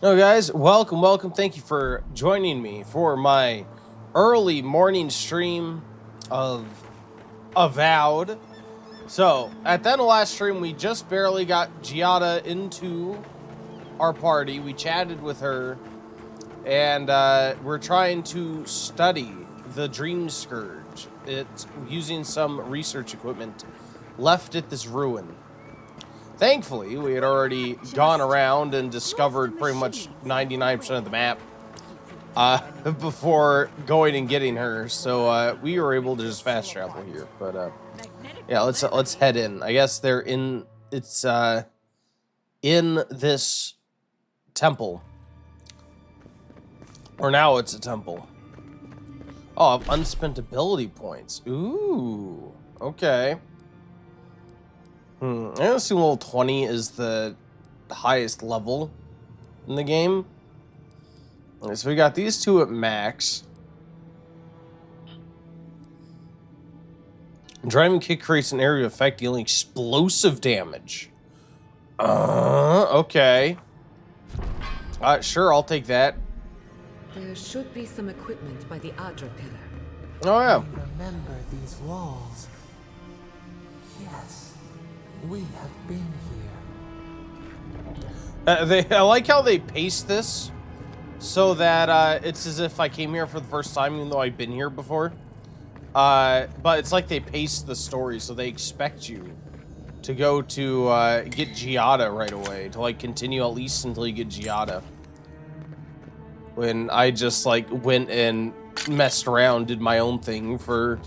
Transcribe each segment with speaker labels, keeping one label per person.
Speaker 1: Hello guys, welcome. Thank you for joining me for my early morning stream of Avowed. So, at the end of last stream, we just barely got Giada into our party. We chatted with her, and we're trying to study the Dream Scourge. It's using some research equipment left at this ruin. Thankfully, we had already gone around and discovered pretty much 99% of the map before going and getting her, so we were able to just fast travel here. But yeah, let's head in. I guess they're in. It's in this temple, or now it's a temple. Oh, unspent ability points. Ooh, okay. I assume level 20 is the highest level in the game. Okay, so we got these two at max. Driving kick creates an area effect dealing explosive damage. Okay. Sure, I'll take that.
Speaker 2: There should be some equipment by the Adra pillar.
Speaker 1: Oh yeah.
Speaker 3: Remember these walls. Yes, we have been here.
Speaker 1: I like how they paste this so that it's as if I came here for the first time, even though I've been here before. But it's like they paste the story, so they expect you to go to get Giada right away, to like continue at least until you get Giada. When I just like went and messed around, did my own thing for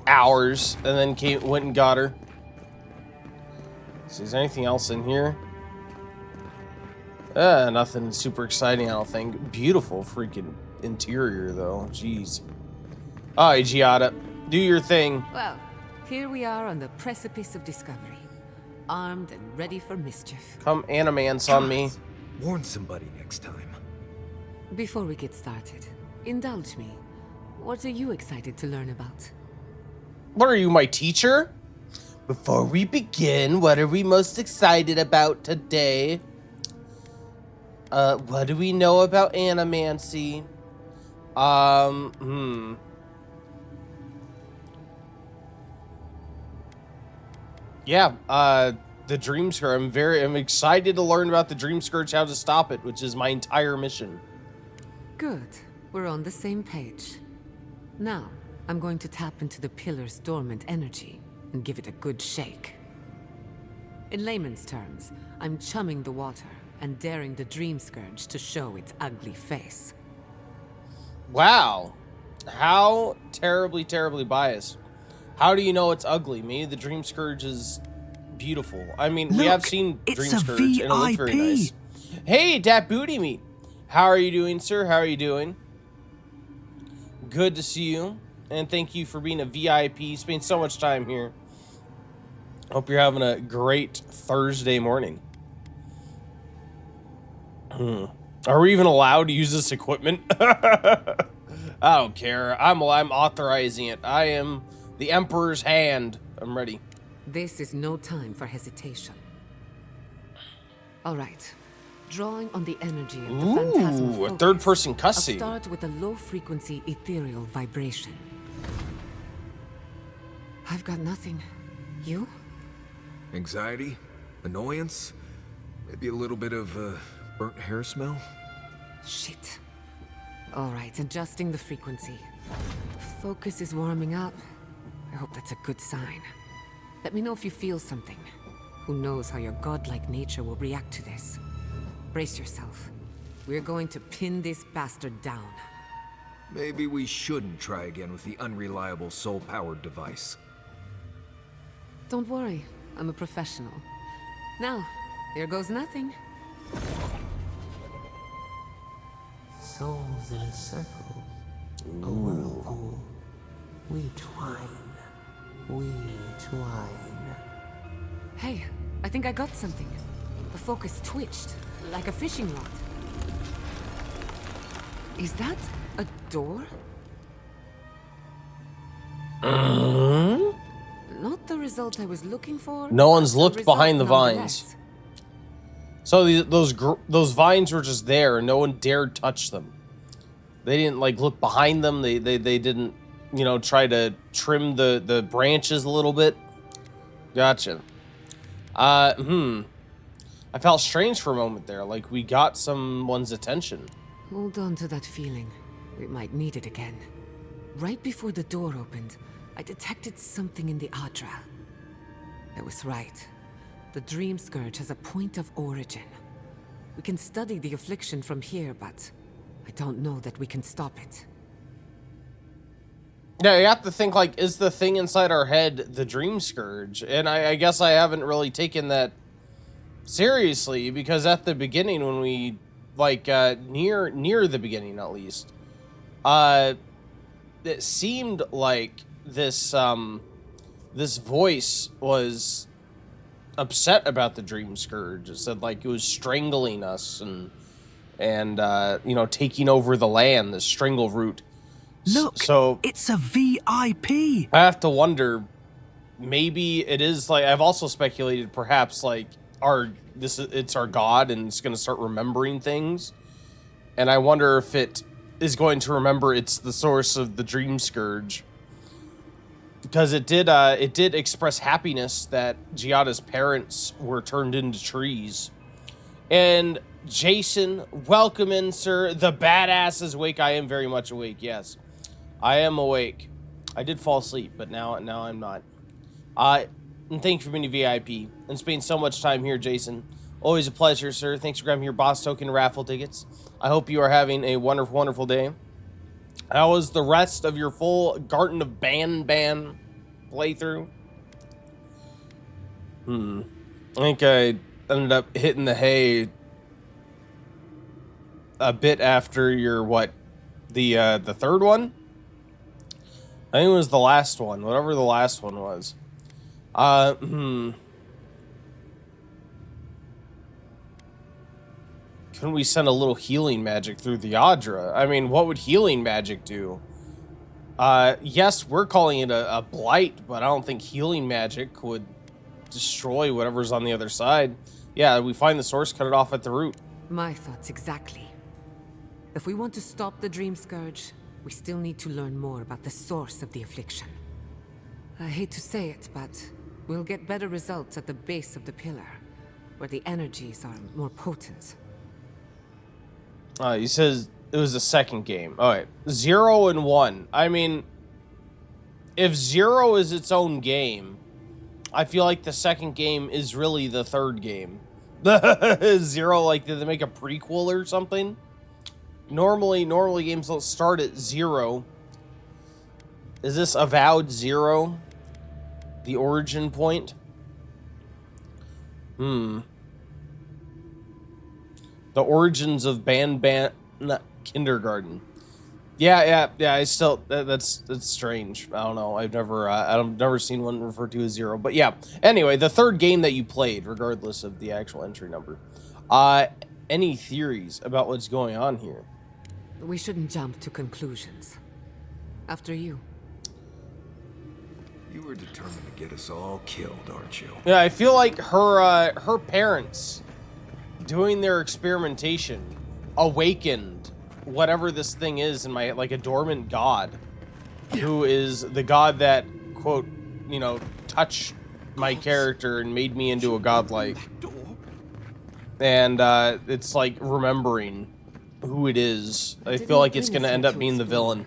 Speaker 1: hours, and then went and got her. So is there anything else in here? Nothing super exciting, I don't think. Beautiful freaking interior, though. Jeez. All right, Giada, do your thing.
Speaker 2: Well, here we are on the precipice of discovery, armed and ready for mischief.
Speaker 1: Come animance on me.
Speaker 4: Warn somebody next time.
Speaker 2: Before we get started, indulge me. What are you excited to learn about?
Speaker 1: What are you, my teacher? Before we begin, what are we most excited about today? What do we know about animancy? Yeah, the Dream Scourge. I'm excited to learn about the Dream Scourge, how to stop it, which is my entire mission.
Speaker 2: Good. We're on the same page. Now, I'm going to tap into the pillar's dormant energy and give it a good shake. In layman's terms, I'm chumming the water and daring the Dream Scourge to show its ugly face.
Speaker 1: Wow. How terribly, terribly biased. How do you know it's ugly? Maybe the Dream Scourge is beautiful. I mean, we have seen Dream Scourge and it looks very nice. Hey, Dat Booty Meat. How are you doing, sir? How are you doing? Good to see you. And thank you for being a VIP. Spending so much time here. Hope you're having a great Thursday morning. Are we even allowed to use this equipment? I don't care. I'm authorizing it. I am the Emperor's hand. I'm ready.
Speaker 2: This is no time for hesitation. All right. Drawing on the energy of the phantasmal focus,
Speaker 1: a third-person
Speaker 2: I'll
Speaker 1: cutscene.
Speaker 2: start with a low-frequency ethereal vibration. I've got nothing. You?
Speaker 4: Anxiety? Annoyance? Maybe a little bit of burnt hair smell?
Speaker 2: Shit. All right, adjusting the frequency. Focus is warming up. I hope that's a good sign. Let me know if you feel something. Who knows how your godlike nature will react to this. Brace yourself. We're going to pin this bastard down.
Speaker 4: Maybe we shouldn't try again with the unreliable soul-powered device.
Speaker 2: Don't worry, I'm a professional. Now, there goes nothing.
Speaker 3: Souls in a circle. A whirlpool. We twine. We twine.
Speaker 2: Hey, I think I got something. The focus twitched, like a fishing rod. Is that a door? Not the result I was looking for.
Speaker 1: No one's
Speaker 2: but a
Speaker 1: looked
Speaker 2: result
Speaker 1: behind the vines.
Speaker 2: nonetheless.
Speaker 1: So those vines were just there, and no one dared touch them. They didn't like look behind them. They didn't, you know, try to trim the branches a little bit. Gotcha. I felt strange for a moment there, like we got someone's attention.
Speaker 2: Hold on to that feeling. We might need it again. Right before the door opened, I detected something in the Adra. I was right. The Dream Scourge has a point of origin. We can study the affliction from here, but I don't know that we can stop it.
Speaker 1: Yeah, you have to think, like, is the thing inside our head the Dream Scourge? And I guess I haven't really taken that seriously, because at the beginning, when we, like, near the beginning at least, it seemed like this, this voice was upset about the Dream Scourge. It said, like, it was strangling us and you know, taking over the land, the strangle root.
Speaker 5: Look,
Speaker 1: so
Speaker 5: it's a VIP.
Speaker 1: I have to wonder, maybe it is, like, I've also speculated perhaps, like, it's our god and it's going to start remembering things. And I wonder if it is going to remember it's the source of the Dream Scourge. Because it did express happiness that Giada's parents were turned into trees. And Jason, welcome in, sir. The badass is awake. I am very much awake, yes. I am awake. I did fall asleep, but now I'm not. And thank you for being a VIP and spending so much time here, Jason. Always a pleasure, sir. Thanks for grabbing your boss token raffle tickets. I hope you are having a wonderful, wonderful day. How was the rest of your full Garden of Ban playthrough? I think I ended up hitting the hay a bit after your, what, the third one? I think it was the last one, whatever the last one was. Couldn't we send a little healing magic through the Adra? I mean, what would healing magic do? Yes, we're calling it a blight, but I don't think healing magic would destroy whatever's on the other side. Yeah, we find the source, cut it off at the root.
Speaker 2: My thoughts exactly. If we want to stop the Dream Scourge, we still need to learn more about the source of the affliction. I hate to say it, but we'll get better results at the base of the pillar, where the energies are more potent.
Speaker 1: He says it was the second game. All right, 0 and 1. I mean, if 0 is its own game, I feel like the second game is really the third game. 0, like, did they make a prequel or something? Normally games don't start at 0. Is this Avowed 0? The origin point? The origins of kindergarten. Yeah. I still, that's strange. I don't know. I've never seen one referred to as 0. But yeah. Anyway, the third game that you played, regardless of the actual entry number. Any theories about what's going on here?
Speaker 2: We shouldn't jump to conclusions. After you.
Speaker 4: You were determined to get us all killed, aren't you?
Speaker 1: Yeah, I feel like her parents doing their experimentation awakened whatever this thing is in my, like, a dormant god, who is the god that, quote, you know, touched my character and made me into a godlike. And it's like remembering who it is. I feel like it's gonna end up being the villain.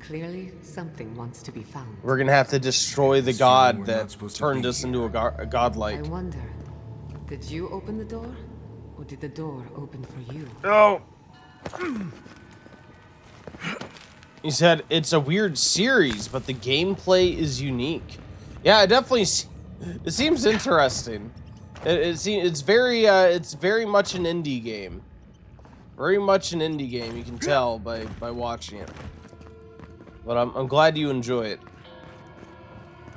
Speaker 2: Clearly, something wants to be found.
Speaker 1: We're gonna have to destroy the god that turned us into a godlike.
Speaker 2: I wonder, did you open the door? Or did the door open for you?
Speaker 1: Oh! He said it's a weird series, but the gameplay is unique. Yeah, it definitely it seems interesting. It's very much an indie game. Very much an indie game, you can tell by watching it. But I'm glad you enjoy it.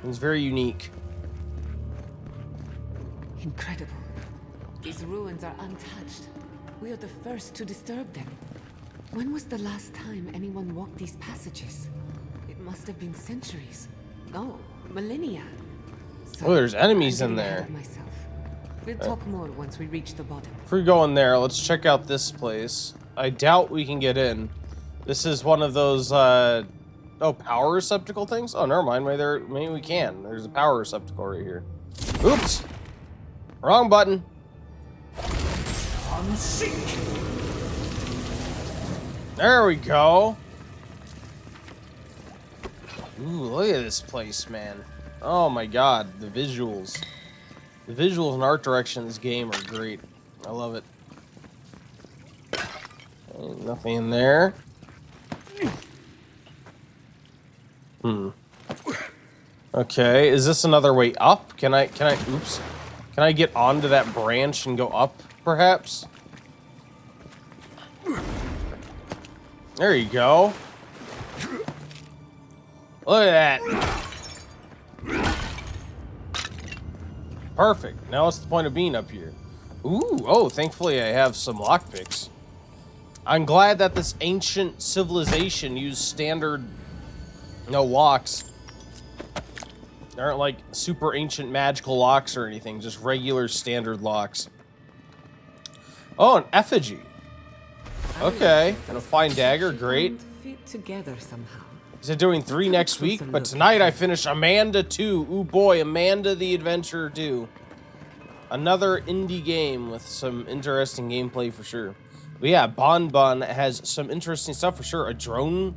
Speaker 1: It's very unique.
Speaker 2: Incredible. These ruins are untouched. We are the first to disturb them. When was the last time anyone walked these passages? It must have been centuries. No, millennia. So,
Speaker 1: Oh, there's enemies
Speaker 2: I'm
Speaker 1: in
Speaker 2: getting ahead
Speaker 1: there.
Speaker 2: of myself. We'll talk more once we reach the bottom.
Speaker 1: If we go in there, let's check out this place. I doubt we can get in. This is one of those, oh, power receptacle things? Oh, never mind. Maybe we can. There's a power receptacle right here. Oops! Wrong button. There we go. Ooh, look at this place, man. Oh my god, the visuals. The visuals and art direction in this game are great. I love it. Okay, nothing in there. Okay, is this another way up? Can I, oops. Can I get onto that branch and go up, perhaps? There you go. Look at that. Perfect. Now what's the point of being up here? Ooh, oh, thankfully I have some lockpicks. I'm glad that this ancient civilization used standard, locks. They aren't like super ancient magical locks or anything, just regular standard locks. Oh, an effigy. Okay, and a fine dagger, great.
Speaker 2: Fit together somehow.
Speaker 1: Is it doing 3 next week? But tonight I finish Amanda 2. Ooh boy, Amanda the Adventurer 2. Another indie game with some interesting gameplay for sure. But yeah, Bon Bon has some interesting stuff for sure. A drone,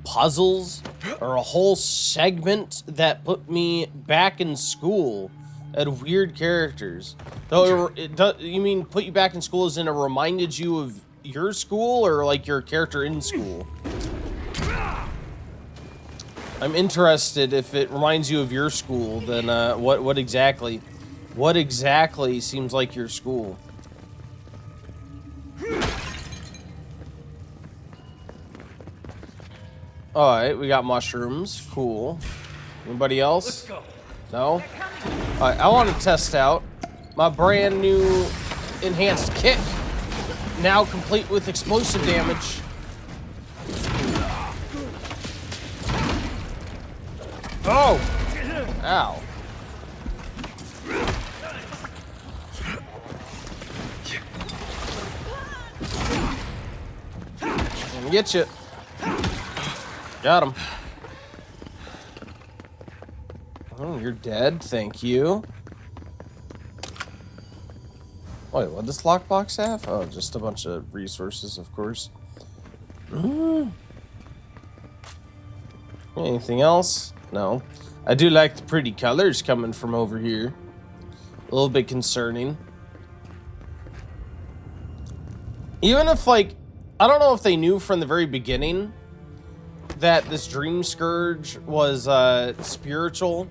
Speaker 1: puzzles, or a whole segment that put me back in school at weird characters. Though you mean put you back in school as in it reminded you of your school or like your character in school? I'm interested if it reminds you of your school, then what exactly seems like your school? Alright, we got mushrooms. Cool. Anybody else? No? Alright, I want to test out my brand new enhanced kick. Now complete with explosive damage. Oh! Ow. Let me get you. Got him. Oh, you're dead. Thank you. Wait, what does lockbox have? Oh, just a bunch of resources, of course. Anything else? No. I do like the pretty colors coming from over here. A little bit concerning. Even if, like, I don't know if they knew from the very beginning that this Dream Scourge was spiritual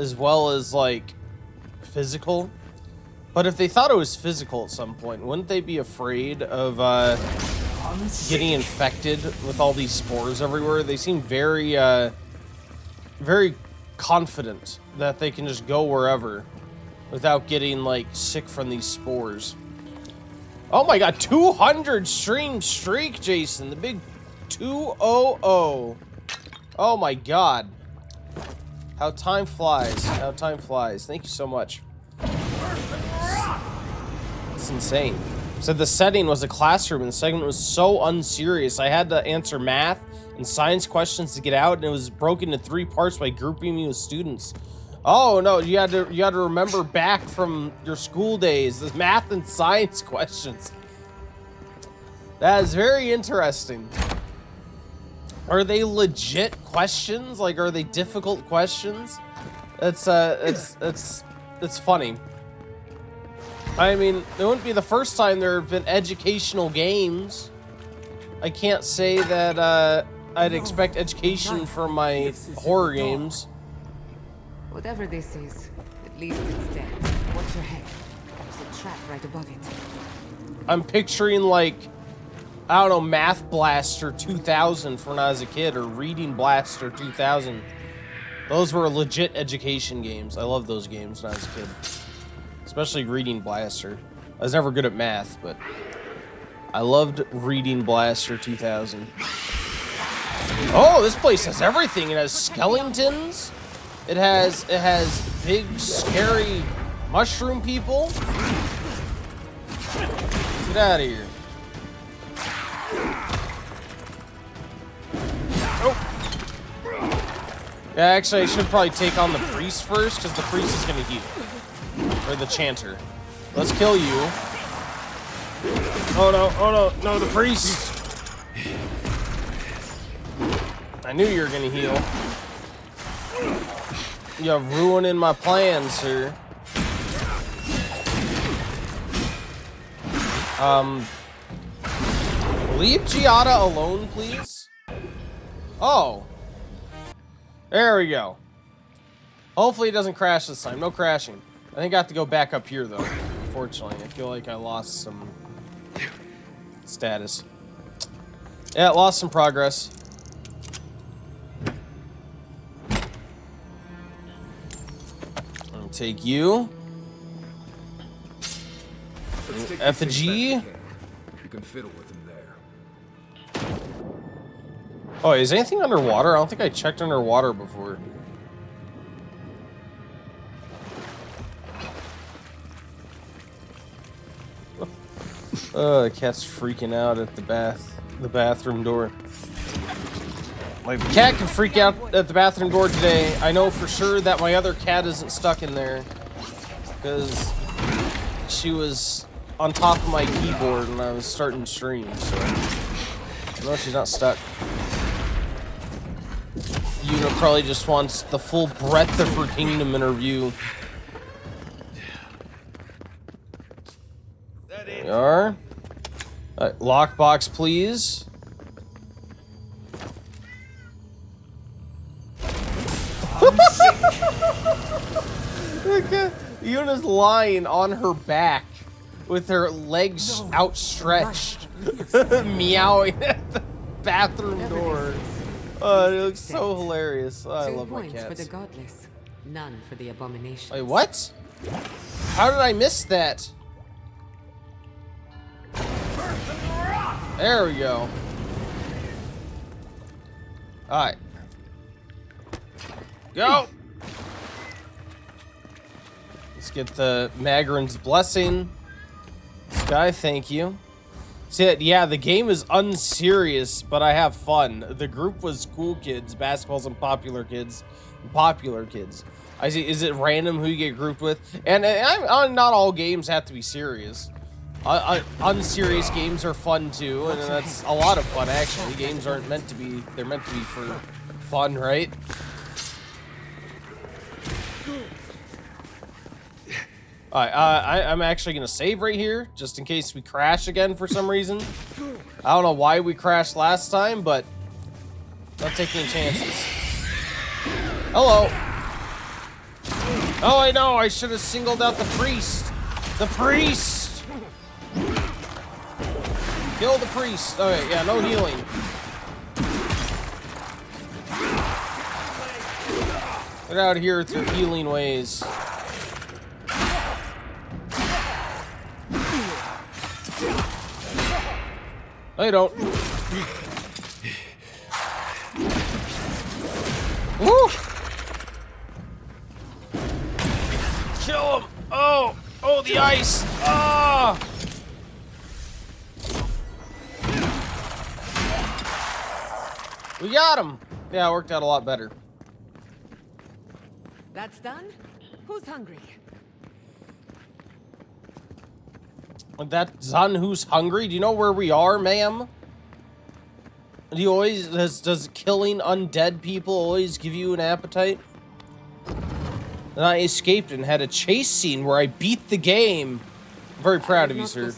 Speaker 1: as well as, like, physical. But if they thought it was physical at some point, wouldn't they be afraid of getting infected with all these spores everywhere? They seem very, very confident that they can just go wherever without getting, like, sick from these spores. Oh my god, 200 stream streak, Jason. The big 200. Oh my god. How time flies. How time flies. Thank you so much. It's insane. Said the setting was a classroom and the segment was so unserious. I had to answer math and science questions to get out, and it was broken into 3 parts by grouping me with students. Oh no, you had to remember back from your school days, the math and science questions. That is very interesting. Are they legit questions? Like, are they difficult questions? It's funny. I mean, it wouldn't be the first time there have been educational games. I can't say that I'd expect education from my horror games.
Speaker 2: Whatever this is, at least it's dead. Watch your head. There's a trap right above it.
Speaker 1: I'm picturing, like, I don't know, Math Blaster 2000 from when I was a kid, or Reading Blaster 2000. Those were legit education games. I loved those games when I was a kid. Especially Reading Blaster. I was never good at math, but I loved Reading Blaster 2000. Oh, this place has everything. It has skeletons. It has big, scary Mushroom people? Get out of here. Yeah, actually, I should probably take on the priest first, because the priest is going to heal. Or the chanter. Let's kill you. Oh no, no, the priest! I knew you were going to heal. You're ruining my plans, sir. Leave Giada alone, please. Oh. There we go. Hopefully it doesn't crash this time. No crashing. I think I have to go back up here, though. Unfortunately, I feel like I lost some status. Yeah, lost some progress. I'll take you. Effigy.
Speaker 4: You can fiddle with him there.
Speaker 1: Oh, is anything underwater? I don't think I checked underwater before. The cat's freaking out at the bathroom door. Like, the cat can freak out at the bathroom door today. I know for sure that my other cat isn't stuck in there, because she was on top of my keyboard when I was starting to stream, so I know she's not stuck. Yuna probably just wants the full breadth of her kingdom in her view. There we are. Lockbox, please. Yuna's lying on her back with her legs outstretched, meowing at the bathroom door. Oh, it looks so hilarious. Oh, I love my
Speaker 2: 2 points for
Speaker 1: cats.
Speaker 2: the godless, none for the abomination.
Speaker 1: Wait, what? How did I miss that? There we go. Alright. Go! Let's get the Magrin's blessing. Sky, thank you. See, yeah, the game is unserious, but I have fun. The group was cool kids, basketballs and popular kids. I see. Is it random who you get grouped with? And not all games have to be serious. Unserious games are fun too, and that's a lot of fun actually. Games aren't meant to be, they're meant to be for fun, right? I'm actually gonna save right here, just in case we crash again for some reason. I don't know why we crashed last time, but not taking any chances. Hello. Oh, I know, I should have singled out the priest. The priest! Kill the priest. Okay, yeah, no healing. Get out of here with your healing ways. No, you don't. Woo! Kill him! Oh! Oh, the ice! Ah! We got him! Yeah, it worked out a lot better.
Speaker 2: That's done? Who's hungry?
Speaker 1: That's done. Who's hungry? Do you know where we are, ma'am? Do you always does killing undead people always give you an appetite? And I escaped and had a chase scene where I beat the game. I'm very proud of you, sir.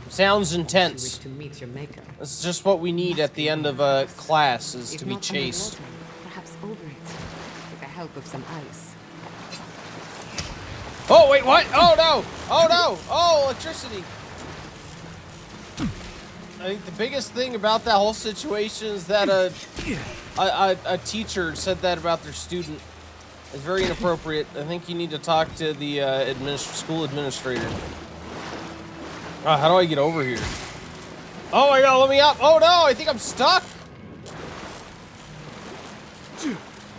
Speaker 1: Sounds intense.
Speaker 2: To meet your maker.
Speaker 1: That's just what we need at the end of a class, is to be chased.
Speaker 2: Perhaps over it, with the help of some ice.
Speaker 1: Oh, wait, what? Oh, no! Oh, no! Oh, electricity! I think the biggest thing about that whole situation is that a teacher said that about their student. It's very inappropriate. I think you need to talk to the school administrator. How do I get over here? Oh my god, let me up! Oh no, I think I'm stuck!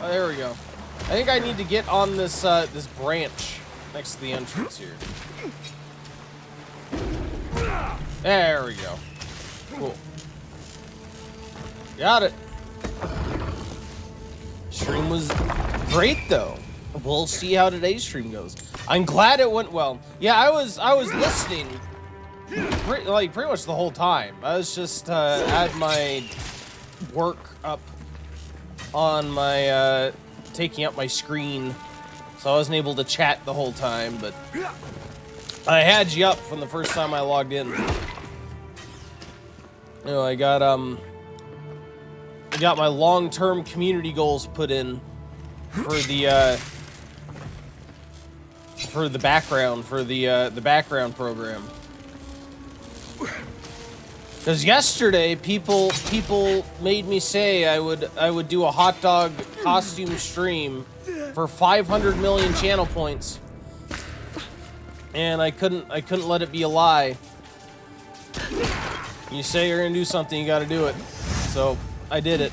Speaker 1: Oh, there we go. I think I need to get on this this branch. next to the entrance here. There we go. Cool. Got it. Stream was great though. We'll see how today's stream goes. I'm glad it went well. Yeah, I was listening pretty much the whole time. I was just had my work up on my taking up my screen, so I wasn't able to chat the whole time, but I had you up from the first time I logged in. You know, I got my long-term community goals put in for the background program. Because yesterday, people made me say I would do a hot dog costume stream for 500 million channel points, and I couldn't let it be a lie. You say you're gonna do something, you got to do it. So I did it.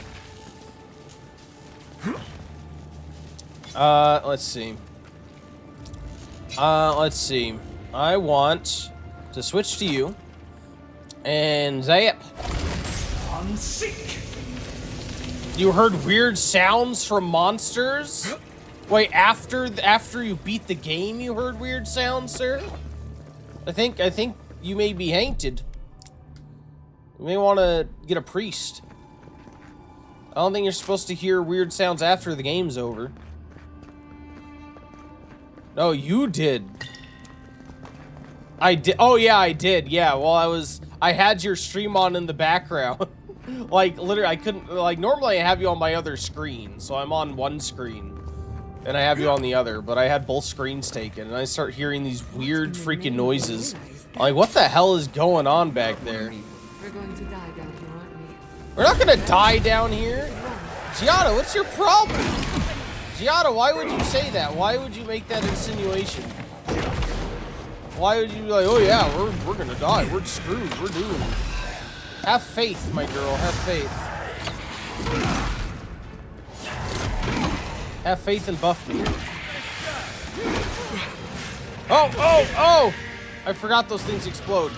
Speaker 1: Let's see. I want to switch to you. And zap. You heard weird sounds from monsters? Wait, after you beat the game, you heard weird sounds, sir? I think you may be haunted. You may want to get a priest. I don't think you're supposed to hear weird sounds after the game's over. No, you did. I did. Oh yeah, I did. Yeah. Well, I had your stream on in the background. Like literally, I couldn't. Like normally, I have you on my other screen, so I'm on one screen, and I have you on the other. But I had both screens taken, and I start hearing these weird freaking noises. I'm like, what the hell is going on back there?
Speaker 2: We're going to die down here, aren't we?
Speaker 1: We're not gonna die down here. Giada, what's your problem? Giada, why would you say that? Why would you make that insinuation? Why would you be like, oh yeah, we're gonna die. We're screwed. We're doomed. Have faith, my girl. Have faith. Have faith and buff me. Oh, oh, oh! I forgot those things explode.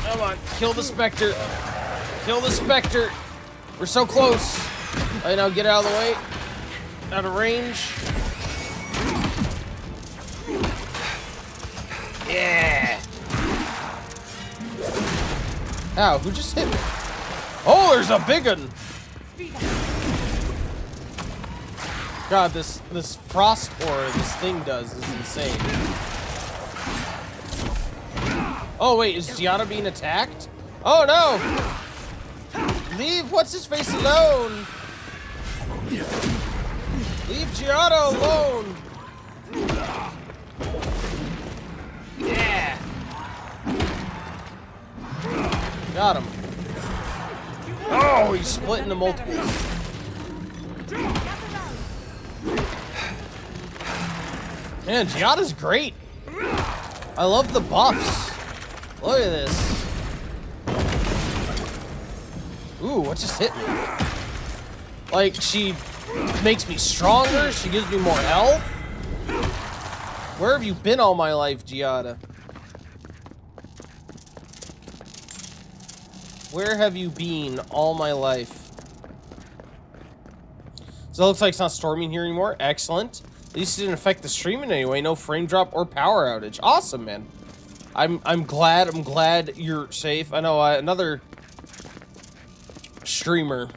Speaker 1: Come on, kill the Spectre. Kill the Spectre. We're so close. All right, now get out of the way. Out of range. Yeah. Ow, who just hit me? Oh, there's a big one. God, this frost aura this thing does is insane. Oh wait, is Giada being attacked? Oh no! Leave what's his face alone. Leave Giada alone. Yeah. Got him. Oh, he's split into multiples. Man, Giada's great. I love the buffs. Look at this. Ooh, what just hit me? Like, she makes me stronger. She gives me more health. Where have you been all my life, Giada? Where have you been all my life? So it looks like it's not storming here anymore. Excellent. At least it didn't affect the stream in any way. No frame drop or power outage. Awesome, man. I'm glad you're safe. I know another streamer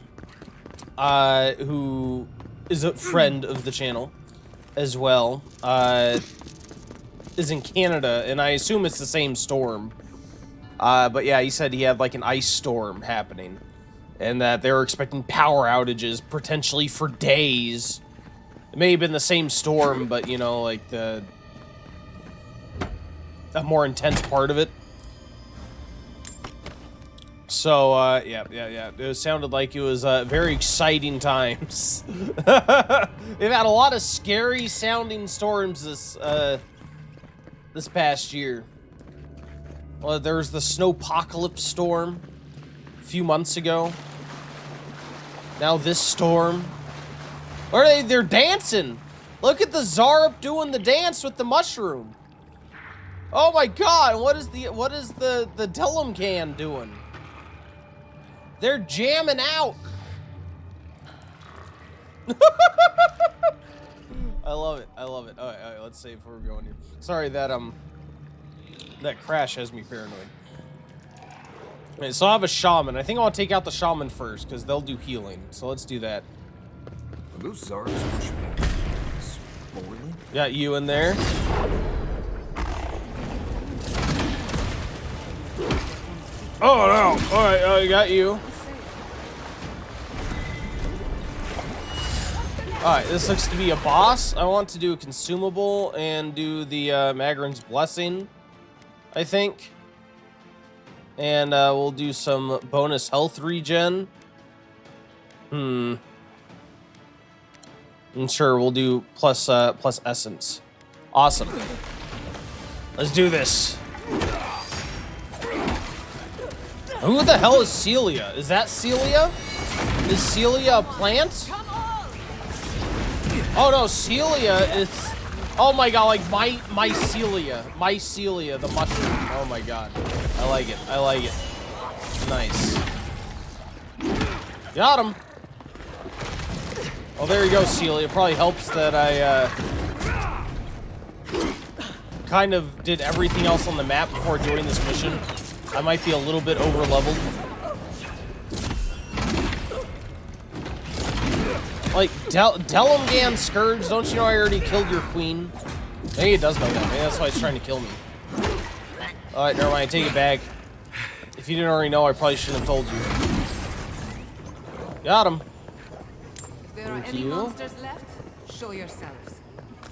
Speaker 1: who is a friend of the channel as well is in Canada, and I assume it's the same storm. But yeah, he said he had like an ice storm happening, and that they were expecting power outages potentially for days. It may have been the same storm, but you know, like a more intense part of it. So, yeah. It sounded like it was very exciting times. They've had a lot of scary sounding storms this past year. Well, there was the snowpocalypse storm a few months ago. Now this storm. What are they? They're dancing. Look at the Zarup doing the dance with the mushroom. Oh my god, what is the Dillum can doing? They're jamming out. I love it. I love it. All right, let's save where we're going here. Sorry that that crash has me paranoid. Okay, so I have a shaman. I think I want to take out the shaman first because they'll do healing. So let's do that.
Speaker 4: Are those Zars what should be spoiling?
Speaker 1: Got you in there. Oh no! All right, I got you. Alright, this looks to be a boss. I want to do a consumable and do the Magrin's Blessing, I think. And we'll do some bonus health regen. And sure, we'll do plus essence. Awesome. Let's do this. Who the hell is Celia? Is that Celia? Is Celia a plant? Oh no, Celia is... Oh my god, like my Celia, the mushroom. Oh my god, I like it. I like it. Nice. Got him. Oh, there you go, Celia. Probably helps that I kind of did everything else on the map before doing this mission. I might be a little bit over leveled. Like, Delumgan Scourge, don't you know I already killed your queen? Maybe it does know that. Maybe that's why it's trying to kill me. Alright, never mind. Take it back. If you didn't already know, I probably shouldn't have told you. Got him.
Speaker 2: If there are any monsters left, show yourselves.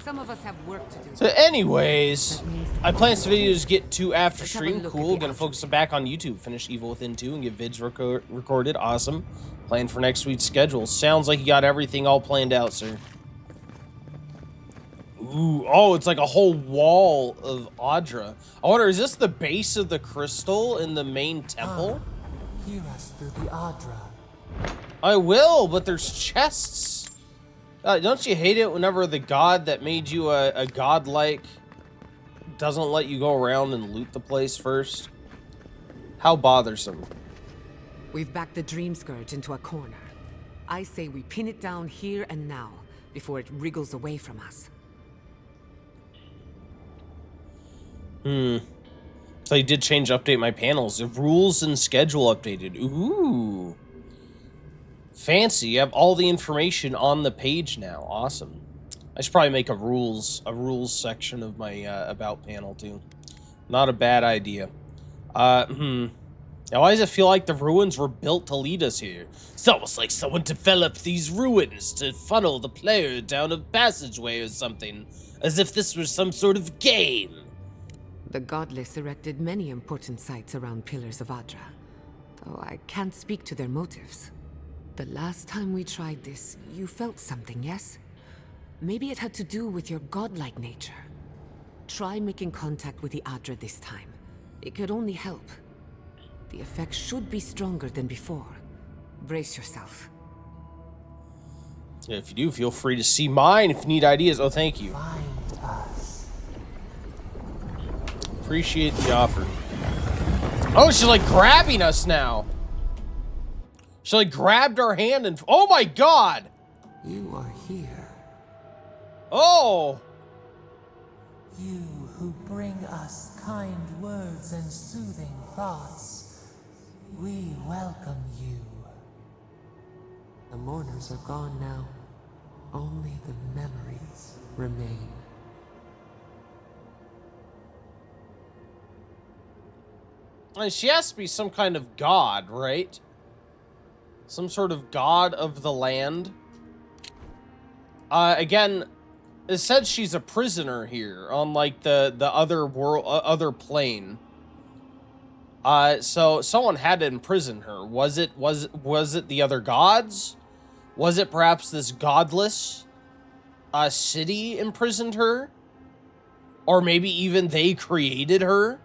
Speaker 2: Some of us have work to do.
Speaker 1: So anyways, I plan this video to get to after stream. Cool. Gonna focus back on YouTube. Finish Evil Within 2 and get vids recorded. Awesome. Plan for next week's schedule. Sounds like you got everything all planned out, sir. Ooh, oh, it's like a whole wall of Audra. I wonder, is this the base of the crystal in the main temple?
Speaker 3: Hear us through the Adra.
Speaker 1: I will, but there's chests. Don't you hate it whenever the god that made you a godlike doesn't let you go around and loot the place first? How bothersome.
Speaker 2: We've backed the Dream Scourge into a corner. I say we pin it down here and now, before it wriggles away from us.
Speaker 1: So you did update my panels. The rules and schedule updated. Ooh. Fancy. You have all the information on the page now. Awesome. I should probably make a rules section of my about panel too. Not a bad idea. Now, why does it feel like the ruins were built to lead us here? It's almost like someone developed these ruins to funnel the player down a passageway or something, as if this was some sort of game.
Speaker 2: The Godless erected many important sites around Pillars of Adra, though I can't speak to their motives. The last time we tried this, you felt something, yes? Maybe it had to do with your godlike nature. Try making contact with the Adra this time. It could only help. The effect should be stronger than before. Brace yourself.
Speaker 1: Yeah, if you do, feel free to see mine if you need ideas. Oh, thank you.
Speaker 3: Find us.
Speaker 1: Appreciate the offer. Oh, she's like grabbing us now. She like grabbed our hand and... Oh my god!
Speaker 3: You are here.
Speaker 1: Oh!
Speaker 3: You who bring us kind words and soothing thoughts. We welcome you. The mourners are gone now. Only the memories remain.
Speaker 1: And she has to be some kind of god, right? Some sort of god of the land. Again, it said she's a prisoner here on like the other world, other plane. So someone had to imprison her. Was it the other gods? Was it perhaps this godless city imprisoned her? Or maybe even they created her?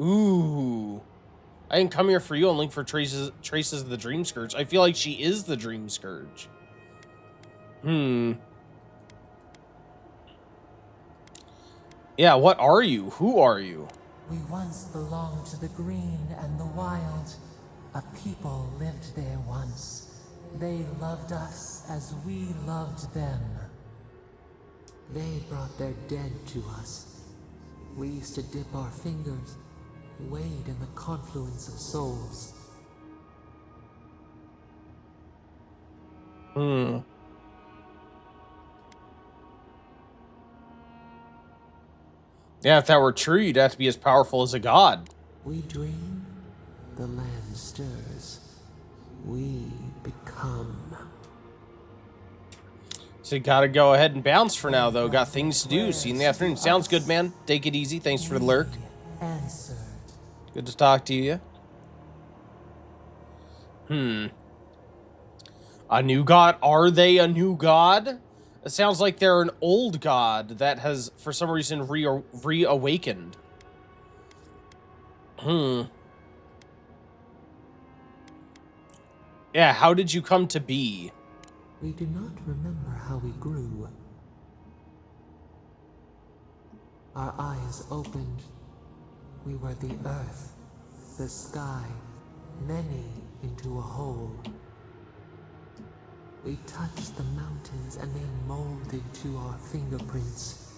Speaker 1: Ooh. I didn't come here for you, only for traces of the Dream Scourge. I feel like she is the Dream Scourge. Yeah, what are you? Who are you?
Speaker 3: We once belonged to the green and the wild. A people lived there once. They loved us as we loved them. They brought their dead to us. We used to dip our fingers, wade in the confluence of souls.
Speaker 1: Yeah, if that were true, you'd have to be as powerful as a god.
Speaker 3: We dream, the land stirs. We become.
Speaker 1: So you gotta go ahead and bounce for now, though. Got things to do. See you in the afternoon. Sounds good, man. Take it easy. Thanks for the lurk.
Speaker 3: Answered.
Speaker 1: Good to talk to you. A new god? Are they a new god? It sounds like they're an old god that has, for some reason, reawakened. Yeah, how did you come to be?
Speaker 3: We do not remember how we grew. Our eyes opened. We were the earth, the sky, many into a whole. We touched the mountains and they molded to our fingerprints.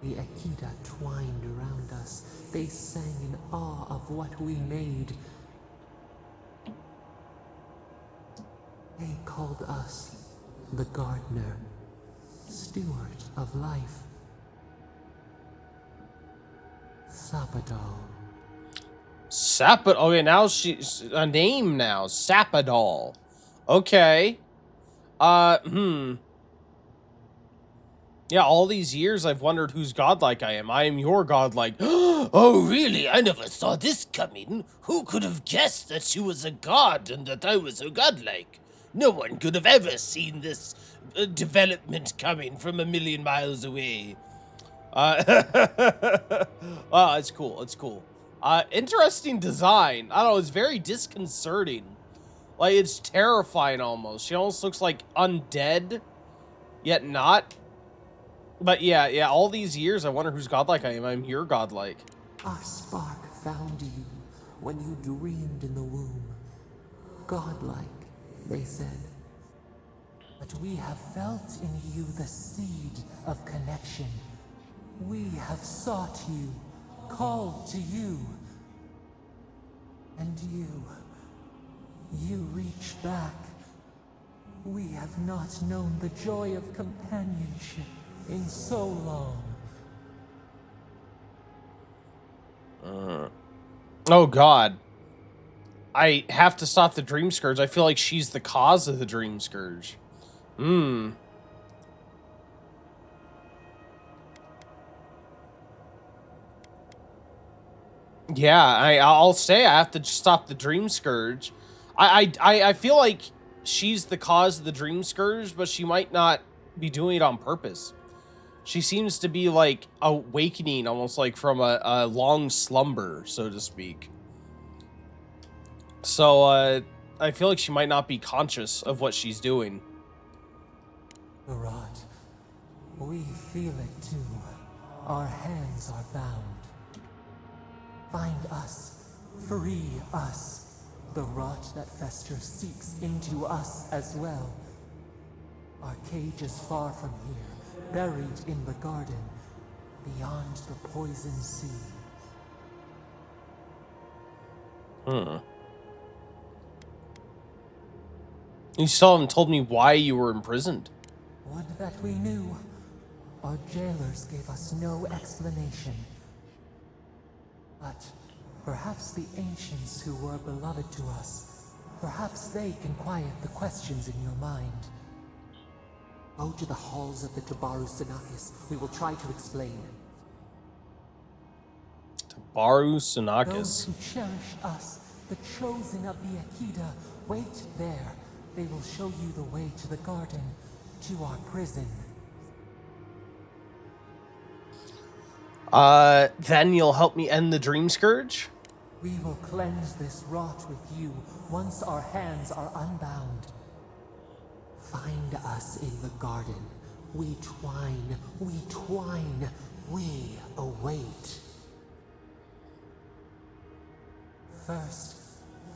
Speaker 3: The Akita twined around us. They sang in awe of what we made. They called us the gardener, steward of life. Sapadal.
Speaker 1: Okay, now she's a name now. Sapadal. Okay. Yeah, all these years I've wondered whose godlike I am. I am your godlike. Oh, really? I never saw this coming. Who could have guessed that she was a god and that I was so godlike? No one could have ever seen this development coming from a million miles away. Oh, it's cool. It's cool. Interesting design. I don't know. It's very disconcerting. Like, it's terrifying almost. She almost looks like undead, yet not. But yeah, all these years, I wonder whose godlike I am. I'm your godlike.
Speaker 3: Our spark found you when you dreamed in the womb. Godlike, they said. But we have felt in you the seed of connection. We have sought you, called to you. And you reached back. We have not known the joy of companionship in so long.
Speaker 1: Oh, God. I have to stop the Dream Scourge. I feel like she's the cause of the Dream Scourge. Yeah, I'll say I have to stop the Dream Scourge. I feel like she's the cause of the Dream Scourge, but she might not be doing it on purpose. She seems to be like awakening almost like from a long slumber, so to speak. So I feel like she might not be conscious of what she's doing.
Speaker 3: Barat, we feel it too. Our hands are bound. Find us. Free us. The rot that festers seeks into us as well. Our cage is far from here, buried in the garden, beyond the poison sea.
Speaker 1: You still haven't told me why you were imprisoned.
Speaker 3: Would that we knew. Our jailers gave us no explanation. But perhaps the ancients who were beloved to us, perhaps they can quiet the questions in your mind. Go to the halls of the Tabaru Sanakis. We will try to explain.
Speaker 1: Tabaru
Speaker 3: Those
Speaker 1: Sanakis.
Speaker 3: who cherish us, the chosen of the Akita, wait there. They will show you the way to the garden, to our prison.
Speaker 1: Then you'll help me end the Dream Scourge?
Speaker 3: We will cleanse this rot with you once our hands are unbound. Find us in the garden. We twine, we await. First,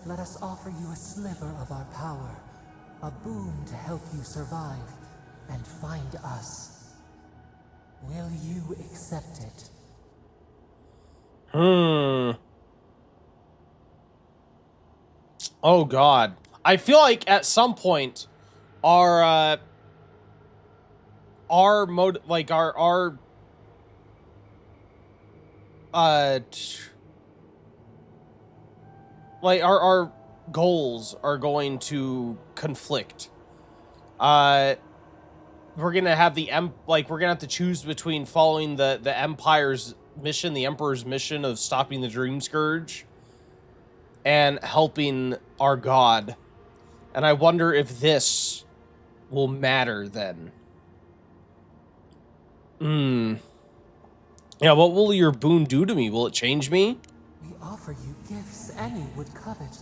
Speaker 3: let us offer you a sliver of our power, a boon to help you survive and find us. Will you accept it?
Speaker 1: Oh god. I feel like at some point our our goals are going to conflict. We're gonna have we're gonna have to choose between following the Empire's mission, the Emperor's mission of stopping the Dream Scourge, and helping our god. And I wonder if this will matter then. Yeah, what will your boon do to me? Will it change me?
Speaker 3: We offer you gifts any would covet,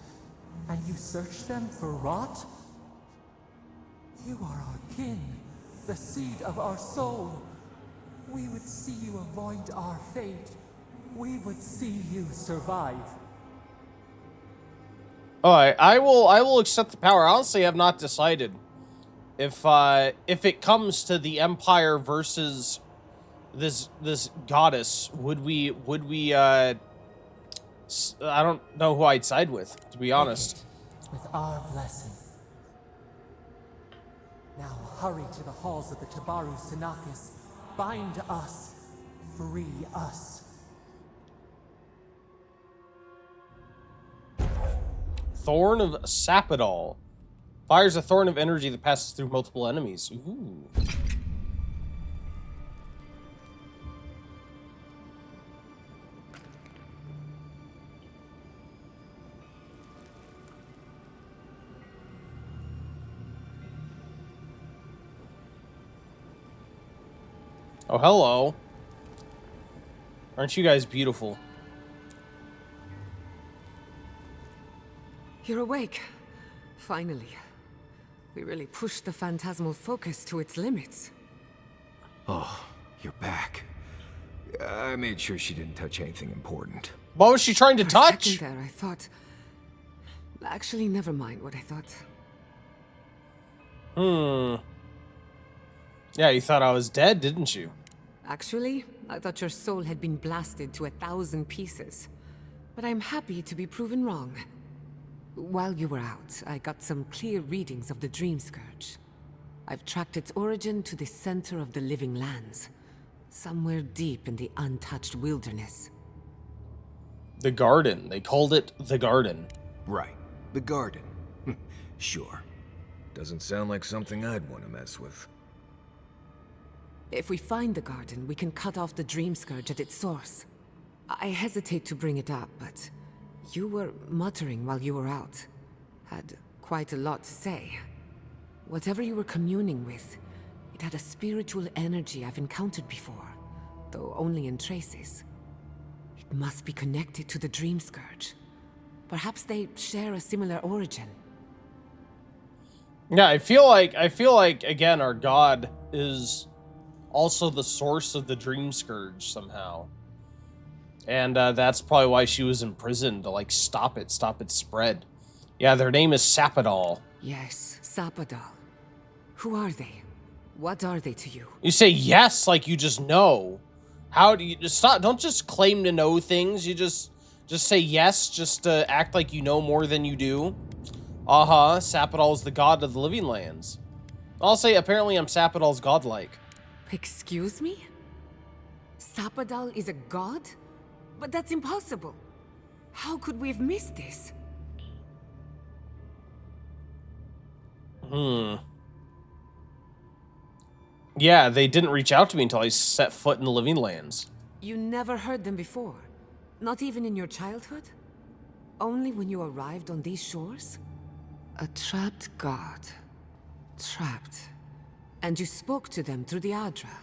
Speaker 3: and you search them for rot? You are our kin, the seed of our soul. We would see you avoid our fate. We would see you survive.
Speaker 1: Alright, I will accept the power. Honestly, I've not decided if it comes to the Empire versus this goddess, would we I don't know who I'd side with, to be honest.
Speaker 3: With our blessing. Now hurry to the halls of the Tabaru Sinakis. Bind us. Free us.
Speaker 1: Thorn of Sapidol. Fires a thorn of energy that passes through multiple enemies. Ooh. Oh, hello. Aren't you guys beautiful?
Speaker 2: You're awake. Finally. We really pushed the phantasmal focus to its limits.
Speaker 4: Oh, you're back. I made sure she didn't touch anything important.
Speaker 1: What was she trying to touch?
Speaker 2: For a second there, I thought... Actually, never mind what I thought.
Speaker 1: Yeah, you thought I was dead, didn't you?
Speaker 2: Actually, I thought your soul had been blasted to 1,000 pieces. But I'm happy to be proven wrong. While you were out, I got some clear readings of the Dream Scourge. I've tracked its origin to the center of the living lands. Somewhere deep in the untouched wilderness.
Speaker 1: The garden. They called it the garden.
Speaker 4: Right. The garden. Sure. Doesn't sound like something I'd want to mess with.
Speaker 2: If we find the garden, we can cut off the Dream Scourge at its source. I hesitate to bring it up, but you were muttering while you were out. Had quite a lot to say. Whatever you were communing with, it had a spiritual energy I've encountered before, though only in traces. It must be connected to the Dream Scourge. Perhaps they share a similar origin.
Speaker 1: Yeah, I feel like again our god is also the source of the Dream Scourge somehow. And that's probably why she was imprisoned, to like stop its spread. Yeah, their name is Sapidol.
Speaker 2: Yes, Sapidol. Who are they? What are they to you?
Speaker 1: You say yes like you just know. How do you just stop? Don't just claim to know things. You just say yes, just to act like you know more than you do. Sapidol is the god of the living lands. I'll say apparently I'm Sapidol's godlike.
Speaker 2: Excuse me? Sapidol is a god? But that's impossible. How could we have missed this?
Speaker 1: Yeah, they didn't reach out to me until I set foot in the living lands.
Speaker 2: You never heard them before? Not even in your childhood? Only when you arrived on these shores? A trapped god. Trapped. And you spoke to them through the Adra.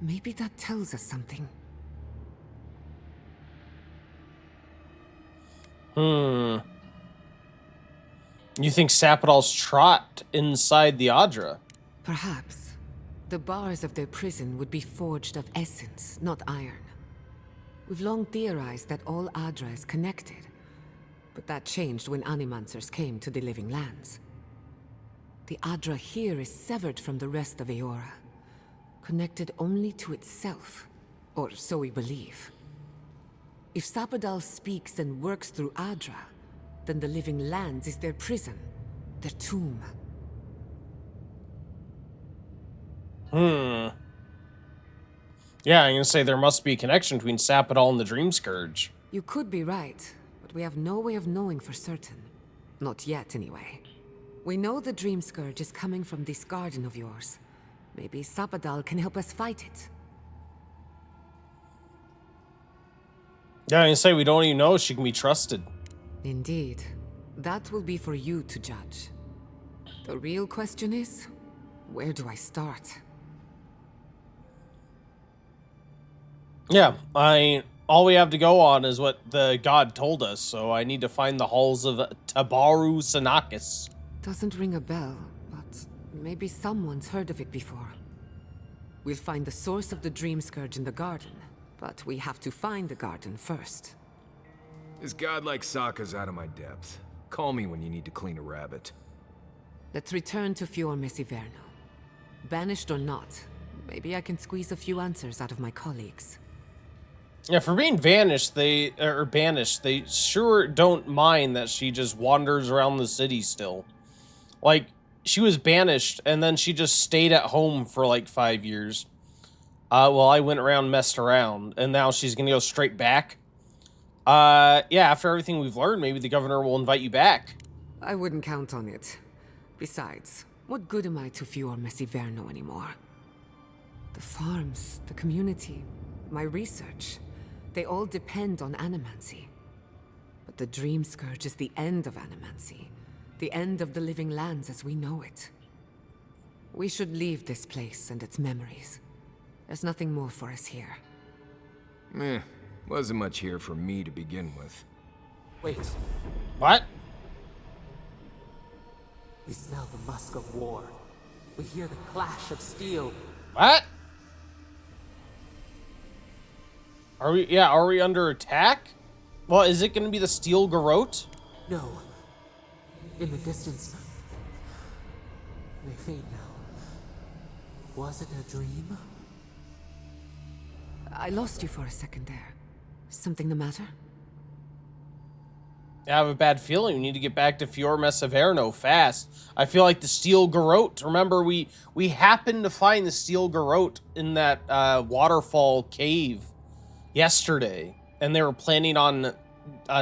Speaker 2: Maybe that tells us something.
Speaker 1: You think Sapodal's trapped inside the Adra?
Speaker 2: Perhaps. The bars of their prison would be forged of essence, not iron. We've long theorized that all Adra is connected, but that changed when Animancers came to the Living Lands. The Adra here is severed from the rest of Eora, connected only to itself, or so we believe. If Sapodal speaks and works through Adra, then the Living Lands is their prison, their tomb.
Speaker 1: Yeah, I'm gonna say there must be a connection between Sapodal and the Dream Scourge.
Speaker 2: You could be right, but we have no way of knowing for certain. Not yet, anyway. We know the Dream Scourge is coming from this garden of yours. Maybe Sapodal can help us fight it.
Speaker 1: Yeah, I'm gonna say we don't even know if she can be trusted.
Speaker 2: Indeed. That will be for you to judge. The real question is, where do I start?
Speaker 1: Yeah, all we have to go on is what the god told us, so I need to find the halls of Tabaru Sanakis.
Speaker 2: Doesn't ring a bell, but maybe someone's heard of it before. We'll find the source of the Dream Scourge in the garden, but we have to find the garden first.
Speaker 4: This god like Sokka's out of my depth. Call me when you need to clean a rabbit.
Speaker 2: Let's return to Fior Mesiverno. Banished or not, maybe I can squeeze a few answers out of my colleagues.
Speaker 1: Yeah, for being banished, they sure don't mind that she just wanders around the city still. Like, she was banished, and then she just stayed at home for like 5 years. Well, I went around, messed around, and now she's gonna go straight back. Yeah, after everything we've learned, maybe the governor will invite you back.
Speaker 2: I wouldn't count on it. Besides, what good am I to Fior Mesiverno anymore? The farms, the community, my research, they all depend on animancy. But the Dream Scourge is the end of animancy, the end of the Living Lands as we know it. We should leave this place and its memories. There's nothing more for us here.
Speaker 4: Wasn't much here for me to begin with.
Speaker 3: Wait,
Speaker 1: What?
Speaker 3: we smell the musk of war. We hear the clash of steel.
Speaker 1: What? Are we under attack? Well, is it gonna be the Steel Garrote?
Speaker 3: No. In the distance. They fade now. Was it a dream?
Speaker 2: I lost you for a second there. Something the matter?
Speaker 1: I have a bad feeling we need to get back to Fior Mesiverno fast. I feel like the Steel Garrote. Remember, we happened to find the Steel Garrote in that waterfall cave yesterday, and they were planning on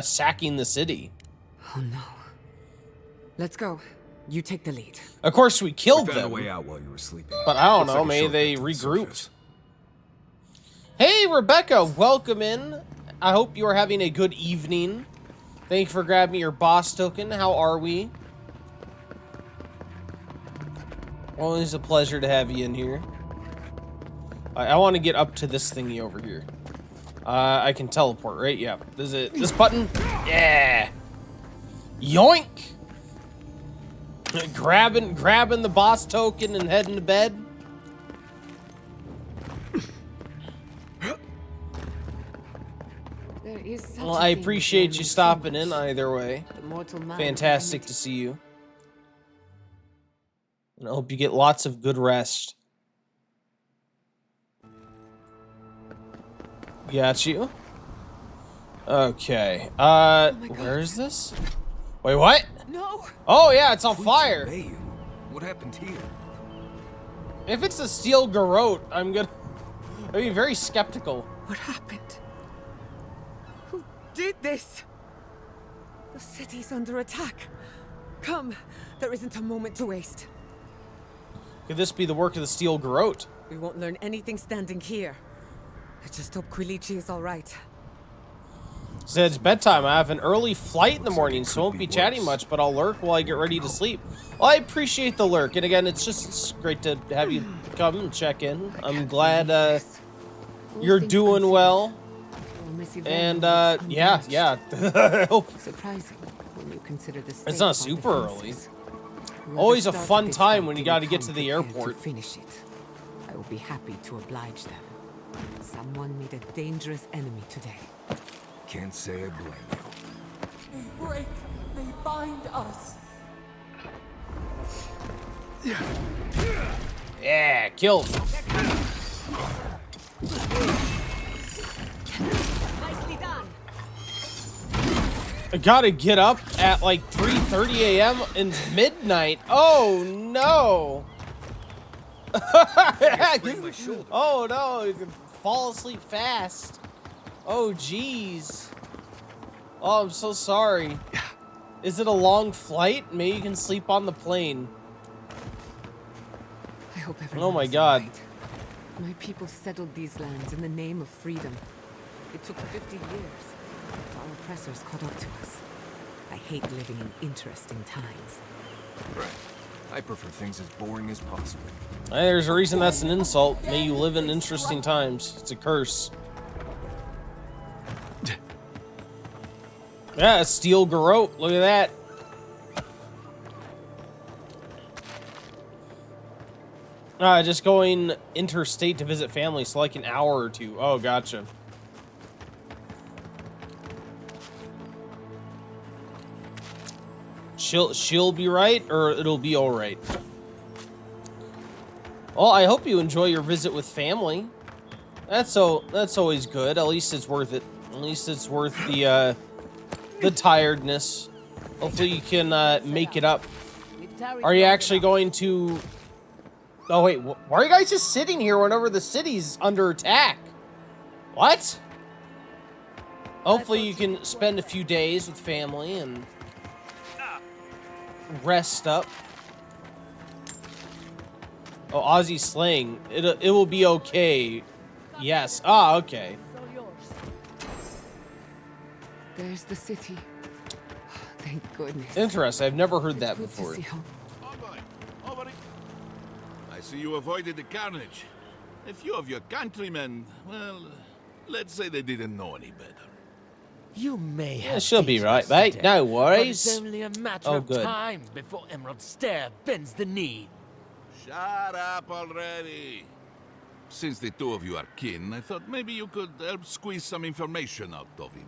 Speaker 1: sacking the city.
Speaker 2: Oh no. Let's go. You take the lead.
Speaker 1: Of course, we killed
Speaker 4: We found
Speaker 1: them,
Speaker 4: a way out while you were sleeping.
Speaker 1: but I don't
Speaker 4: Looks
Speaker 1: know.
Speaker 4: like a
Speaker 1: Maybe they
Speaker 4: shortcut to the
Speaker 1: regrouped.
Speaker 4: surface.
Speaker 1: Hey, Rebecca, welcome in. I hope you are having a good evening. Thank you for grabbing your boss token. How are we? Always a pleasure to have you in here. I want to get up to this thingy over here. I can teleport, right? Yeah. Is it this button? Yeah. Yoink. Grabbing the boss token and heading to bed.
Speaker 2: There is such
Speaker 1: Well,
Speaker 2: a
Speaker 1: I
Speaker 2: thing as
Speaker 1: appreciate you
Speaker 2: learning so
Speaker 1: stopping in
Speaker 2: much.
Speaker 1: either way.
Speaker 2: The mortal man
Speaker 1: Fantastic
Speaker 2: can
Speaker 1: to see you. And I hope you get lots of good rest. Got you. Okay. Where is this? Wait, what?
Speaker 2: No!
Speaker 1: Oh, yeah, it's on fire.
Speaker 4: Hey, what happened here?
Speaker 1: If it's the Steel Garrote, I'd be very skeptical.
Speaker 2: What happened? Who did this? The city's under attack. Come, there isn't a moment to waste.
Speaker 1: Could this be the work of the Steel Garrote?
Speaker 2: We won't learn anything standing here. I just hope Quilichi is all right.
Speaker 1: Said it's bedtime. I have an early flight in the morning, so I won't be chatting much, but I'll lurk while I get ready to sleep. Well, I appreciate the lurk, and again, it's great to have you come and check in. I'm glad you're doing well.
Speaker 2: Miss Yvonne
Speaker 1: And
Speaker 2: looks
Speaker 1: yeah,
Speaker 2: undamaged.
Speaker 1: yeah. I hope
Speaker 2: Surprising when you consider the state
Speaker 1: it's not
Speaker 2: of our
Speaker 1: super early.
Speaker 2: defenses. Whoever
Speaker 1: Always a
Speaker 2: started
Speaker 1: fun
Speaker 2: this
Speaker 1: time
Speaker 2: fight
Speaker 1: when you
Speaker 2: didn't
Speaker 1: got to get
Speaker 2: come
Speaker 1: to the
Speaker 2: prepared
Speaker 1: airport.
Speaker 2: To finish it. I will be happy to oblige them. Someone made a dangerous enemy today.
Speaker 4: Can't say I blame you.
Speaker 3: They break, they bind us.
Speaker 1: Yeah, killed.
Speaker 2: Nicely done.
Speaker 1: I gotta get up at like 3:30 a.m. and midnight. Oh no! Oh no! You can fall asleep fast. Oh jeez. Oh, I'm so sorry. Is it a long flight? Maybe you can sleep on the plane.
Speaker 2: I hope everyone
Speaker 1: Oh my
Speaker 2: is
Speaker 1: God.
Speaker 2: alright. My people settled these lands in the name of freedom. It took 50 years. But our oppressors caught up to us. I hate living in interesting times.
Speaker 4: Right. I prefer things as boring as possible.
Speaker 1: Hey, there's a reason that's an insult. May you live in interesting times. It's a curse. Yeah, steel garrote. Look at that. Just going interstate to visit family, so like an hour or two. Oh, gotcha. She'll be right, or it'll be all right. Well, I hope you enjoy your visit with family. That's always good. At least it's worth it. At least it's worth the tiredness. Hopefully you can make it up. Are you actually going to? Oh wait, why are you guys just sitting here whenever the city's under attack? What? Hopefully you can spend a few days with family and rest up. Oh, Ozzy slaying. It will be okay. Yes. Ah, okay.
Speaker 2: There's the city. Thank goodness.
Speaker 1: Interesting. I've never heard that
Speaker 2: Good to
Speaker 1: before.
Speaker 2: see how
Speaker 6: I see you avoided the carnage. A few of your countrymen, well, let's say they didn't know any better.
Speaker 7: You may
Speaker 1: Yeah,
Speaker 7: have
Speaker 1: she'll be
Speaker 7: beaten
Speaker 1: right,
Speaker 7: us
Speaker 1: mate.
Speaker 7: to
Speaker 1: No
Speaker 7: death,
Speaker 1: worries.
Speaker 7: But it's only a matter
Speaker 1: Oh,
Speaker 7: of
Speaker 1: good.
Speaker 7: time before Emerald Stair bends the knee.
Speaker 6: Shut up already. Since the two of you are kin, I thought maybe you could help squeeze some information out of him.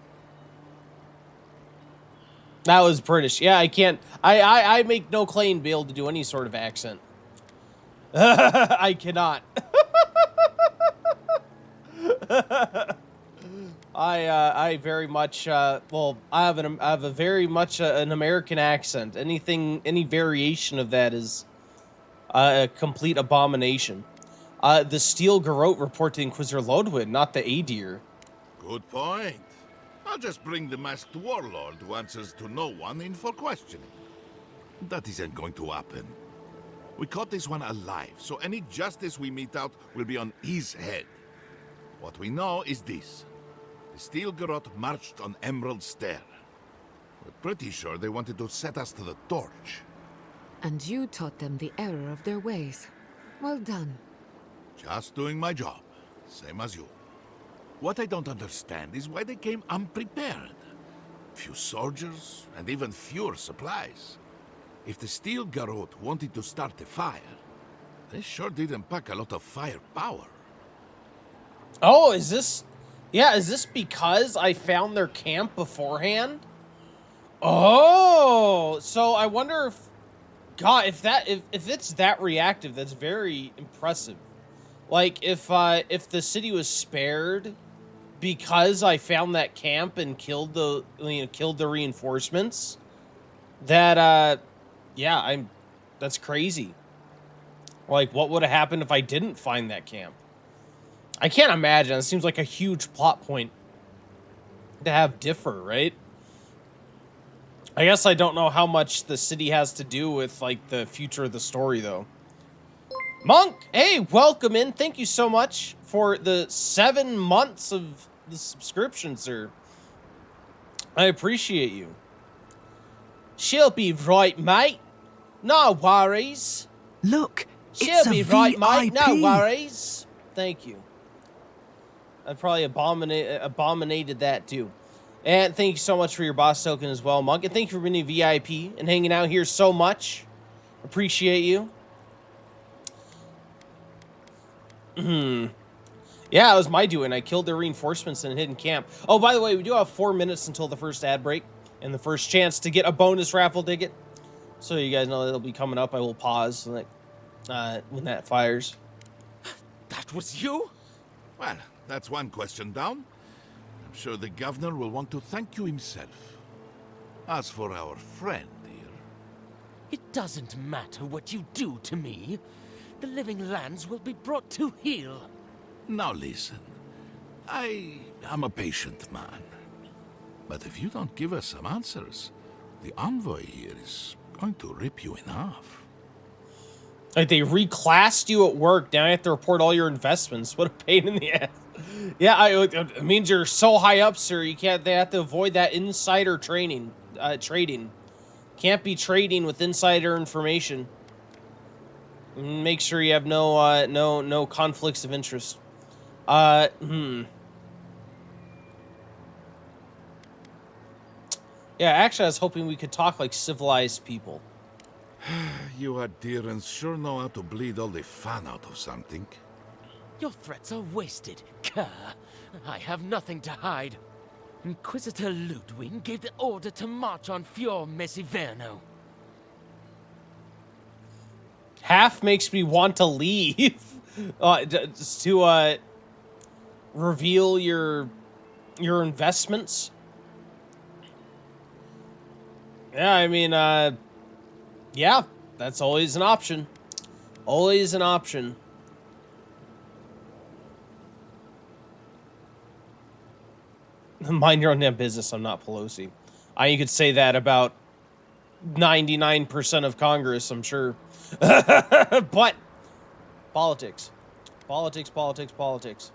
Speaker 1: That was British. Yeah, I can't. I make no claim to be able to do any sort of accent. I cannot. I very much well, I have a very much an American accent. Any variation of that is a complete abomination. The Steel Garrote report to Inquisitor Lodwin, not the Adir.
Speaker 6: Good point. I'll just bring the masked warlord who answers to no one in for questioning. That isn't going to happen. We caught this one alive, so any justice we mete out will be on his head. What we know is this. The Steel Garrote marched on Emerald Stair. We're pretty sure they wanted to set us to the torch.
Speaker 2: And you taught them the error of their ways. Well done.
Speaker 6: Just doing my job, same as you. What I don't understand is why they came unprepared. Few soldiers, and even fewer supplies. If the Steel Garrote wanted to start a fire, they sure didn't pack a lot of firepower.
Speaker 1: Oh, is this? Yeah, is this because I found their camp beforehand? Oh, so I wonder if, God, if it's that reactive, that's very impressive. Like if the city was spared because I found that camp and killed the reinforcements, that yeah, that's crazy. Like, what would have happened if I didn't find that camp? I can't imagine. It seems like a huge plot point to have differ, right? I guess I don't know how much the city has to do with, like, the future of the story, though. Monk, hey, welcome in. Thank you so much for the 7 months of the subscription, sir. I appreciate you. She'll be right, mate. No worries.
Speaker 5: Look,
Speaker 1: She'll
Speaker 5: it's a
Speaker 1: be right, mate. No
Speaker 5: VIP.
Speaker 1: worries. Thank you. I'd probably abominated that too. And thank you so much for your boss token as well, Monk. And thank you for being a VIP and hanging out here so much. Appreciate you. Yeah, it was my doing. I killed their reinforcements in a hidden camp. Oh, by the way, we do have 4 minutes until the first ad break and the first chance to get a bonus raffle ticket. So you guys know that'll be coming up. I will pause when that fires.
Speaker 7: That was you?
Speaker 6: Well, that's one question down. I'm sure the governor will want to thank you himself. As for our friend here...
Speaker 7: It doesn't matter what you do to me. The living lands will be brought to heel.
Speaker 6: Now listen, I am a patient man. But if you don't give us some answers, the envoy here is going to rip you in half.
Speaker 1: Like, they reclassed you at work. Now I have to report all your investments. What a pain in the ass. Yeah, it means you're so high up, sir. You can't. They have to avoid that insider trading. Can't be trading with insider information. Make sure you have no conflicts of interest. Yeah, actually, I was hoping we could talk like civilized people.
Speaker 6: You Adherents sure know how to bleed all the fun out of something.
Speaker 7: Your threats are wasted, Kerr. I have nothing to hide. Inquisitor Ludwig gave the order to march on Fior Mesiverno.
Speaker 1: Half makes me want to leave. Just to reveal your investments. Yeah, I mean, yeah, that's always an option. Always an option. Mind your own damn business. I'm not Pelosi. You could say that about 99% of Congress, I'm sure. But politics. Politics.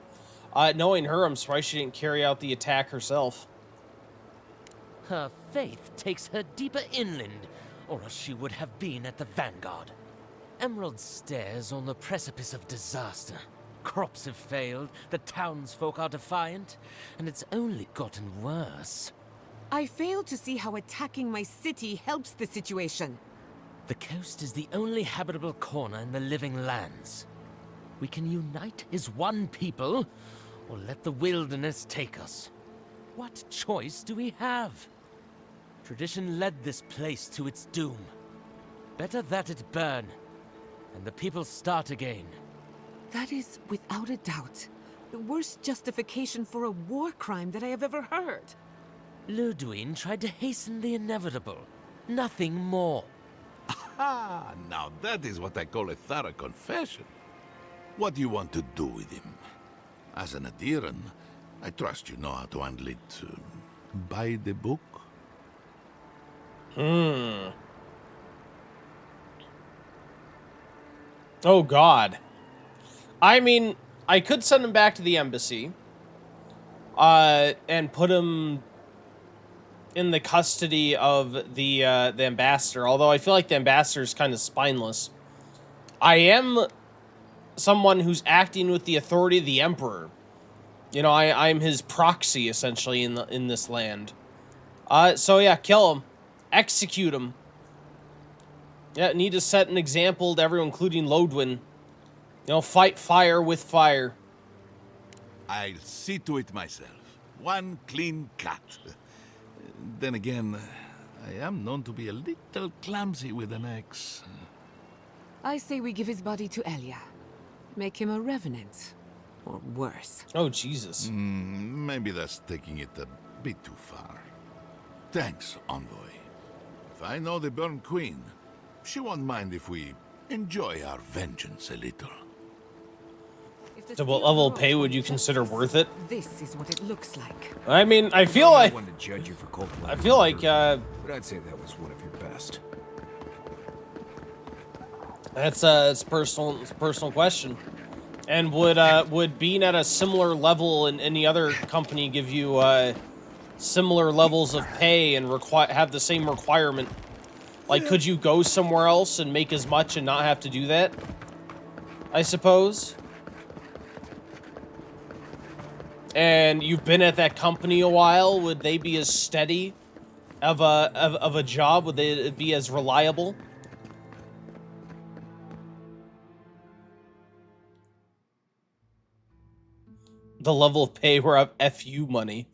Speaker 1: Knowing her, I'm surprised she didn't carry out the attack herself.
Speaker 7: Her faith takes her deeper inland, or else she would have been at the vanguard. Emerald stares on the precipice of disaster. Crops have failed, the townsfolk are defiant, and it's only gotten worse.
Speaker 2: I fail to see how attacking my city helps the situation.
Speaker 7: The coast is the only habitable corner in the living lands. We can unite as one people, or let the wilderness take us. What choice do we have? Tradition led this place to its doom. Better that it burn, and the people start again.
Speaker 2: That is, without a doubt, the worst justification for a war crime that I have ever heard.
Speaker 7: Ludwig tried to hasten the inevitable. Nothing more.
Speaker 6: Ah, now that is what I call a thorough confession. What do you want to do with him? As an adherent, I trust you know how to handle it by the book.
Speaker 1: Oh, God. I mean, I could send him back to the embassy. And put him in the custody of the ambassador. Although I feel like the ambassador is kind of spineless. I am someone who's acting with the authority of the emperor. You know, I'm his proxy, essentially, in this land. So yeah, kill him. Execute him. Yeah, need to set an example to everyone, including Lodwin. You know, fight fire with fire.
Speaker 6: I'll see to it myself. One clean cut. Then again, I am known to be a little clumsy with an axe.
Speaker 2: I say we give his body to Elia. Make him a revenant. Or worse.
Speaker 1: Oh, Jesus.
Speaker 6: Maybe that's taking it a bit too far. Thanks, Envoy. If I know the Burn Queen, she won't mind if we enjoy our vengeance a little.
Speaker 1: So what level of pay would you consider worth it?
Speaker 2: This is what it looks like.
Speaker 1: I mean, I feel like...
Speaker 4: One to judge you for cold
Speaker 1: I feel like,
Speaker 4: but I'd say that was one of your best.
Speaker 1: it's a personal question. And would being at a similar level in any other company give you similar levels of pay and have the same requirement? Like, could you go somewhere else and make as much and not have to do that? I suppose. and you've been at that company a while, would they be as steady of a job? Would they be as reliable? The level of pay where I've FU money.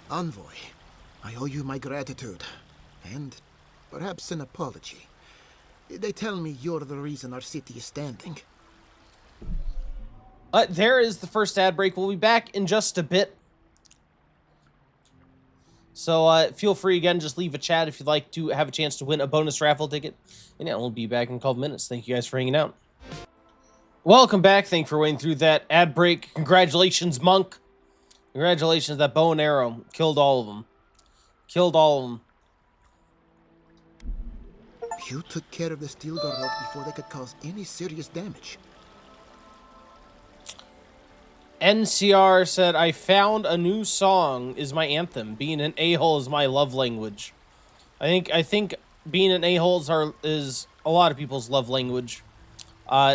Speaker 8: Envoy, I owe you my gratitude, and perhaps an apology. They tell me you're the reason our city is standing.
Speaker 1: There is the first ad break. We'll be back in just a bit. So feel free again, just leave a chat if you'd like to have a chance to win a bonus raffle ticket. And yeah, we'll be back in a couple minutes. Thank you guys for hanging out. Welcome back. Thank you for waiting through that ad break. Congratulations, Monk. Congratulations, that bow and arrow killed all of them. Killed all of them.
Speaker 8: You took care of the steel garrote before they could cause any serious damage.
Speaker 1: NCR said, I found a new song is my anthem. Being an a-hole is my love language. I think being an a-hole is a lot of people's love language.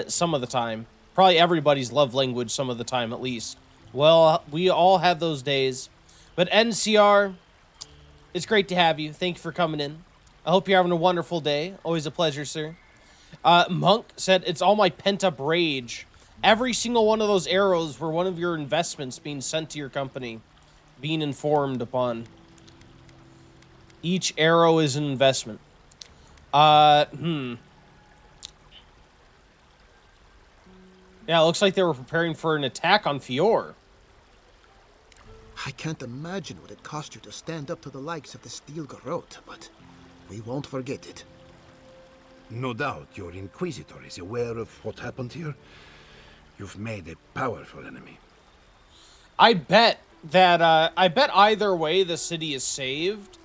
Speaker 1: Some of the time. Probably everybody's love language some of the time, at least. Well, we all have those days. But NCR, it's great to have you. Thank you for coming in. I hope you're having a wonderful day. Always a pleasure, sir. Monk said, it's all my pent-up rage. Every single one of those arrows were one of your investments being sent to your company. Being informed upon. Each arrow is an investment. Yeah, it looks like they were preparing for an attack on Fior.
Speaker 8: I can't imagine what it cost you to stand up to the likes of the steel garrote, but we won't forget it.
Speaker 9: No doubt your Inquisitor is aware of what happened here. You've made a powerful enemy.
Speaker 1: I bet either way the city is saved,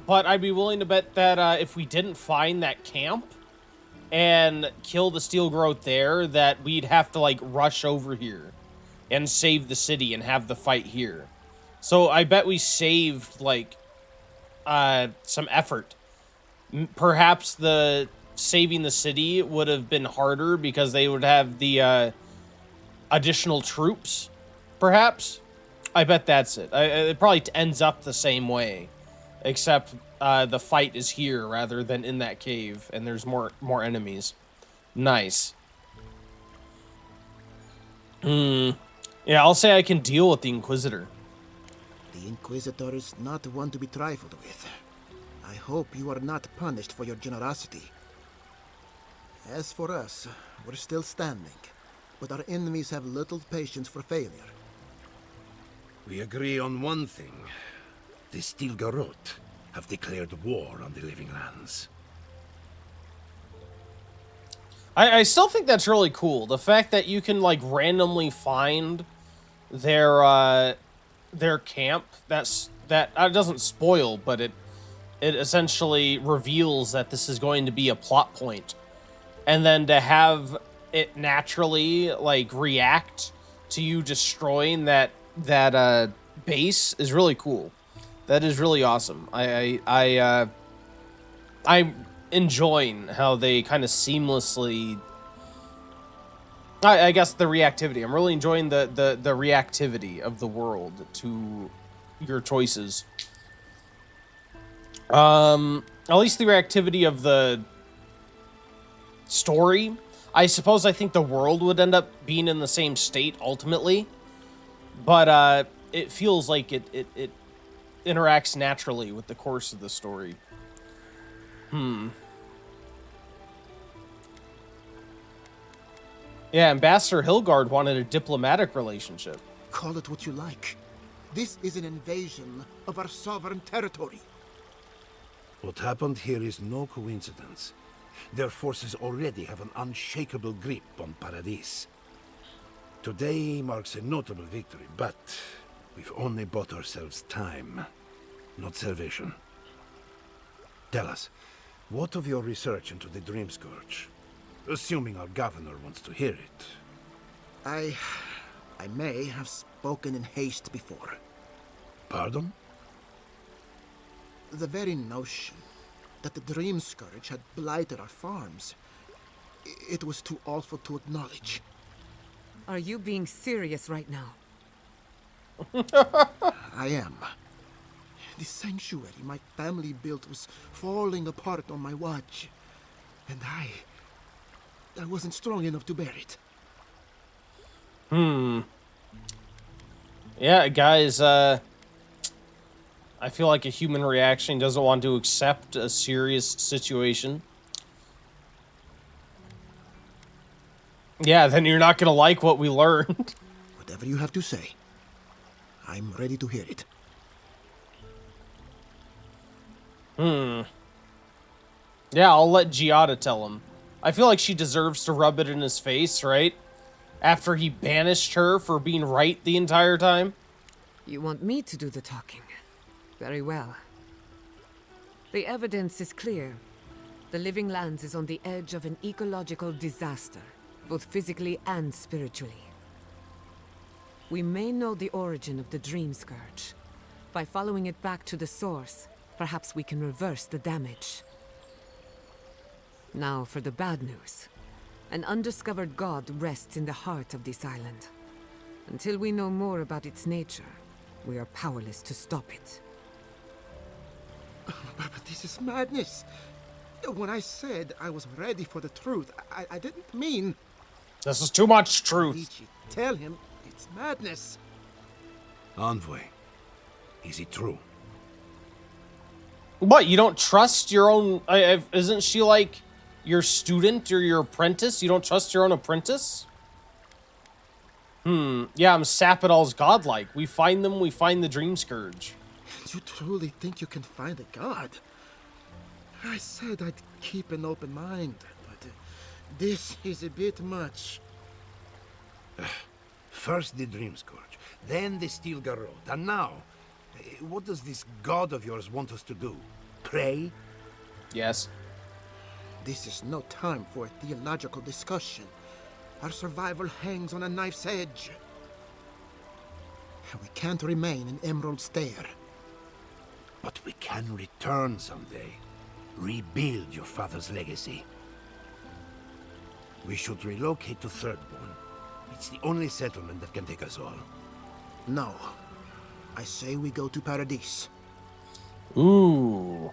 Speaker 1: but I'd be willing to bet that if we didn't find that camp and kill the steel growth there, that we'd have to like rush over here and save the city and have the fight here. So I bet we saved like some effort. Perhaps the saving the city would have been harder because they would have the additional troops, perhaps. I bet that's it. It probably ends up the same way, except the fight is here rather than in that cave, and there's more enemies. Nice. Yeah, I'll say I can deal with the Inquisitor.
Speaker 8: The Inquisitor is not one to be trifled with. I hope you are not punished for your generosity. As for us, we're still standing, but our enemies have little patience for failure.
Speaker 9: We agree on one thing. The Steel Garrote have declared war on the living lands.
Speaker 1: I still think that's really cool. The fact that you can like randomly find their camp. That doesn't spoil, but it essentially reveals that this is going to be a plot point, and then to have it naturally like react to you destroying that base is really cool. That is really awesome. I'm enjoying how they kind of seamlessly. I guess the reactivity. I'm really enjoying the reactivity of the world to your choices. At least the reactivity of the story. I suppose I think the world would end up being in the same state ultimately, but it feels like it interacts naturally with the course of the story. Yeah, Ambassador Hilgard wanted a diplomatic relationship.
Speaker 8: Call it what you like. This is an invasion of our sovereign territory.
Speaker 9: What happened here is no coincidence. Their forces already have an unshakable grip on Paradis. Today marks a notable victory, but we've only bought ourselves time, not salvation. Tell us, what of your research into the Dream Scourge? Assuming our governor wants to hear it.
Speaker 8: I may have spoken in haste before.
Speaker 9: Pardon?
Speaker 8: The very notion that the Dream Scourge had blighted our farms, it was too awful to acknowledge.
Speaker 2: Are you being serious right now?
Speaker 8: I am. The sanctuary my family built was falling apart on my watch. And I wasn't strong enough to bear it.
Speaker 1: Yeah, guys, I feel like a human reaction doesn't want to accept a serious situation. Yeah, then you're not gonna like what we learned.
Speaker 8: Whatever you have to say, I'm ready to hear it.
Speaker 1: Yeah, I'll let Giada tell him. I feel like she deserves to rub it in his face, right? After he banished her for being right the entire time.
Speaker 2: You want me to do the talking? Very well. The evidence is clear. The Living Lands is on the edge of an ecological disaster, both physically and spiritually. We may know the origin of the Dream Scourge. By following it back to the source, perhaps we can reverse the damage. Now for the bad news. An undiscovered god rests in the heart of this island. Until we know more about its nature, we are powerless to stop it.
Speaker 8: But this is madness. When I said I was ready for the truth, I didn't mean...
Speaker 1: This is too much truth.
Speaker 8: Ichi, tell him it's madness.
Speaker 9: Envoy, is it true?
Speaker 1: What, you don't trust your own... isn't she like your student or your apprentice? You don't trust your own apprentice? Yeah, I'm Sapidal's godlike. We find them, we find the Dream Scourge.
Speaker 8: You truly think you can find a god? I said I'd keep an open mind, but this is a bit much.
Speaker 9: First the Dream Scourge, then the Steel Garrote, and now, what does this god of yours want us to do? Pray?
Speaker 1: Yes.
Speaker 8: This is no time for a theological discussion. Our survival hangs on a knife's edge. We can't remain in Emerald Stair.
Speaker 9: But we can return someday. Rebuild your father's legacy. We should relocate to Thirdborn. It's the only settlement that can take us all.
Speaker 8: No. I say we go to Paradise.
Speaker 1: Ooh.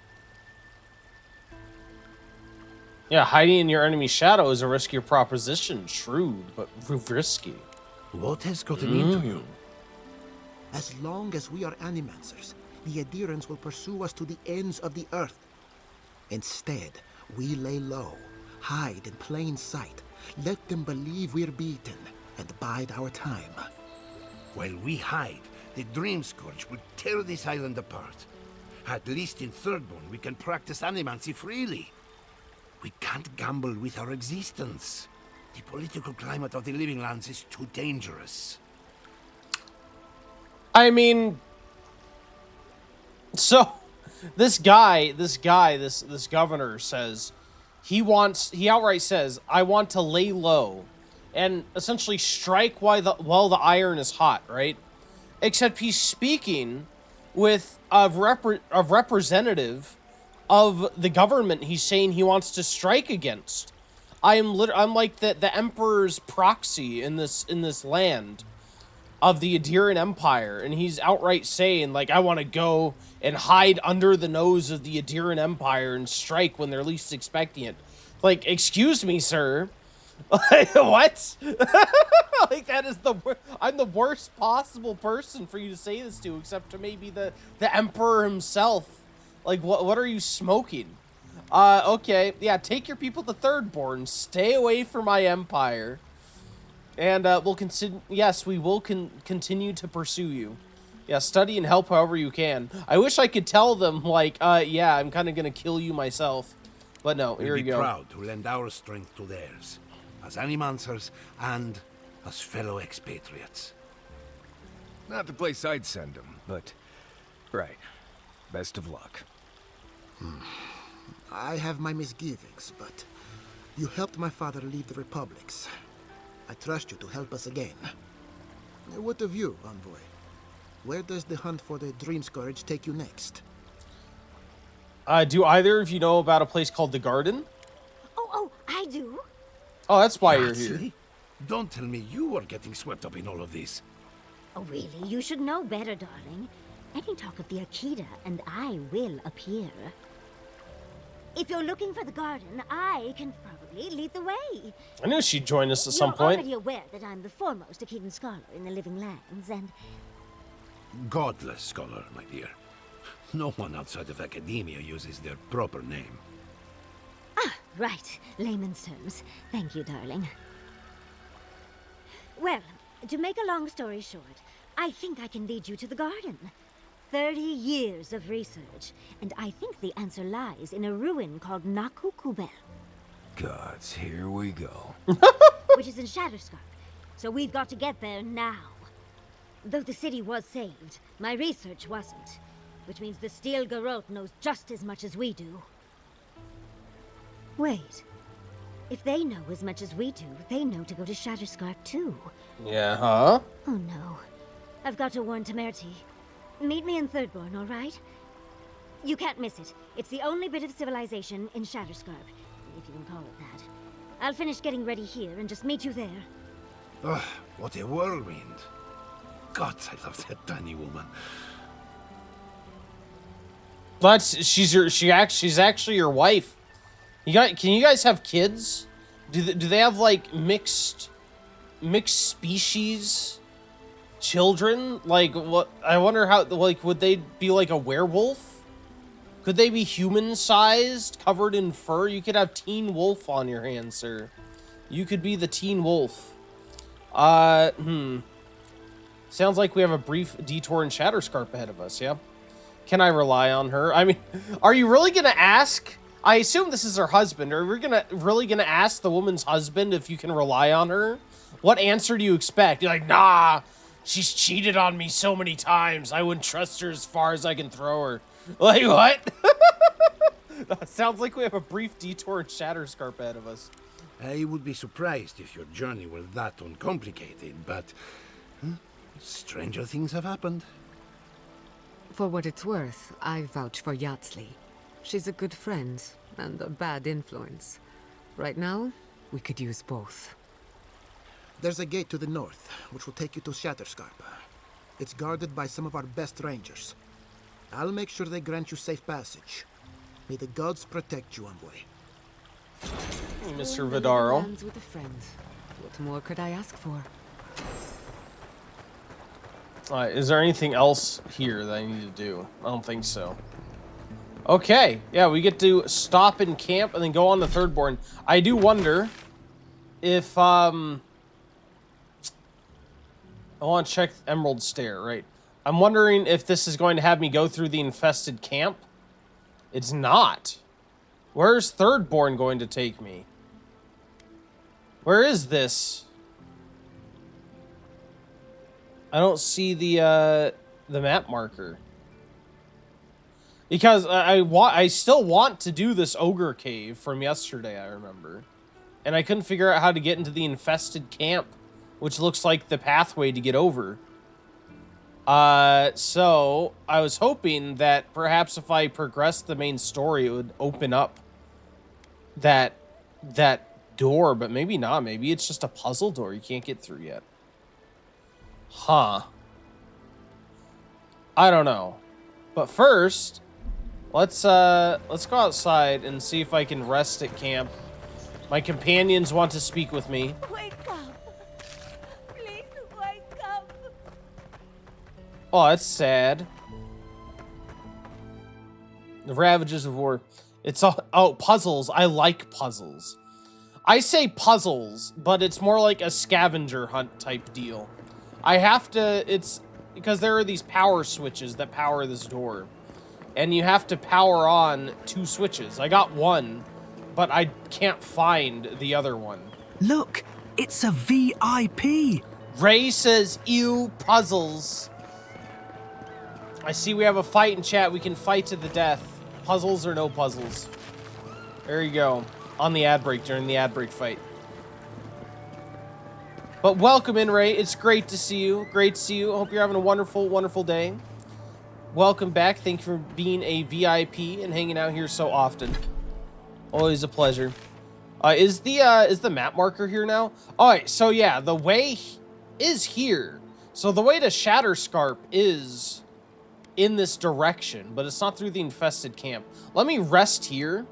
Speaker 1: Yeah, hiding in your enemy's shadow is a riskier proposition. Shrewd, but risky.
Speaker 9: What has gotten into you?
Speaker 8: As long as we are animancers, the adherents will pursue us to the ends of the earth. Instead, we lay low, hide in plain sight, let them believe we're beaten, and bide our time.
Speaker 9: While we hide, the Dream Scourge will tear this island apart. At least in Thirdborn, we can practice animancy freely. We can't gamble with our existence. The political climate of the Living Lands is too dangerous.
Speaker 1: I mean... So, this governor says, he outright says, I want to lay low and essentially strike while the iron is hot, right? Except he's speaking with a representative of the government he's saying he wants to strike against. I'm like the emperor's proxy in this land of the Adheran Empire, and he's outright saying, like, I want to go and hide under the nose of the Adheran Empire and strike when they're least expecting it. Like, excuse me, sir. What? Like, that is I'm the worst possible person for you to say this to, except to maybe the emperor himself. Like, what are you smoking? Okay, yeah, take your people to Thirdborn. Stay away from my empire. And we'll we will continue to pursue you. Yeah, study and help however you can. I wish I could tell them, like, yeah, I'm kind of going to kill you myself. But no, here you go.
Speaker 9: We'll be proud to lend our strength to theirs, as animancers and as fellow expatriates.
Speaker 4: Not the place I'd send them, but... Right. Best of luck.
Speaker 8: I have my misgivings, but you helped my father leave the Republics. I trust you to help us again. What of you, Envoy? Where does the hunt for the Dream Scourge take you next?
Speaker 1: Do either of you know about a place called the Garden?
Speaker 10: Oh, I do.
Speaker 1: Oh, that's why you're here.
Speaker 9: Don't tell me you are getting swept up in all of this.
Speaker 10: Oh, really? You should know better, darling. Any talk of the Akita, and I will appear. If you're looking for the garden, I can probably lead the way.
Speaker 1: I knew she'd join us at some
Speaker 10: You're
Speaker 1: point.
Speaker 10: already aware that I'm the foremost Akitan scholar in the Living Lands, and...
Speaker 9: Godless scholar, my dear. No one outside of academia uses their proper name.
Speaker 10: Ah, right. Layman's terms. Thank you, darling. Well, to make a long story short, I think I can lead you to the garden. 30 years of research, and I think the answer lies in a ruin called Nakukubel,
Speaker 4: Gods, here we go.
Speaker 10: which is in Shatterscarp. So we've got to get there now. Though the city was saved, my research wasn't. Which means the Steel Garrote knows just as much as we do. Wait. If they know as much as we do, they know to go to Shatterscarp too.
Speaker 1: Yeah, huh?
Speaker 10: Oh no. I've got to warn Temerity. Meet me in Thirdborn, all right? You can't miss it. It's the only bit of civilization in Shatterscarp, if you can call it that. I'll finish getting ready here and just meet you there.
Speaker 9: Ugh, what a whirlwind. God, I love that tiny woman.
Speaker 1: She's actually your wife. Can you guys have kids? Do they have like mixed species children? Like what? I wonder how. Like, would they be like a werewolf? Could they be human sized, covered in fur? You could have teen wolf on your hands, sir. You could be the teen wolf. Sounds like we have a brief detour in Shatterscarp ahead of us. Yeah. Can I rely on her? I mean, are you really gonna ask? I assume this is her husband. Are we really gonna ask the woman's husband if you can rely on her? What answer do you expect? You're like, nah, she's cheated on me so many times. I wouldn't trust her as far as I can throw her. Like, what? That sounds like we have a brief detour in Shatterscarp ahead of us.
Speaker 9: I would be surprised if your journey were that uncomplicated, but stranger things have happened.
Speaker 2: For what it's worth, I vouch for Yatsley. She's a good friend and a bad influence. Right now, we could use both.
Speaker 8: There's a gate to the north, which will take you to Shatterscarp. It's guarded by some of our best rangers. I'll make sure they grant you safe passage. May the gods protect you, envoy.
Speaker 1: Hey, Mr. Vidaro.
Speaker 2: Lands with a friend. What more could I ask for?
Speaker 1: Is there anything else here that I need to do? I don't think so. Okay, yeah, we get to stop in camp and then go on to Thirdborn. I do wonder if, I want to check Emerald Stair, right? I'm wondering if this is going to have me go through the infested camp. It's not. Where's Thirdborn going to take me? Where is this? I don't see the map marker. Because I still want to do this ogre cave from yesterday, I remember. And I couldn't figure out how to get into the infested camp, which looks like the pathway to get over. So I was hoping that perhaps if I progressed the main story, it would open up that door, but maybe not. Maybe it's just a puzzle door you can't get through yet. Huh. I don't know. But first, let's go outside and see if I can rest at camp. My companions want to speak with me.
Speaker 10: Wake up! Please wake up!
Speaker 1: Oh, that's sad. The ravages of war. It's all, oh, puzzles. I like puzzles. I say puzzles, but it's more like a scavenger hunt type deal. I have to, it's because there are these power switches that power this door. And you have to power on 2 switches. I got one, but I can't find the other one.
Speaker 5: Look, it's a VIP.
Speaker 1: Ray says, ew, puzzles. I see we have a fight in chat. We can fight to the death. Puzzles or no puzzles. There you go. On the ad break, during the ad break fight. But welcome in, Ray. It's great to see you. Great to see you. I hope you're having a wonderful, wonderful day. Welcome back. Thank you for being a VIP and hanging out here so often. Always a pleasure. Is the map marker here now? All right, so yeah, the way is here. So the way to Shatterscarp is in this direction, but it's not through the infested camp. Let me rest here,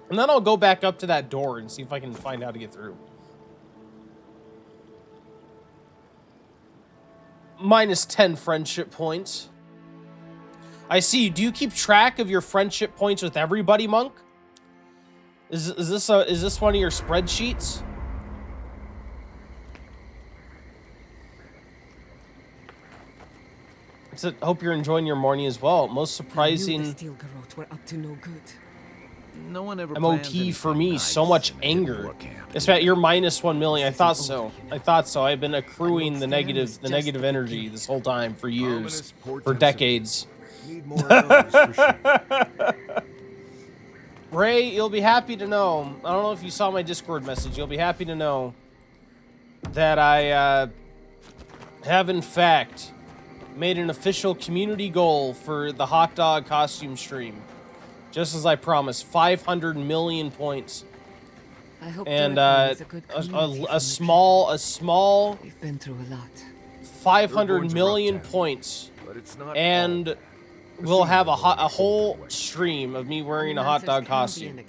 Speaker 1: and then I'll go back up to that door and see if I can find out how to get through. Minus 10 friendship points. I see. Do you keep track of your friendship points with everybody, Monk? Is this one of your spreadsheets? Hope you're enjoying your morning as well. Most surprising.
Speaker 2: I knew the Steel Garrote were up to no good.
Speaker 4: No one ever
Speaker 1: MOT for me, so much anger. It's about you're minus 1 million. I thought so. I've been accruing the negative energy this whole time for years, for decades.
Speaker 4: Need more of those for sure.
Speaker 1: Ray, you'll be happy to know. I don't know if you saw my Discord message. You'll be happy to know that I have in fact made an official community goal for the hot dog costume stream. Just as I promised, 500 million points.
Speaker 2: I hope
Speaker 1: and
Speaker 2: a
Speaker 1: small
Speaker 2: we've been through a lot.
Speaker 1: 500 million points.
Speaker 4: But it's not
Speaker 1: and we'll have a whole stream of me wearing a hot dog costume.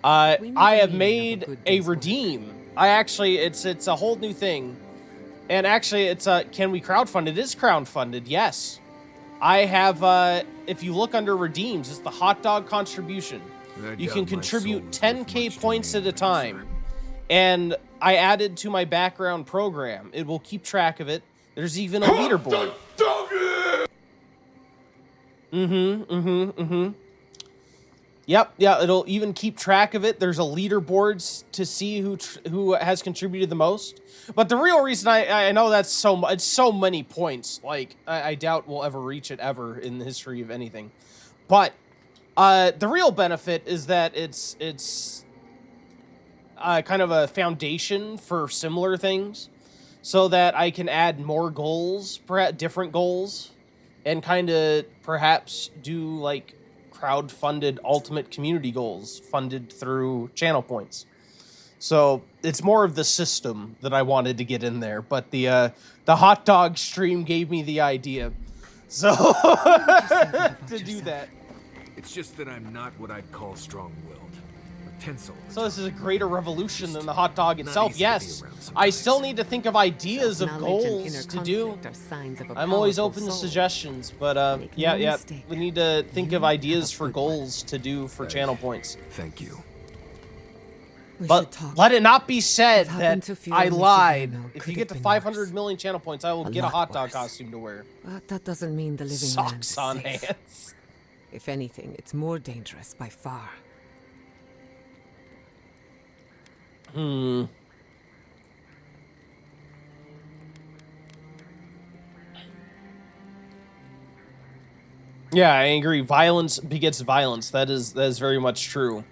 Speaker 1: I have made a redeem. It's a whole new thing. And actually, can we crowdfund? It is crowdfunded, yes. I have, if you look under redeems, it's the hot dog contribution. You can contribute 10k points at a time. And I added to my background program. It will keep track of it. There's even a leaderboard. Yep, yeah, it'll even keep track of it. There's a leaderboard to see who has contributed the most. But the real reason I know that's so many points. Like, I doubt we'll ever reach it ever in the history of anything. But the real benefit is that it's kind of a foundation for similar things, so that I can add more goals, different goals, and kind of perhaps do like crowd-funded ultimate community goals funded through channel points. So it's more of the system that I wanted to get in there, but the hot dog stream gave me the idea. So to do that.
Speaker 4: It's just that I'm not what I'd call strong-willed. A tinsel.
Speaker 1: So this is a greater revolution than the hot dog itself. Yes, I still need to think of ideas of goals to do. I'm always open to suggestions, but yeah, we need to think of ideas for goals to do for channel points.
Speaker 4: Thank you.
Speaker 1: But let it not be said that I lied. If you get to 500 million channel points, I will get a hot dog costume to wear.
Speaker 2: But that doesn't mean the living
Speaker 1: Socks on hands.
Speaker 2: If anything, it's more dangerous by far.
Speaker 1: Yeah, I agree. Violence begets violence. That is very much true.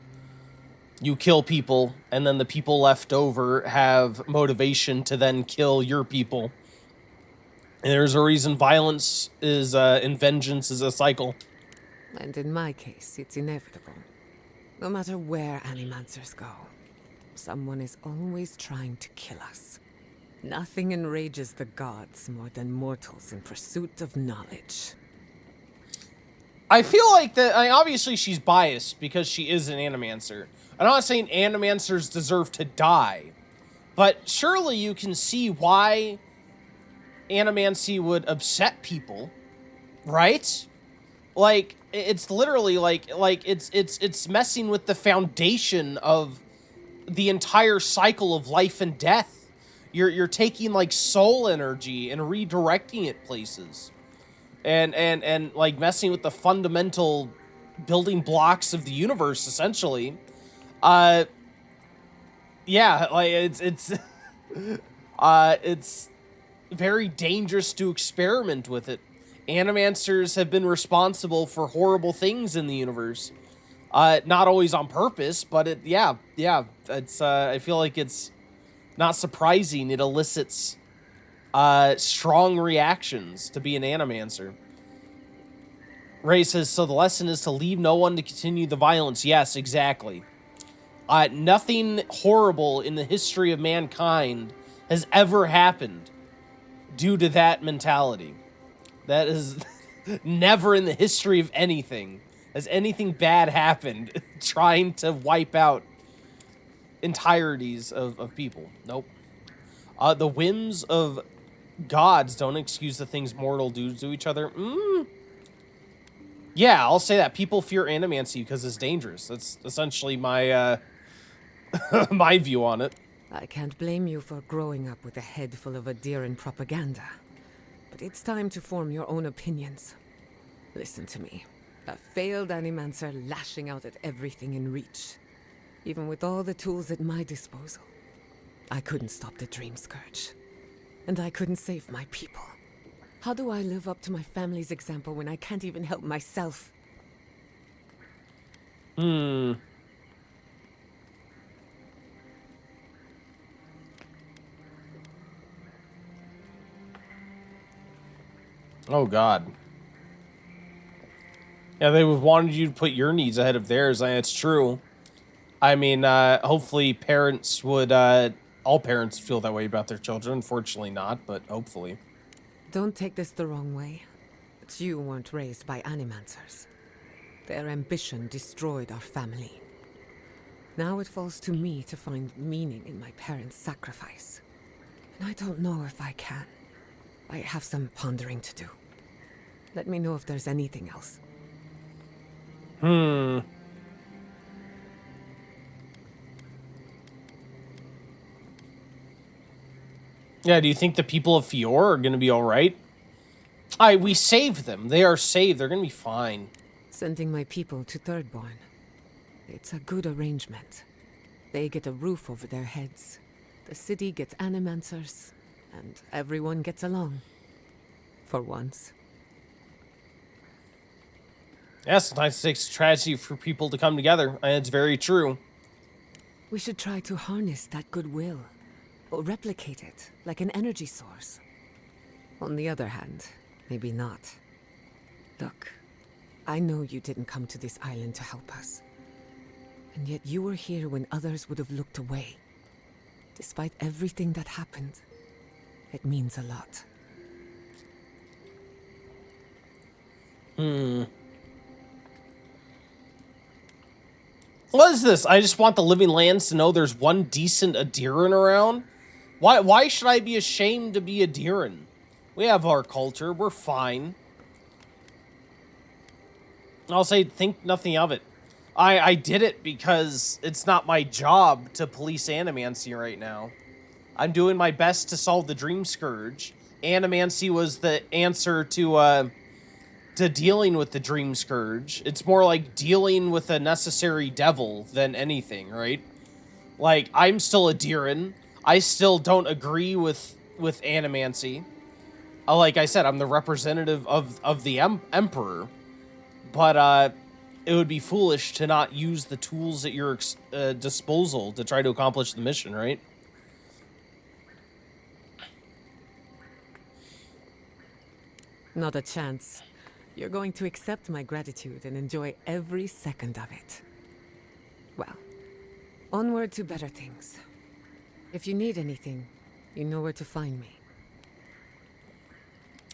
Speaker 1: You kill people, and then the people left over have motivation to then kill your people. And there's a reason violence is and vengeance is a cycle.
Speaker 2: And in my case, it's inevitable. No matter where animancers go, someone is always trying to kill us. Nothing enrages the gods more than mortals in pursuit of knowledge.
Speaker 1: I feel like that. Obviously, she's biased because she is an animancer. I'm not saying animancers deserve to die, but surely you can see why animancy would upset people, right? Like, it's literally like it's messing with the foundation of the entire cycle of life and death. You're taking like soul energy and redirecting it places, and like messing with the fundamental building blocks of the universe, essentially. Yeah, like it's very dangerous to experiment with it. Animancers have been responsible for horrible things in the universe. Not always on purpose, but it's I feel like it's not surprising it elicits strong reactions to be an animancer. Ray says, so the lesson is to leave no one to continue the violence. Yes, exactly. Nothing horrible in the history of mankind has ever happened due to that mentality. That is never in the history of anything has anything bad happened trying to wipe out entireties of people. Nope. The whims of gods don't excuse the things mortal do to each other. Yeah, I'll say that. People fear animancy because it's dangerous. That's essentially my my view on it.
Speaker 2: I can't blame you for growing up with a head full of Adiran propaganda. But it's time to form your own opinions. Listen to me. A failed animancer lashing out at everything in reach. Even with all the tools at my disposal, I couldn't stop the Dream Scourge. And I couldn't save my people. How do I live up to my family's example when I can't even help myself?
Speaker 1: Oh, God. Yeah, they wanted you to put your needs ahead of theirs, and it's true. I mean, hopefully parents would, all parents feel that way about their children. Unfortunately not, but hopefully.
Speaker 2: Don't take this the wrong way, but you weren't raised by animancers. Their ambition destroyed our family. Now it falls to me to find meaning in my parents' sacrifice. And I don't know if I can. I have some pondering to do. Let me know if there's anything else.
Speaker 1: Yeah, do you think the people of Fior are going to be all right? We saved them. They are saved. They're going to be fine.
Speaker 2: Sending my people to Thirdborn. It's a good arrangement. They get a roof over their heads. The city gets animancers. And everyone gets along. For once.
Speaker 1: Yes, sometimes it takes tragedy for people to come together, and it's very true.
Speaker 2: We should try to harness that goodwill. Or replicate it, like an energy source. On the other hand, maybe not. Look, I know you didn't come to this island to help us. And yet you were here when others would have looked away. Despite everything that happened, it means a lot.
Speaker 1: What is this? I just want the Living Lands to know there's one decent Adiran around? Why should I be ashamed to be Adiran? We have our culture. We're fine. I'll say, think nothing of it. I did it because it's not my job to police animancy right now. I'm doing my best to solve the Dream Scourge. Animancy was the answer to dealing with the Dream Scourge. It's more like dealing with a necessary devil than anything, right? Like, I'm still Adiran. I still don't agree with animancy. Like I said, I'm the representative of the Emperor. But it would be foolish to not use the tools at your disposal to try to accomplish the mission, right?
Speaker 2: Not a chance. You're going to accept my gratitude and enjoy every second of it. Well, onward to better things. If you need anything, you know where to find me.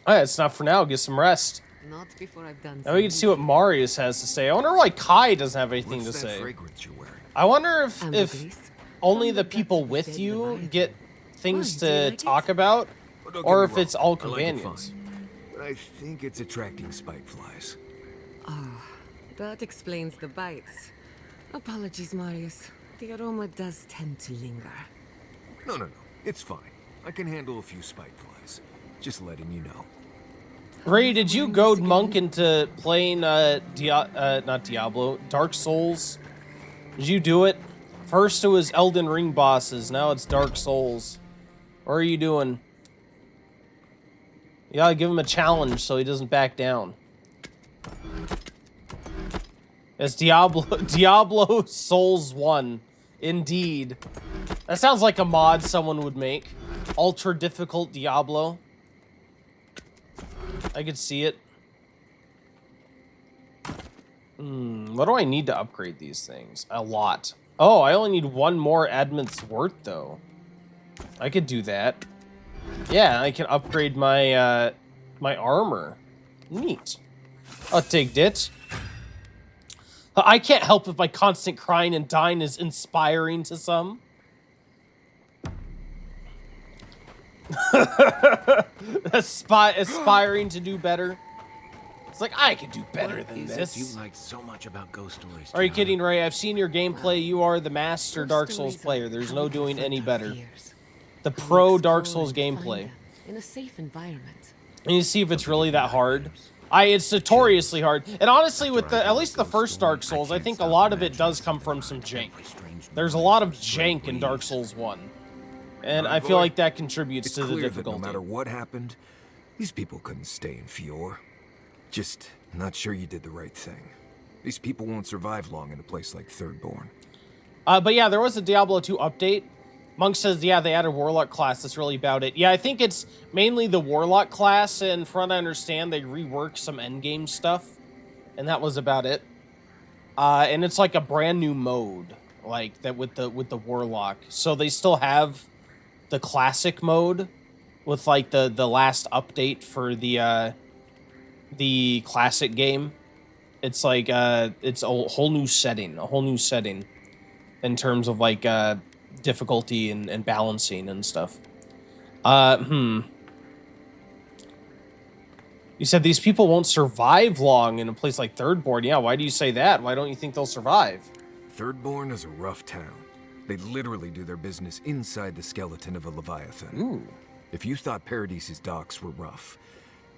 Speaker 1: Alright, it's not for now. Get some rest.
Speaker 2: Not before I've done
Speaker 1: Now we can see what Marius has to say. I wonder why Kai doesn't have anything to say.
Speaker 4: Fragrance you're wearing?
Speaker 1: I wonder if only the people with you get things to talk about, or if it's all companions.
Speaker 4: But I think it's attracting spite flies.
Speaker 2: That explains the bites. Apologies, Marius. The aroma does tend to linger.
Speaker 4: No. It's fine. I can handle a few spite flies. Just letting you know.
Speaker 1: Ray, did you goad Monk into playing not Diablo, Dark Souls? Did you do it? First it was Elden Ring bosses, now it's Dark Souls. What are you doing? You gotta give him a challenge so he doesn't back down. It's Diablo Souls 1. Indeed. That sounds like a mod someone would make. Ultra difficult Diablo. I could see it. What do I need to upgrade these things? A lot. Oh, I only need one more Adamant's Wort, though. I could do that. Yeah, I can upgrade my, my armor. Neat. I'll take it. I can't help if my constant crying and dying is inspiring to some. Aspiring to do better. It's like, I could do better than this.
Speaker 4: You like so much about ghost stories.
Speaker 1: Are you kidding, Ray? I've seen your gameplay. You are the master Dark Souls player. There's no doing any better. The pro Dark Souls gameplay.
Speaker 2: In a safe environment.
Speaker 1: And you see if it's really that hard. It's notoriously hard. And honestly, with at least the first Dark Souls, I think a lot of it does come from some jank. There's a lot of jank in Dark Souls 1. And I feel like that contributes to the difficulty.
Speaker 4: No matter what happened, these people couldn't stay in Fior. Just not sure you did the right thing. These people won't survive long in a place like Thirdborn.
Speaker 1: But yeah, there was a Diablo 2 update. Monk says, yeah, they added Warlock class. That's really about it. Yeah, I think it's mainly the Warlock class, and from what I understand, they reworked some endgame stuff, and that was about it. And it's like a brand new mode, like that with the Warlock. So they still have the classic mode with like the last update for the classic game. It's like it's a whole new setting, in terms of like difficulty and balancing and stuff. You said these people won't survive long in a place like Thirdborn. Yeah, why do you say that? Why don't you think they'll survive?
Speaker 4: Thirdborn is a rough town. They literally do their business inside the skeleton of a Leviathan.
Speaker 1: Ooh.
Speaker 4: If you thought Paradise's docks were rough,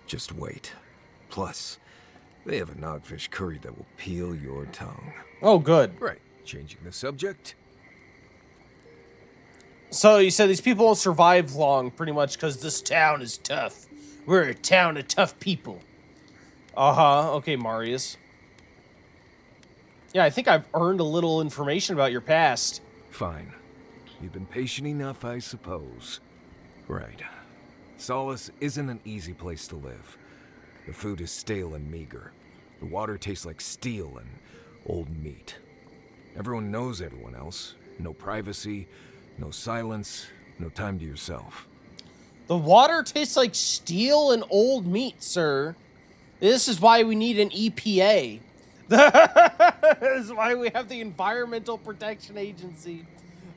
Speaker 4: just wait. Plus, they have a nogfish curry that will peel your tongue.
Speaker 1: Oh, good.
Speaker 4: Right. Changing the subject.
Speaker 1: So you said these people won't survive long, pretty much, because this town is tough. We're a town of tough people. Uh-huh. Okay, Marius. Yeah, I think I've earned a little information about your past.
Speaker 4: Fine. You've been patient enough, I suppose. Right. Solace isn't an easy place to live. The food is stale and meager. The water tastes like steel and old meat. Everyone knows everyone else. No privacy, no silence, no time to yourself.
Speaker 1: The water tastes like steel and old meat, sir. This is why we need an EPA. This is why we have the Environmental Protection Agency.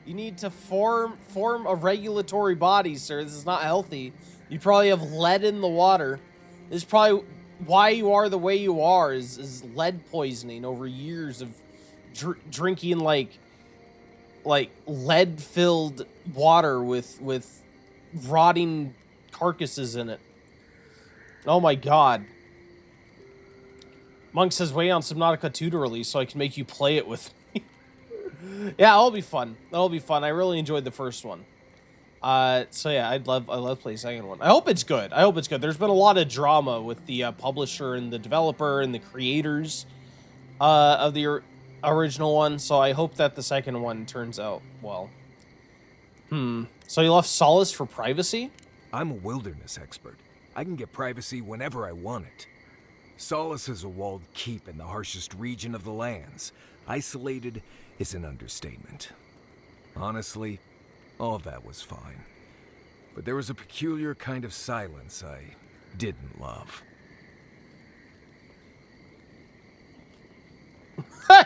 Speaker 1: You need to form a regulatory body, sir. This is not healthy. You probably have lead in the water. This is probably why you are the way you are, is lead poisoning over years of drinking like lead-filled water with rotting carcasses in it. Oh my god. Monk says, wait on Subnautica 2 to release so I can make you play it with me. Yeah, that'll be fun. That'll be fun. I really enjoyed the first one. So yeah, I love playing the second one. I hope it's good. I hope it's good. There's been a lot of drama with the publisher and the developer and the creators of the original one, so I hope that the second one turns out well. So you left Solace for privacy?
Speaker 4: I'm a wilderness expert. I can get privacy whenever I want it. Solace is a walled keep in the harshest region of the lands. Isolated is an understatement. Honestly, all of that was fine. But there was a peculiar kind of silence I didn't love.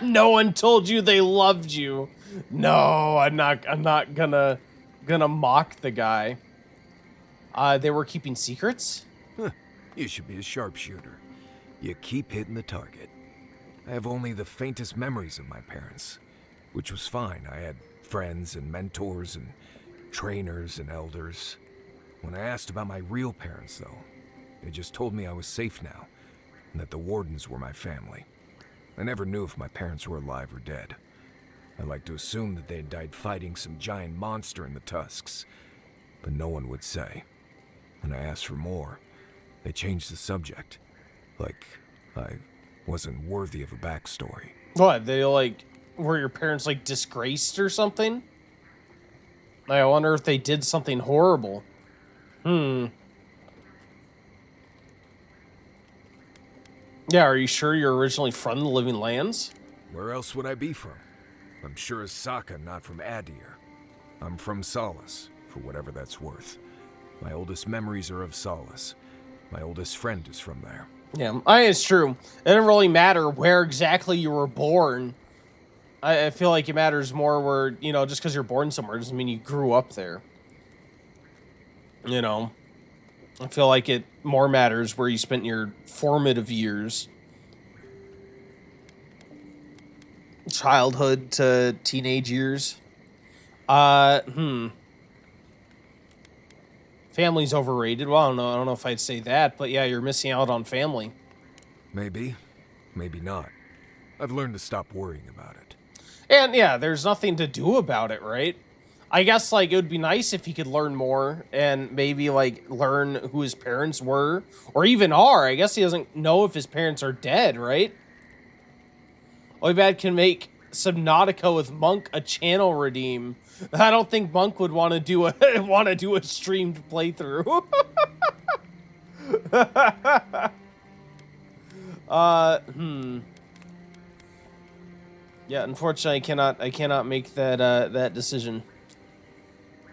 Speaker 1: No one told you they loved you. No, I'm not gonna mock the guy. They were keeping secrets?
Speaker 4: You should be a sharpshooter. You keep hitting the target. I have only the faintest memories of my parents, which was fine. I had friends and mentors and trainers and elders. When I asked about my real parents, though, they just told me I was safe now, and that the Wardens were my family. I never knew if my parents were alive or dead. I like to assume that they had died fighting some giant monster in the Tusks, but no one would say. When I asked for more, they changed the subject, like I wasn't worthy of a backstory.
Speaker 1: What, they were your parents disgraced or something? I wonder if they did something horrible. Yeah, are you sure you're originally from the Living Lands?
Speaker 4: Where else would I be from? I'm sure as Sokka not from Adir. I'm from Solace, for whatever that's worth. My oldest memories are of Solace. My oldest friend is from there.
Speaker 1: Yeah, it's true. It doesn't really matter where exactly you were born. I feel like it matters more where, you know, just because you're born somewhere doesn't mean you grew up there. You know, I feel like it more matters where you spent your formative years. Childhood to teenage years. Family's overrated. Well, I don't know if I'd say that, but yeah, you're missing out on family.
Speaker 4: Maybe, maybe not. I've learned to stop worrying about it.
Speaker 1: And yeah, there's nothing to do about it, right? I guess, like, it would be nice if he could learn more and maybe, like, learn who his parents were or even are. I guess he doesn't know if his parents are dead, right? Oibad can make Subnautica with Monk a channel redeem. I don't think Monk would want to do a streamed playthrough. Yeah, unfortunately, I cannot make that that decision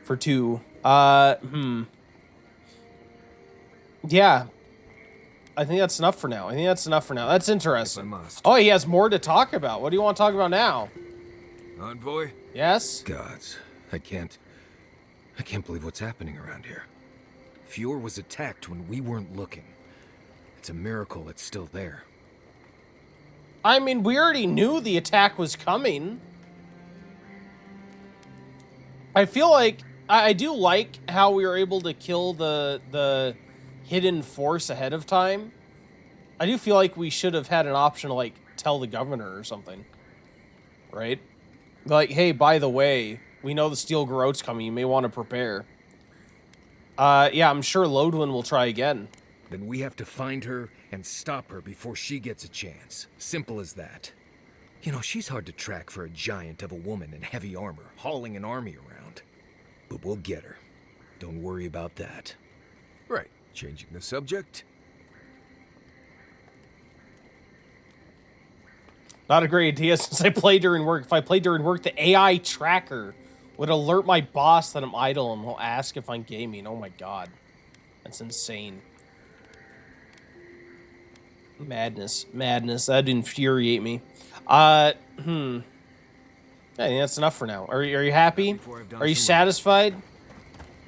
Speaker 1: for 2. Yeah. I think that's enough for now. That's interesting.
Speaker 4: If I must.
Speaker 1: Oh, he has more to talk about. What do you want to talk about now?
Speaker 4: Envoy?
Speaker 1: Yes?
Speaker 4: Gods, I can't believe what's happening around here. Fjord was attacked when we weren't looking. It's a miracle it's still there.
Speaker 1: I mean, we already knew the attack was coming. I feel like I do like how we were able to kill the hidden force ahead of time. I do feel like we should have had an option to, like, tell the governor or something. Right? Like, hey, by the way, we know the Steel Garrote's coming. You may want to prepare. Yeah, I'm sure Lodwin will try again.
Speaker 4: Then we have to find her and stop her before she gets a chance. Simple as that. You know, she's hard to track for a giant of a woman in heavy armor, hauling an army around. But we'll get her. Don't worry about that. Right. Changing the subject?
Speaker 1: Not a great idea since I play during work. If I play during work, the AI tracker would alert my boss that I'm idle and he'll ask if I'm gaming. Oh my god. That's insane. Madness. That'd infuriate me. I think that's enough for now. Are you happy? Are you satisfied?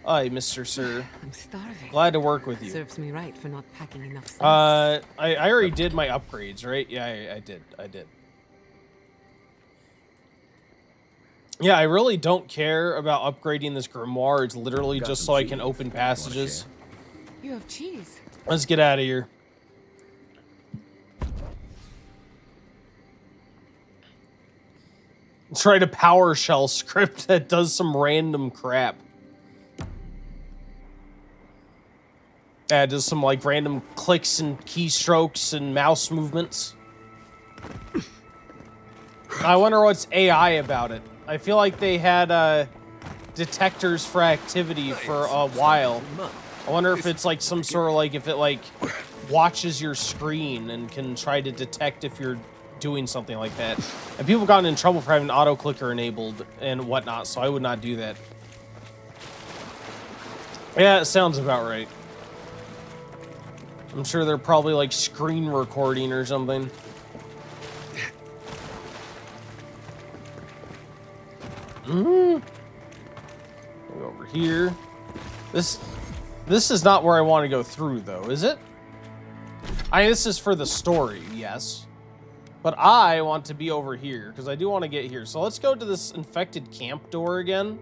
Speaker 1: Aye, Mr. Sir.
Speaker 2: I'm starving.
Speaker 1: Glad to work with you.
Speaker 2: Serves me right for not packing enough snacks.
Speaker 1: I already did my upgrades, right? Yeah, I did. Yeah, I really don't care about upgrading this grimoire. It's literally just so I can open passages.
Speaker 2: You have cheese.
Speaker 1: Let's get out of here. Let's write a PowerShell script that does some random crap. Yeah, does some, like, random clicks and keystrokes and mouse movements. I wonder what's AI about it. I feel like they had detectors for activity for a while. I wonder if it's like some sort of, like, if it, like, watches your screen and can try to detect if you're doing something like that. And people have gotten in trouble for having auto clicker enabled and whatnot, so I would not do that. Yeah, it sounds about right. I'm sure they're probably like screen recording or something. Go over here. This is not where I want to go through, though, is it? This is for the story, yes. But I want to be over here, because I do want to get here. So let's go to this infected camp door again.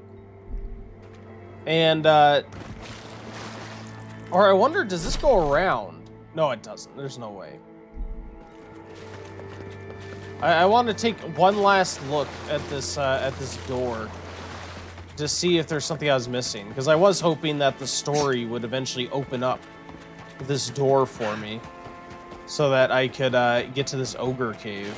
Speaker 1: And, or I wonder, does this go around? No, it doesn't. There's no way. I want to take one last look at this door to see if there's something I was missing, because I was hoping that the story would eventually open up this door for me so that I could get to this ogre cave.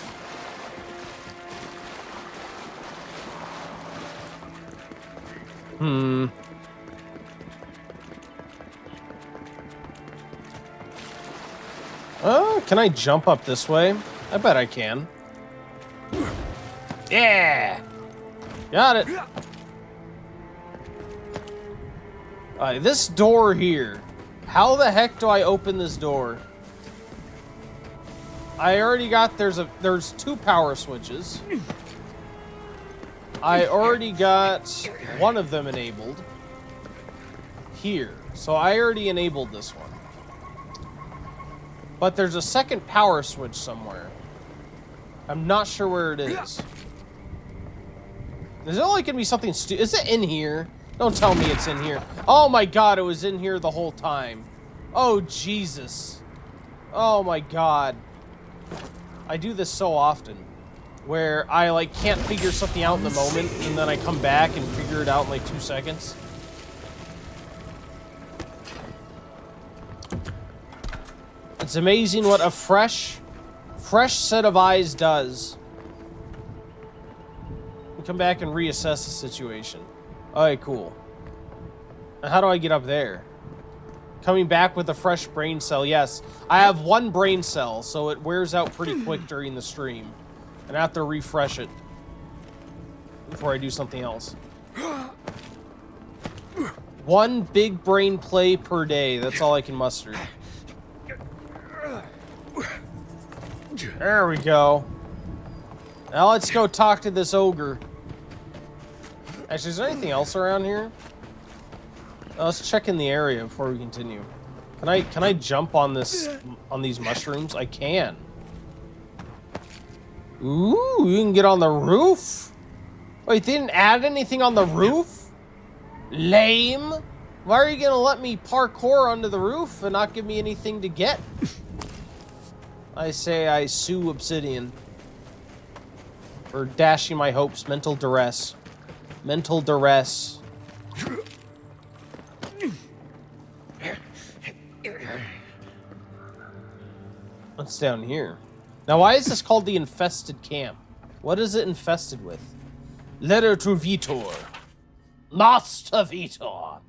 Speaker 1: Can I jump up this way? I bet I can. Yeah! Got it. Alright, this door here. How the heck do I open this door? I already got, there's 2 power switches. I already got one of them enabled. Here. So I already enabled this one. But there's a second power switch somewhere. I'm not sure where it is. There's only gonna be something stupid. Is it in here? Don't tell me it's in here. Oh my god, it was in here the whole time. Oh, Jesus. Oh my god. I do this so often. Where I, like, can't figure something out in the moment, and then I come back and figure it out in, like, 2 seconds. It's amazing what a fresh set of eyes does. We come back and reassess the situation. Alright, cool. Now how do I get up there? Coming back with a fresh brain cell, yes. I have 1 brain cell, so it wears out pretty quick during the stream. And I have to refresh it before I do something else. 1 big brain play per day, that's all I can muster. There we go. Now let's go talk to this ogre. Actually, is there anything else around here? Let's check in the area before we continue. Can I jump on these mushrooms? I can. Ooh, you can get on the roof? Wait, they didn't add anything on the roof? Lame. Why are you gonna let me parkour onto the roof and not give me anything to get? I say I sue Obsidian for dashing my hopes. Mental duress. Mental duress. What's down here? Now, why is this called the infested camp? What is it infested with? Letter to Vitor. Master Vitor,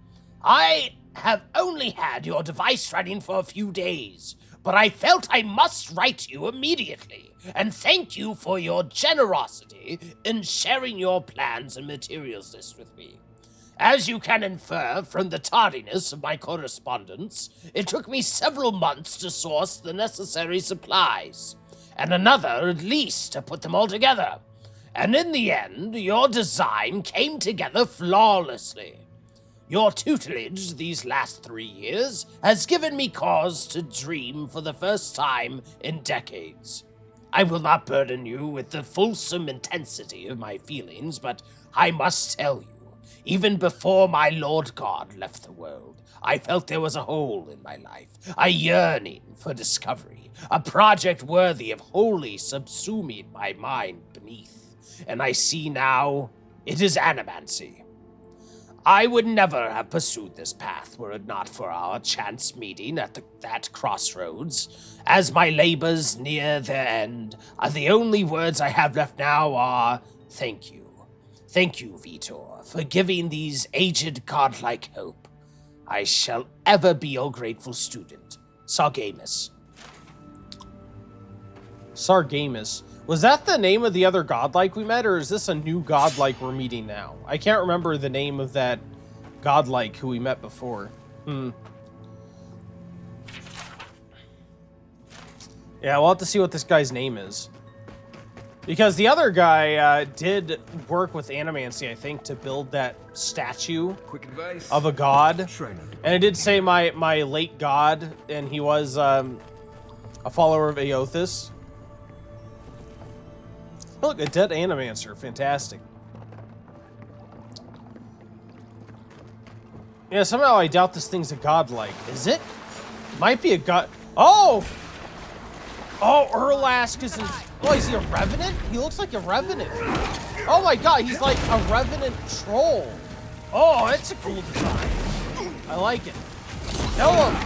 Speaker 1: I have only had your device running for a few days, but I felt I must write you immediately and thank you for your generosity in sharing your plans and materials list with me. As you can infer from the tardiness of my correspondence, it took me several months to source the necessary supplies, and another at least to put them all together. And in the end, your design came together flawlessly. Your tutelage these last 3 years has given me cause to dream for the first time in decades. I will not burden you with the fulsome intensity of my feelings, but I must tell you, even before my Lord God left the world, I felt there was a hole in my life, a yearning for discovery, a project worthy of wholly subsuming my mind beneath. And I see now it is animancy. I would never have pursued this path were it not for our chance meeting at that crossroads. As my labors near their end, the only words I have left now are thank you. Thank you, Vitor, for giving these aged godlike hope. I shall ever be your grateful student, Sargamus. Sargamus. Was that the name of the other godlike we met, or is this a new godlike we're meeting now? I can't remember the name of that godlike who we met before. Yeah, we'll have to see what this guy's name is. Because the other guy did work with Animancy, I think, to build that statue of a god. And it did say my late god, and he was a follower of Aothus. Look, a dead Animancer. Fantastic. Yeah, somehow I doubt this thing's a godlike. Is it? Might be a god. Oh! Oh, Erlask is in... Oh, is he a revenant? He looks like a revenant. Oh my god, he's like a revenant troll. Oh, it's a cool design. I like it. Kill him!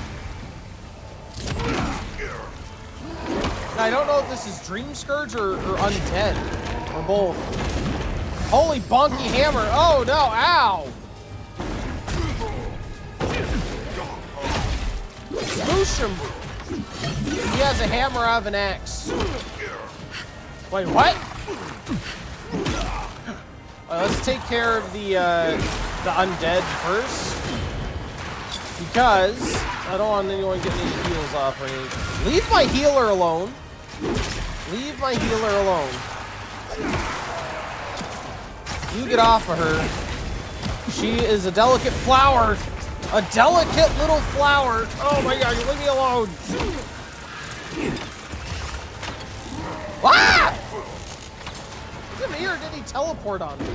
Speaker 1: I don't know if this is Dream Scourge or Undead. Or both. Holy bonky hammer. Oh no, ow! Smoosh him. He has a hammer, I have an axe. Wait, what? Let's take care of the undead first. Because I don't want anyone getting any heals off or anything. Leave my healer alone. Leave my healer alone. You get off of her. She is a delicate flower. A delicate little flower. Oh my god, you leave me alone. Ah! Is it me or did he teleport on me?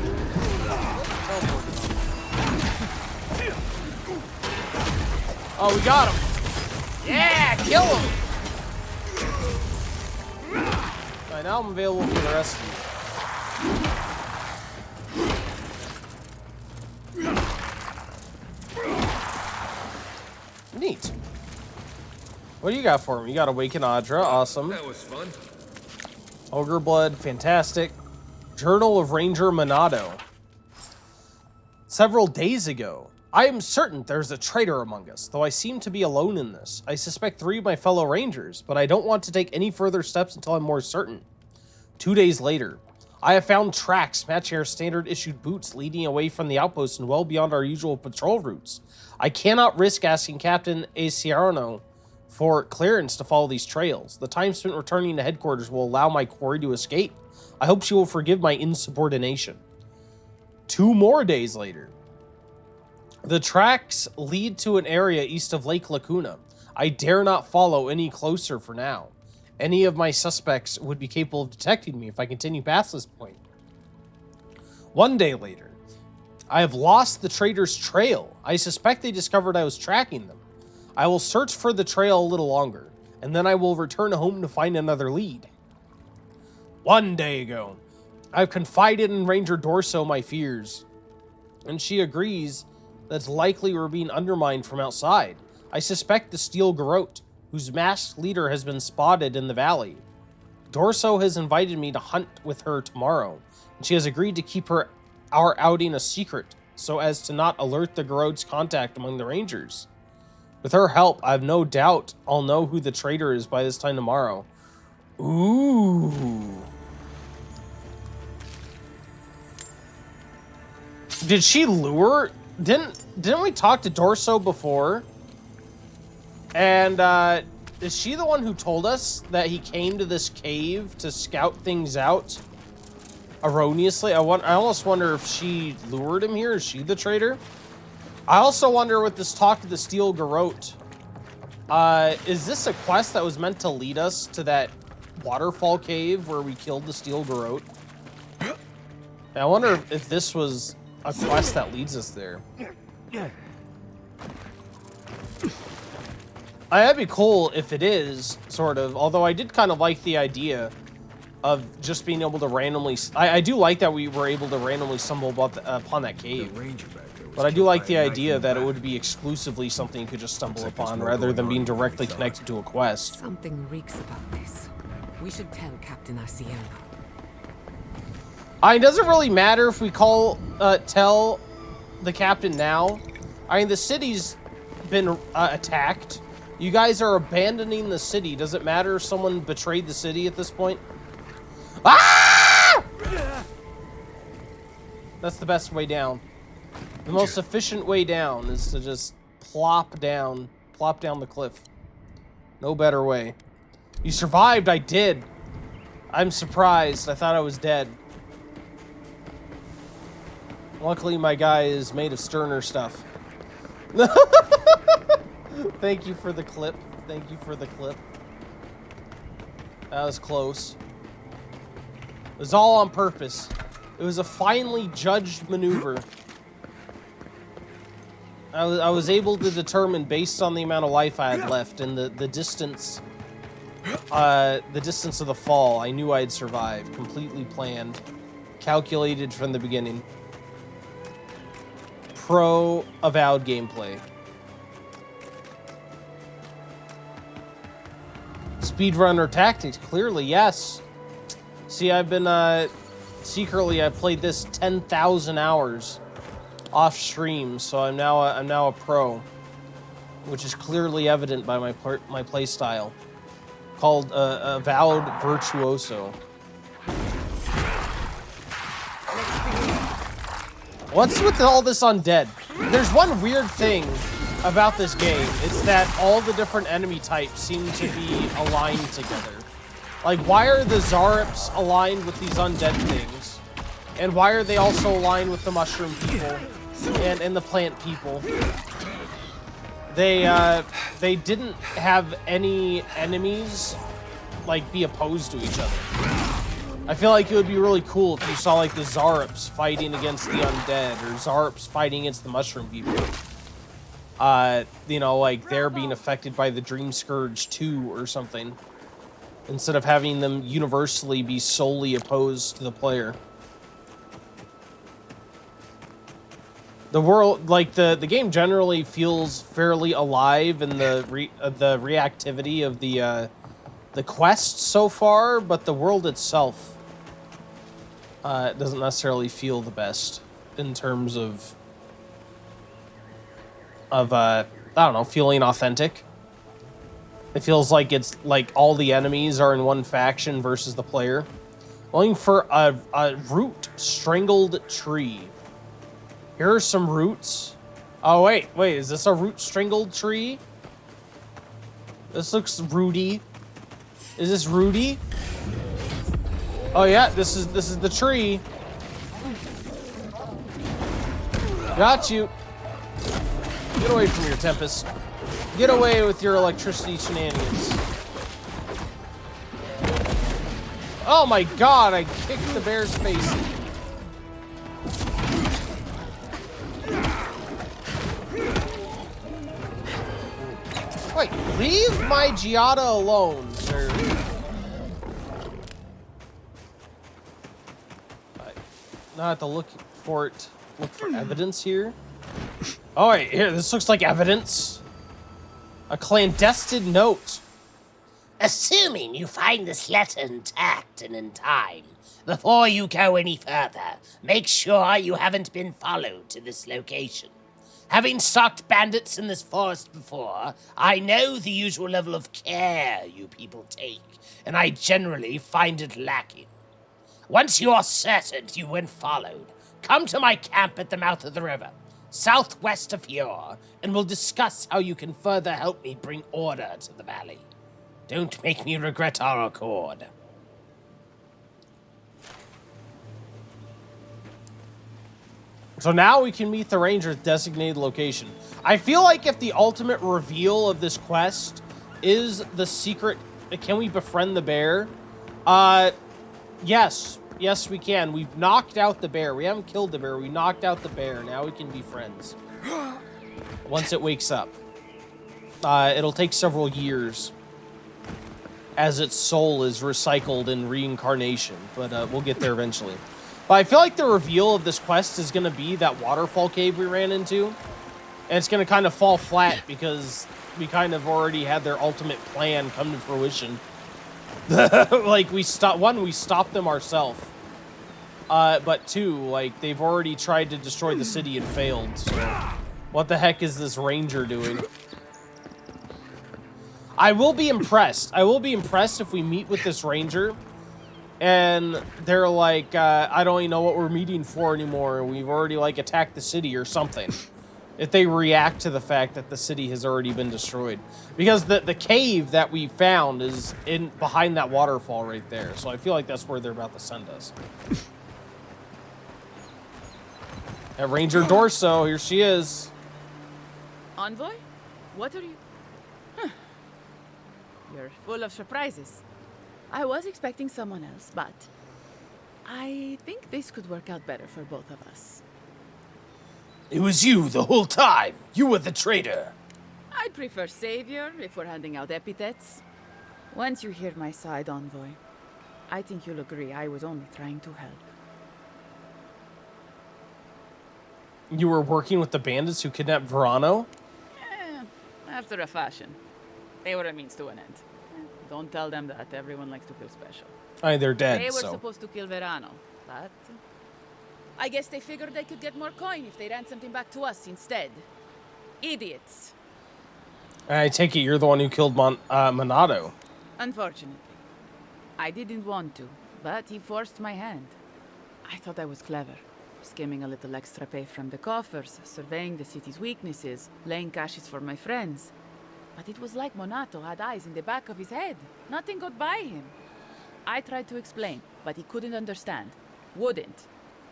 Speaker 1: Oh, we got him. Yeah, kill him. All right, now I'm available for the rest of you. Neat. What do you got for me? You got Awaken Audra. Awesome.
Speaker 4: That was fun.
Speaker 1: Ogre Blood. Fantastic. Journal of Ranger Monado. Several days ago, I am certain there's a traitor among us, though I seem to be alone in this. I suspect 3 of my fellow rangers, but I don't want to take any further steps until I'm more certain. 2 days later, I have found tracks matching our standard-issued boots leading away from the outpost and well beyond our usual patrol routes. I cannot risk asking Captain Acierno for clearance to follow these trails. The time spent returning to headquarters will allow my quarry to escape. I hope she will forgive my insubordination. 2 more days later, the tracks lead to an area east of Lake Lacuna. I dare not follow any closer for now. Any of my suspects would be capable of detecting me if I continue past this point. 1 day later, I have lost the trader's trail. I suspect they discovered I was tracking them. I will search for the trail a little longer, and then I will return home to find another lead. 1 day ago, I've confided in Ranger Dorso my fears, and she agrees that's likely we're being undermined from outside. I suspect the Steel Garrote, whose masked leader has been spotted in the valley. Dorso has invited me to hunt with her tomorrow, and she has agreed to keep our outing a secret so as to not alert the Garrote's contact among the Rangers. With her help, I have no doubt I'll know who the traitor is by this time tomorrow. Ooh. Did she lure? Didn't we talk to Dorso before? And is she the one who told us that he came to this cave to scout things out erroneously? I almost wonder if she lured him here. Is she the traitor? I also wonder with this talk to the Steel Garrote, is this a quest that was meant to lead us to that waterfall cave where we killed the Steel Garrote? I wonder if this was a quest that leads us there. That'd be cool if it is, sort of. Although I did kind of like the idea of just being able to randomly... I do like that we were able to randomly stumble upon that cave. But I do like the idea that it would be exclusively something you could just stumble upon rather than being directly connected to a quest.
Speaker 2: Something reeks about this. We should tell Captain Acierno.
Speaker 1: It doesn't really matter if we tell the captain now. I mean, the city's been attacked. You guys are abandoning the city. Does it matter if someone betrayed the city at this point? Ah! That's the best way down. The most efficient way down is to just plop down the cliff. No better way. You survived, I did. I'm surprised. I thought I was dead. Luckily, my guy is made of sterner stuff. Thank you for the clip. Thank you for the clip. That was close. It was all on purpose. It was a finely judged maneuver. I was able to determine based on the amount of life I had left and the distance of the fall. I knew I'd survive. Completely planned, calculated from the beginning. Pro Avowed gameplay. Speedrunner tactics, clearly, yes. See, I've been secretly I've played this 10,000 hours off stream, so I'm now a pro, which is clearly evident by my play style, called Avowed Virtuoso. What's with all this undead? There's one weird thing about this game. It's that all the different enemy types seem to be aligned together. Like, why are the Zaryps aligned with these undead things? And why are they also aligned with the mushroom people and the plant people? They didn't have any enemies, like, be opposed to each other. I feel like it would be really cool if you saw, like, the Zaryps fighting against the undead, or Zaryps fighting against the mushroom people. You know, like, they're being affected by the Dream Scourge too, or something. Instead of having them universally be solely opposed to the player. The world, like, the game generally feels fairly alive in the reactivity of the quests so far, but the world itself doesn't necessarily feel the best in terms of I don't know, feeling authentic. It feels like it's like all the enemies are in one faction versus the player. Looking for a root strangled tree. Here are some roots. Oh, wait, is this a root strangled tree? This looks rooty. Is this Rudy? Oh yeah, this is the tree. Got you. Get away from your Tempest. Get away with your electricity shenanigans. Oh my god, I kicked the bear's face. Wait, leave my Giada alone, sir. Now I have to look for it. Look for evidence here. Oh, wait, here, this looks like evidence. A clandestine note.
Speaker 11: Assuming you find this letter intact and in time, before you go any further, make sure you haven't been followed to this location. Having stalked bandits in this forest before, I know the usual level of care you people take, and I generally find it lacking. Once you are certain you weren't followed, come to my camp at the mouth of the river, southwest of here, and we'll discuss how you can further help me bring order to the valley. Don't make me regret our accord.
Speaker 1: So now we can meet the ranger's designated location. I feel like if the ultimate reveal of this quest is the secret... Can we befriend the bear? Yes. Yes, we can. We've knocked out the bear. We haven't killed the bear. We knocked out the bear. Now we can be friends. Once it wakes up. It'll take several years as its soul is recycled in reincarnation, but we'll get there eventually. But I feel like the reveal of this quest is going to be that waterfall cave we ran into. And it's going to kind of fall flat because we kind of already had their ultimate plan come to fruition. Like, we stopped them ourselves. But two, like, they've already tried to destroy the city and failed. So what the heck is this ranger doing? I will be impressed. I will be impressed if we meet with this ranger and they're like, I don't even know what we're meeting for anymore. We've already, like, attacked the city or something. If they react to the fact that the city has already been destroyed. Because the cave that we found is behind that waterfall right there. So I feel like that's where they're about to send us. At Ranger Dorso, here she is.
Speaker 12: Envoy? What are you... Huh. You're full of surprises. I was expecting someone else, but I think this could work out better for both of us.
Speaker 11: It was you the whole time. You were the traitor.
Speaker 12: I'd prefer savior if we're handing out epithets. Once you hear my side, Envoy, I think you'll agree I was only trying to help.
Speaker 1: You were working with the bandits who kidnapped Verano?
Speaker 12: After a fashion. They were a means to an end. Don't tell them that. Everyone likes to feel special.
Speaker 1: I mean, they're dead,
Speaker 12: They were
Speaker 1: so...
Speaker 12: supposed to kill Verano, but... I guess they figured they could get more coin if they ran something back to us instead. Idiots.
Speaker 1: I take it you're the one who killed Monado.
Speaker 12: Unfortunately. I didn't want to, but he forced my hand. I thought I was clever. skimming a little extra pay from the coffers, surveying the city's weaknesses, laying caches for my friends. But it was like Monato had eyes in the back of his head. Nothing got by him. I tried to explain, but he couldn't understand. Wouldn't.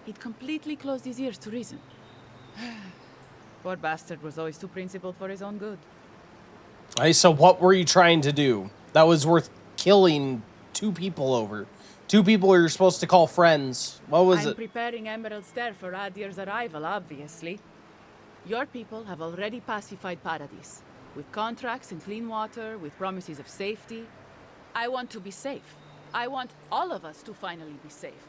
Speaker 12: He'd completely closed his ears to reason. Poor bastard was always too principled for his own good.
Speaker 1: Hey, so what were you trying to do that was worth killing 2 people over? 2 people you're supposed to call friends. What was it?
Speaker 12: I'm preparing Emerald Stair for Adir's arrival, obviously. Your people have already pacified Paradis, with contracts and clean water, with promises of safety. I want to be safe. I want all of us to finally be safe.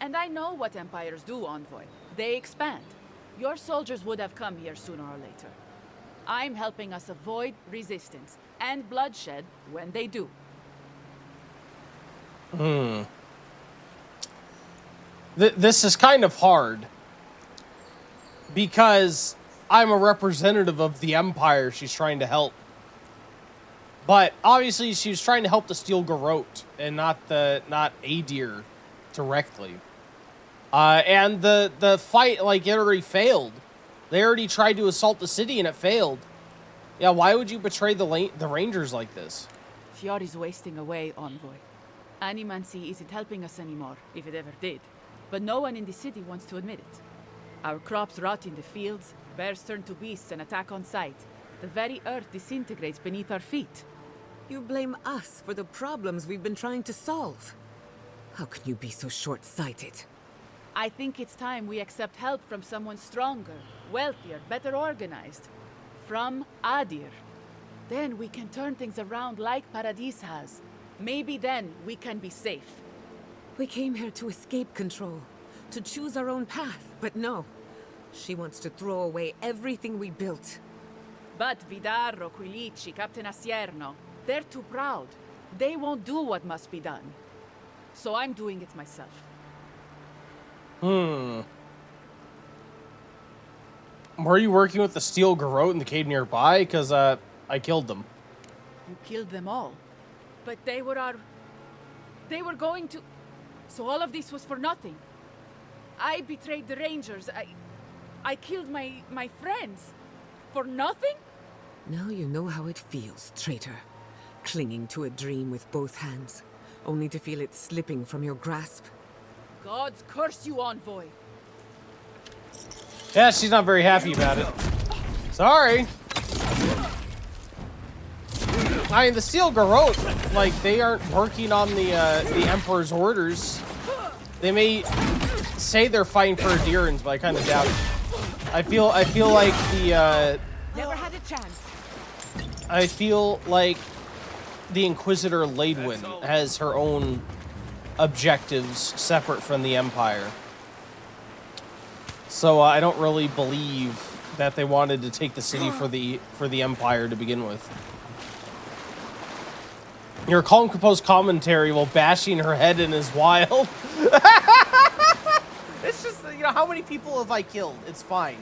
Speaker 12: And I know what empires do, Envoy. They expand. Your soldiers would have come here sooner or later. I'm helping us avoid resistance and bloodshed when they do.
Speaker 1: This is kind of hard. Because I'm a representative of the Empire she's trying to help. But obviously she was trying to help the Steel Garrote and not Adir directly. And the fight, like, it already failed. They already tried to assault the city and it failed. Yeah, why would you betray the Rangers like this?
Speaker 12: Fiori's wasting away, Envoy. Animancy isn't helping us anymore, if it ever did. But no one in the city wants to admit it. Our crops rot in the fields, bears turn to beasts and attack on sight. The very earth disintegrates beneath our feet.
Speaker 2: You blame us for the problems we've been trying to solve. How can you be so short-sighted?
Speaker 12: I think it's time we accept help from someone stronger, wealthier, better organized. From Adir. Then we can turn things around like Paradis has. Maybe then we can be safe.
Speaker 2: We came here to escape control, to choose our own path, but no. She wants to throw away everything we built.
Speaker 12: But Vidarro, Quilici, Captain Asierno, they're too proud. They won't do what must be done. So I'm doing it myself.
Speaker 1: Were you working with the Steel Garrote in the cave nearby? Because, I killed them.
Speaker 12: You killed them all. But they were going to... So all of this was for nothing. I betrayed the Rangers. I killed my friends. For nothing?
Speaker 2: Now you know how it feels, traitor. Clinging to a dream with both hands, only to feel it slipping from your grasp.
Speaker 12: Gods curse you, Envoy.
Speaker 1: Yeah, she's not very happy about it. Sorry. I mean, the Steel Garrote, like, they aren't working on the Emperor's orders. They may say they're fighting for adherence, but I kind of doubt it. I feel like the
Speaker 12: Never had a chance.
Speaker 1: I feel like the Inquisitor Laidwin has her own objectives separate from the Empire. So I don't really believe that they wanted to take the city for the Empire to begin with. Your calm, composed commentary while bashing her head in is wild. It's just, you know, how many people have I killed? It's fine.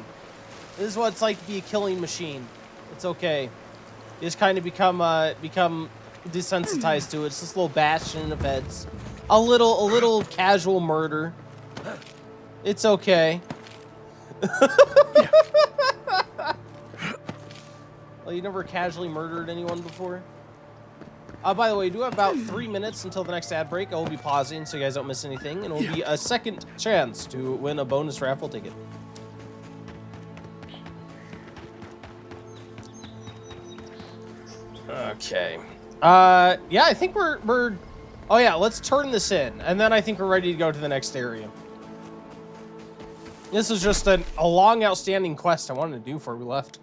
Speaker 1: This is what it's like to be a killing machine. It's okay. You just kind of become desensitized to it. It's just a little bashing of heads. A little casual murder. It's okay. Well, you never casually murdered anyone before? By the way, we do have about 3 minutes until the next ad break. I will be pausing so you guys don't miss anything, and it will be a second chance to win a bonus raffle ticket. Okay. Yeah, I think we're... Oh yeah, let's turn this in, and then I think we're ready to go to the next area. This is just a long, outstanding quest I wanted to do before we left.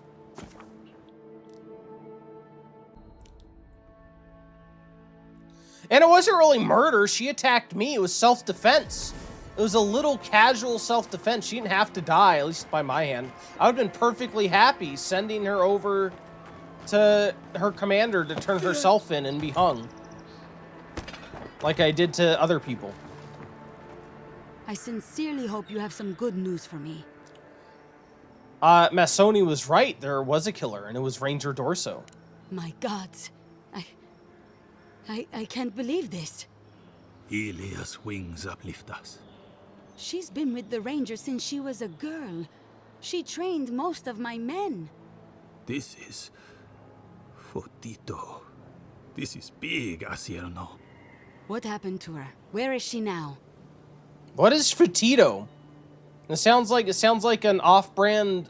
Speaker 1: And it wasn't really murder. She attacked me. It was self-defense. It was a little casual self-defense. She didn't have to die, at least by my hand. I would have been perfectly happy sending her over to her commander to turn herself in and be hung. Like I did to other people.
Speaker 13: I sincerely hope you have some good news for me.
Speaker 1: Masoni was right. There was a killer, and it was Ranger Dorso.
Speaker 13: My gods. I can't believe this.
Speaker 14: Ilia's wings uplift us.
Speaker 13: She's been with the Rangers since she was a girl. She trained most of my men.
Speaker 14: This is... Fotito. This is big, Asierno.
Speaker 13: What happened to her? Where is she now?
Speaker 1: What is Fotito? It sounds like an off-brand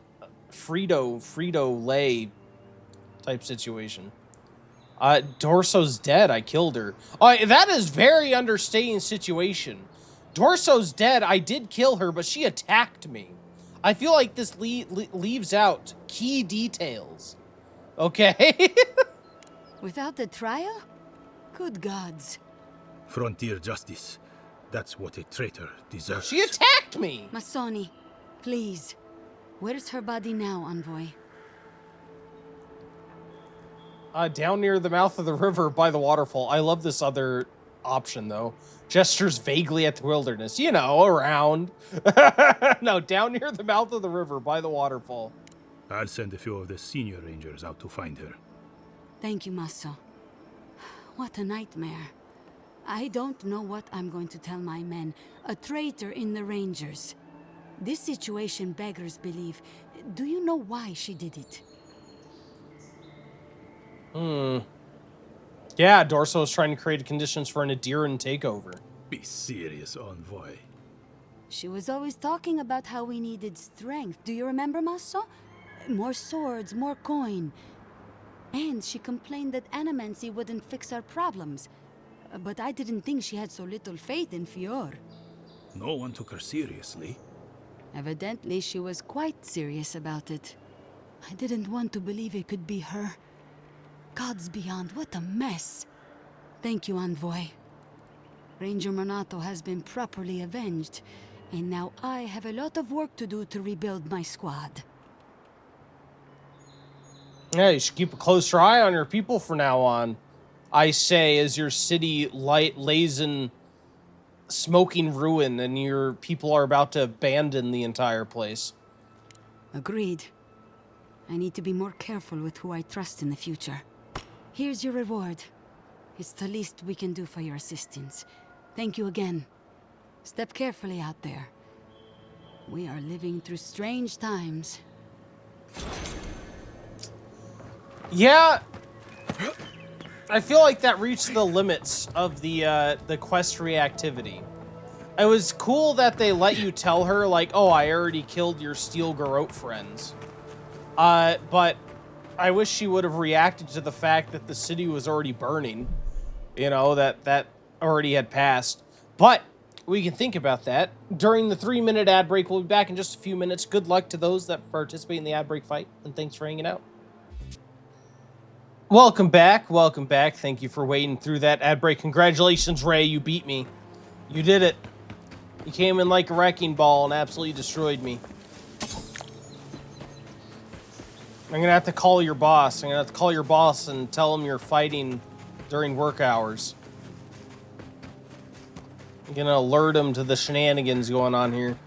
Speaker 1: Frito-Lay type situation. Dorso's dead. I killed her. That is very understating situation. Dorso's dead. I did kill her, but she attacked me. I feel like this leaves out key details. Okay?
Speaker 13: Without the trial? Good gods.
Speaker 14: Frontier justice. That's what a traitor deserves.
Speaker 1: She attacked me!
Speaker 13: Masoni, please. Where's her body now, Envoy?
Speaker 1: Down near the mouth of the river by the waterfall. I love this other option, though. Gestures vaguely at the wilderness. You know, around. No, down near the mouth of the river by the waterfall.
Speaker 14: I'll send a few of the senior rangers out to find her.
Speaker 13: Thank you, Maso. What a nightmare. I don't know what I'm going to tell my men. A traitor in the Rangers. This situation beggars belief. Do you know why she did it?
Speaker 1: Yeah, Dorso is trying to create conditions for an Adiran takeover.
Speaker 14: Be serious, Envoy.
Speaker 13: She was always talking about how we needed strength. Do you remember, Maso? More swords, more coin. And she complained that animancy wouldn't fix our problems. But I didn't think she had so little faith in Fior.
Speaker 14: No one took her seriously.
Speaker 13: Evidently, she was quite serious about it. I didn't want to believe it could be her. Gods beyond, what a mess. Thank you, Envoy. Ranger Monato has been properly avenged, and now I have a lot of work to do to rebuild my squad.
Speaker 1: Yeah, you should keep a closer eye on your people from now on. I say, as your city lays in smoking ruin and your people are about to abandon the entire place.
Speaker 13: Agreed. I need to be more careful with who I trust in the future. Here's your reward. It's the least we can do for your assistance. Thank you again. Step carefully out there. We are living through strange times.
Speaker 1: Yeah, I feel like that reached the limits of the quest reactivity. It was cool that they let you tell her, like, oh, I already killed your Steel Garrote friends. But I wish she would have reacted to the fact that the city was already burning. You know, that already had passed. But we can think about that. During the 3-minute ad break, we'll be back in just a few minutes. Good luck to those that participate in the ad break fight, and thanks for hanging out. Welcome back. Welcome back. Thank you for waiting through that ad break. Congratulations, Ray. You beat me. You did it. You came in like a wrecking ball and absolutely destroyed me. I'm going to have to call your boss. I'm going to have to call your boss and tell him you're fighting during work hours. I'm going to alert him to the shenanigans going on here.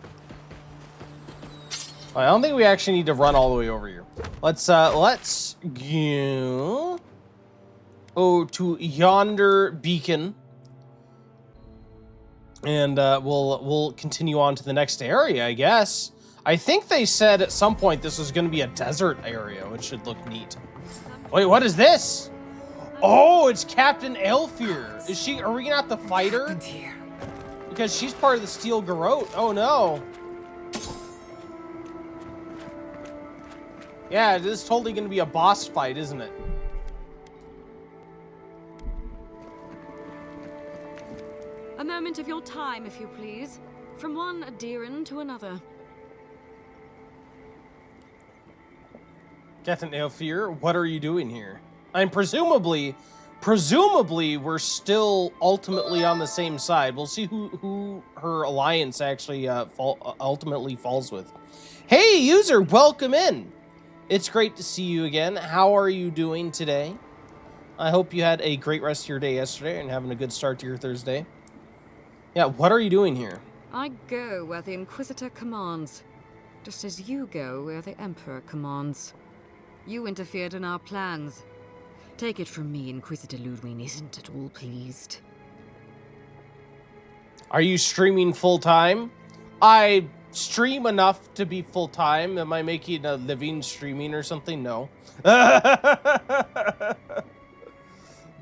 Speaker 1: I don't think we actually need to run all the way over here. Let's go to yonder beacon, and we'll continue on to the next area, I guess. I think they said at some point this was going to be a desert area, which should look neat. Wait, what is this? Oh, it's Captain Aelfir. Is she? Are we gonna have to fight her? Because she's part of the Steel Garrote. Oh no. Yeah, this is totally going to be a boss fight, isn't it?
Speaker 15: A moment of your time, if you please. From one Adiran to another.
Speaker 1: Captain Aelfir, what are you doing here? I'm presumably we're still ultimately on the same side. We'll see who her alliance actually ultimately falls with. Hey, user, welcome in. It's great to see you again. How are you doing today? I hope you had a great rest of your day yesterday and having a good start to your Thursday. Yeah, what are you doing here?
Speaker 15: I go where the Inquisitor commands, just as you go where the Emperor commands. You interfered in our plans. Take it from me, Inquisitor Ludwig isn't at all pleased.
Speaker 1: Are you streaming full time? I stream enough to be full-time. Am I making a living streaming or something? No.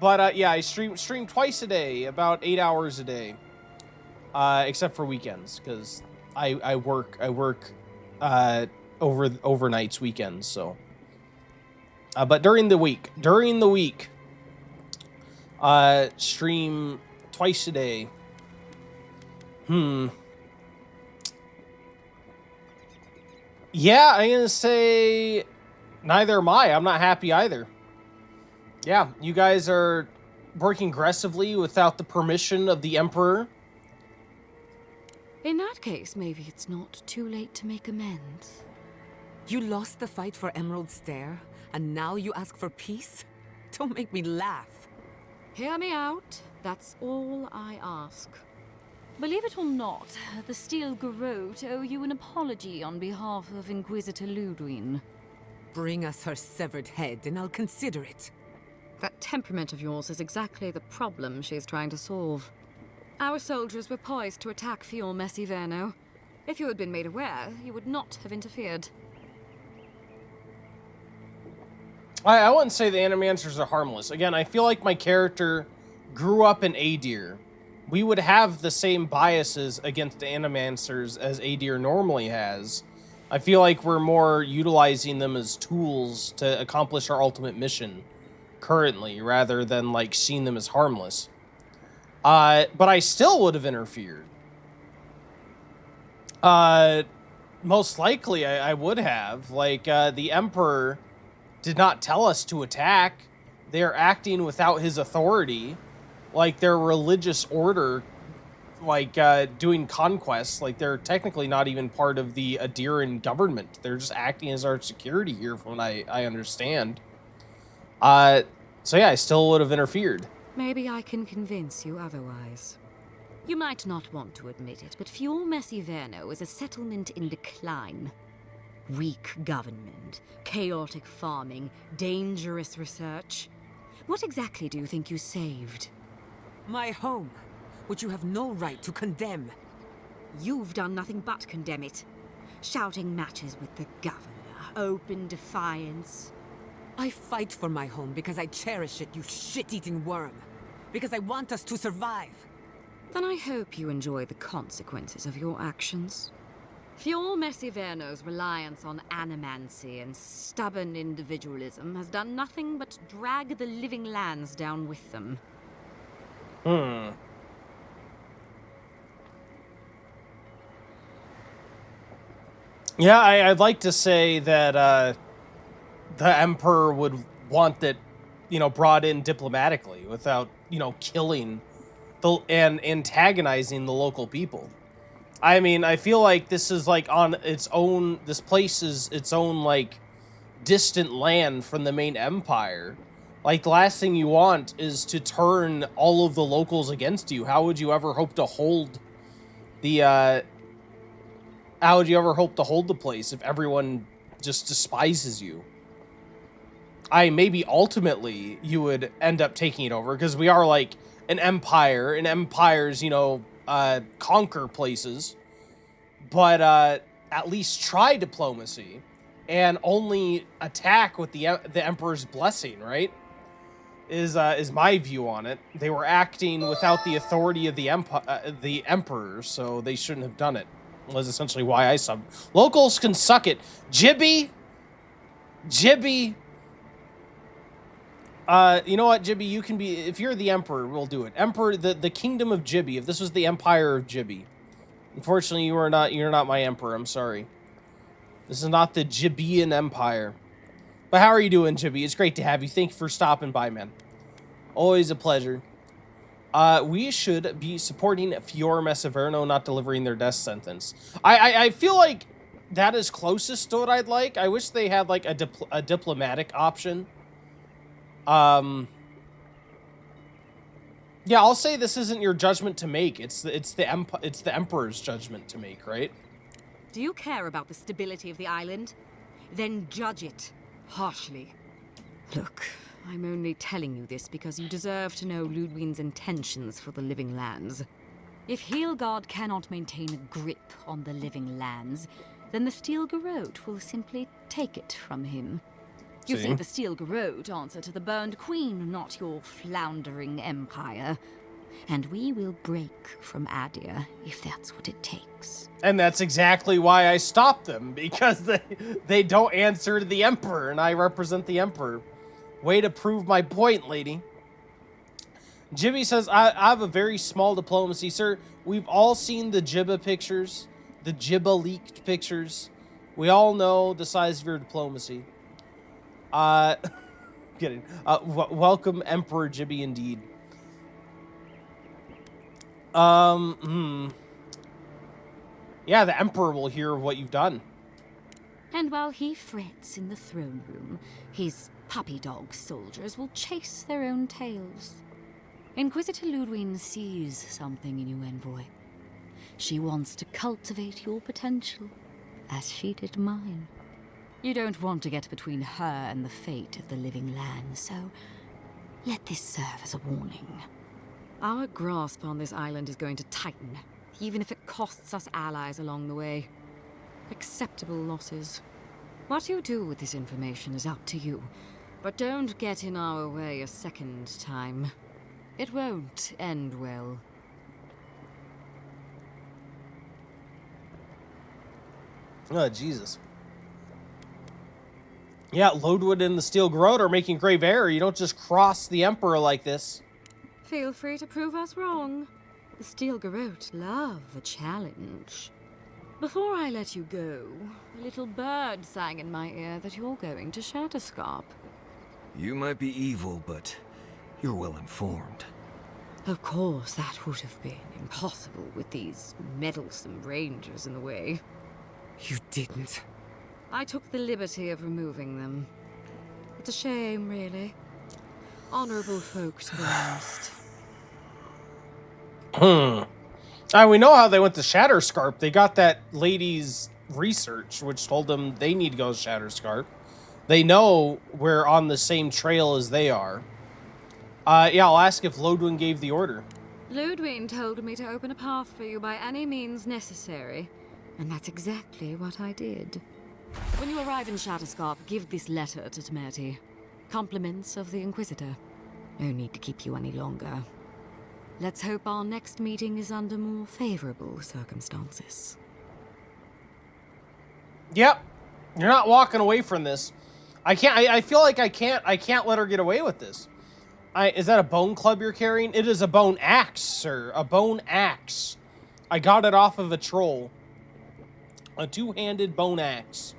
Speaker 1: But yeah, I stream twice a day, about 8 hours a day. Except for weekends, because I work overnights, weekends, so. But during the week, stream twice a day. Yeah, I'm gonna say neither am I. I'm not happy either. Yeah, you guys are working aggressively without the permission of the Emperor.
Speaker 15: In that case, maybe it's not too late to make amends.
Speaker 2: You lost the fight for Emerald Stair, and now you ask for peace? Don't make me laugh.
Speaker 15: Hear me out. That's all I ask. Believe it or not, the Steel Garrote owe you an apology on behalf of Inquisitor Ludwig.
Speaker 2: Bring us her severed head, and I'll consider it.
Speaker 15: That temperament of yours is exactly the problem she's trying to solve. Our soldiers were poised to attack Fior Messiverno. If you had been made aware, you would not have interfered.
Speaker 1: I wouldn't say the Animancers are harmless. Again, I feel like my character grew up in Adir. We would have the same biases against the Animancers as Adir normally has. I feel like we're more utilizing them as tools to accomplish our ultimate mission currently, rather than, like, seeing them as harmless. But I still would have interfered. Most likely I would have. Like, the Emperor did not tell us to attack. They're acting without his authority. Like, their religious order, like, doing conquests. Like, they're technically not even part of the Adiran government. They're just acting as our security here, from what I understand. So yeah, I still would have interfered.
Speaker 15: Maybe I can convince you otherwise. You might not want to admit it, but Fior Messiverno is a settlement in decline. Weak government, chaotic farming, dangerous research. What exactly do you think you saved?
Speaker 2: My home, which you have no right to condemn.
Speaker 15: You've done nothing but condemn it. Shouting matches with the governor, open defiance.
Speaker 2: I fight for my home because I cherish it, you shit-eating worm. Because I want us to survive.
Speaker 15: Then I hope you enjoy the consequences of your actions. Fior Messiverno's reliance on animancy and stubborn individualism has done nothing but drag the living lands down with them.
Speaker 1: Yeah, I'd like to say that, the Emperor would want that, brought in diplomatically without, killing and antagonizing the local people. I mean, I feel like this is, like, on its own, this place is its own, like, distant land from the main empire. Like, the last thing you want is to turn all of the locals against you. How would you ever hope to hold the, how would you ever hope to hold the place if everyone just despises you? Maybe ultimately you would end up taking it over, because we are like an empire, and empires, conquer places, but at least try diplomacy and only attack with the Emperor's blessing, right? Is my view on it. They were acting without the authority of the Emperor, so they shouldn't have done it. Was essentially why I subbed. Locals can suck it. Jibby. You know what, Jibby? You can be, if you're the Emperor, we'll do it. Emperor, the Kingdom of Jibby. If this was the Empire of Jibby. Unfortunately, you're not my Emperor. I'm sorry. This is not the Jibbian Empire. But how are you doing, Jibby? It's great to have you. Thank you for stopping by, man. Always a pleasure. We should be supporting Fior Messiverno, not delivering their death sentence. I feel like that is closest to what I'd like. I wish they had, like, a diplomatic option. Yeah, I'll say this isn't your judgment to make. It's the Emperor's judgment to make, right?
Speaker 15: Do you care about the stability of the island? Then judge it harshly. Look, I'm only telling you this because you deserve to know Ludwig's intentions for the living lands. If Heelgard cannot maintain a grip on the living lands, then the Steel Garrote will simply take it from him. You see, the Steel Garrote answer to the Burned Queen, not your floundering empire. And we will break from Adir if that's what it takes.
Speaker 1: And that's exactly why I stopped them, because they don't answer to the Emperor, and I represent the Emperor. Way to prove my point, lady. Jibby says, I have a very small diplomacy, sir. We've all seen the Jibba pictures, the Jibba leaked pictures. We all know the size of your diplomacy. Kidding. Welcome, Emperor Jibby, indeed. Yeah, the Emperor will hear what you've done.
Speaker 15: And while he frets in the throne room, his puppy dog soldiers will chase their own tails. Inquisitor Ludwig sees something in you, Envoy. She wants to cultivate your potential, as she did mine. You don't want to get between her and the fate of the living land, so let this serve as a warning. Our grasp on this island is going to tighten, even if it costs us allies along the way. Acceptable losses. What you do with this information is up to you, but don't get in our way a second time. It won't end well.
Speaker 1: Oh, Jesus. Yeah, Lodewood and the Steel Garrote are making grave error. You don't just cross the Emperor like this.
Speaker 15: Feel free to prove us wrong. The Steel Garrote love a challenge. Before I let you go, a little bird sang in my ear that you're going to Shatterscarp.
Speaker 4: You might be evil, but you're well informed.
Speaker 15: Of course, that would have been impossible with these meddlesome rangers in the way.
Speaker 2: You didn't.
Speaker 15: I took the liberty of removing them. It's a shame, really. Honorable folk to the last.
Speaker 1: We know how they went to Shatterscarp. They got that lady's research, which told them they need to go to Shatterscarp. They know we're on the same trail as they are. Yeah, I'll ask if Lodwin gave the order.
Speaker 15: Ludwig told me to open a path for you by any means necessary, and that's exactly what I did. When you arrive in Shatterscarp, give this letter to Temerity. Compliments of the Inquisitor. No need to keep you any longer. Let's hope our next meeting is under more favorable circumstances.
Speaker 1: Yep. You're not walking away from this. I feel like I can't let her get away with this. Is that a bone club you're carrying? It is a bone axe, sir. A bone axe. I got it off of a troll. A two-handed bone axe.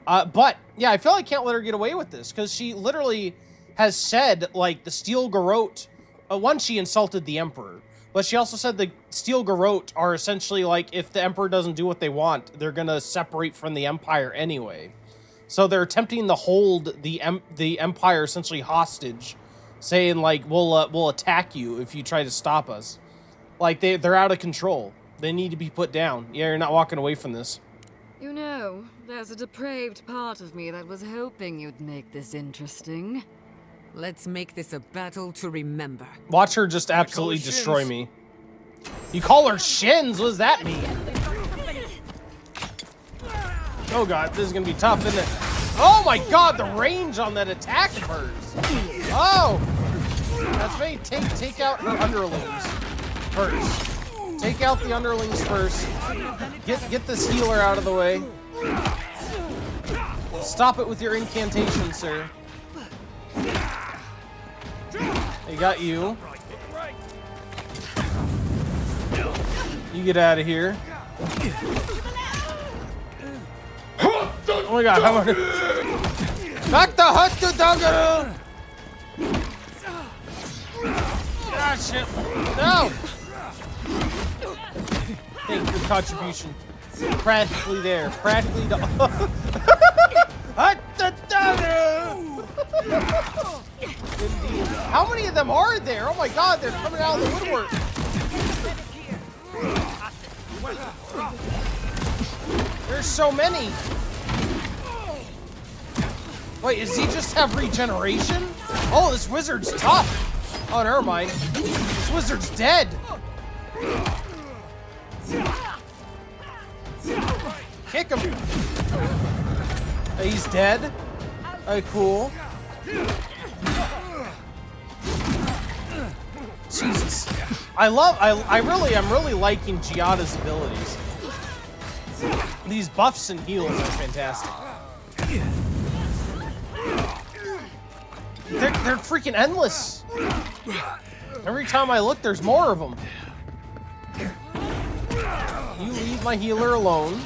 Speaker 1: But, yeah, I feel like I can't let her get away with this, because she literally has said, like, the Steel Garrote... one, she insulted the Emperor, but she also said the Steel Garrote are essentially, like, if the Emperor doesn't do what they want, they're gonna separate from the Empire anyway. So they're attempting to hold the Empire essentially hostage, saying, like, we'll attack you if you try to stop us. Like, they're out of control. They need to be put down. Yeah, you're not walking away from this.
Speaker 15: You know, there's a depraved part of me that was hoping you'd make this interesting.
Speaker 2: Let's make this a battle to remember.
Speaker 1: Watch her just absolutely destroy me. You call her shins? What does that mean? Oh god, this is gonna be tough, isn't it? Oh my god, the range on that attack of hers. Oh! That's me. Take out her underlings first. Take out the underlings first. Get this healer out of the way. Stop it with your incantation, sir. I got you. You get out of here. Oh my god, how about it? Back the hut to Dungaroo! Ah, shit. No! Thank you for the contribution. Practically there. Practically to... Hut to Dungaroo! Indeed. How many of them are there? Oh my god, they're coming out of the woodwork. There's so many. Wait, does he just have regeneration? Oh, this wizard's tough. Oh, never mind. This wizard's dead. kick him. He's dead. Alright, cool. Jesus. I'm really liking Giada's abilities. These buffs and heals are fantastic. They're freaking endless. Every time I look, there's more of them. You leave my healer alone.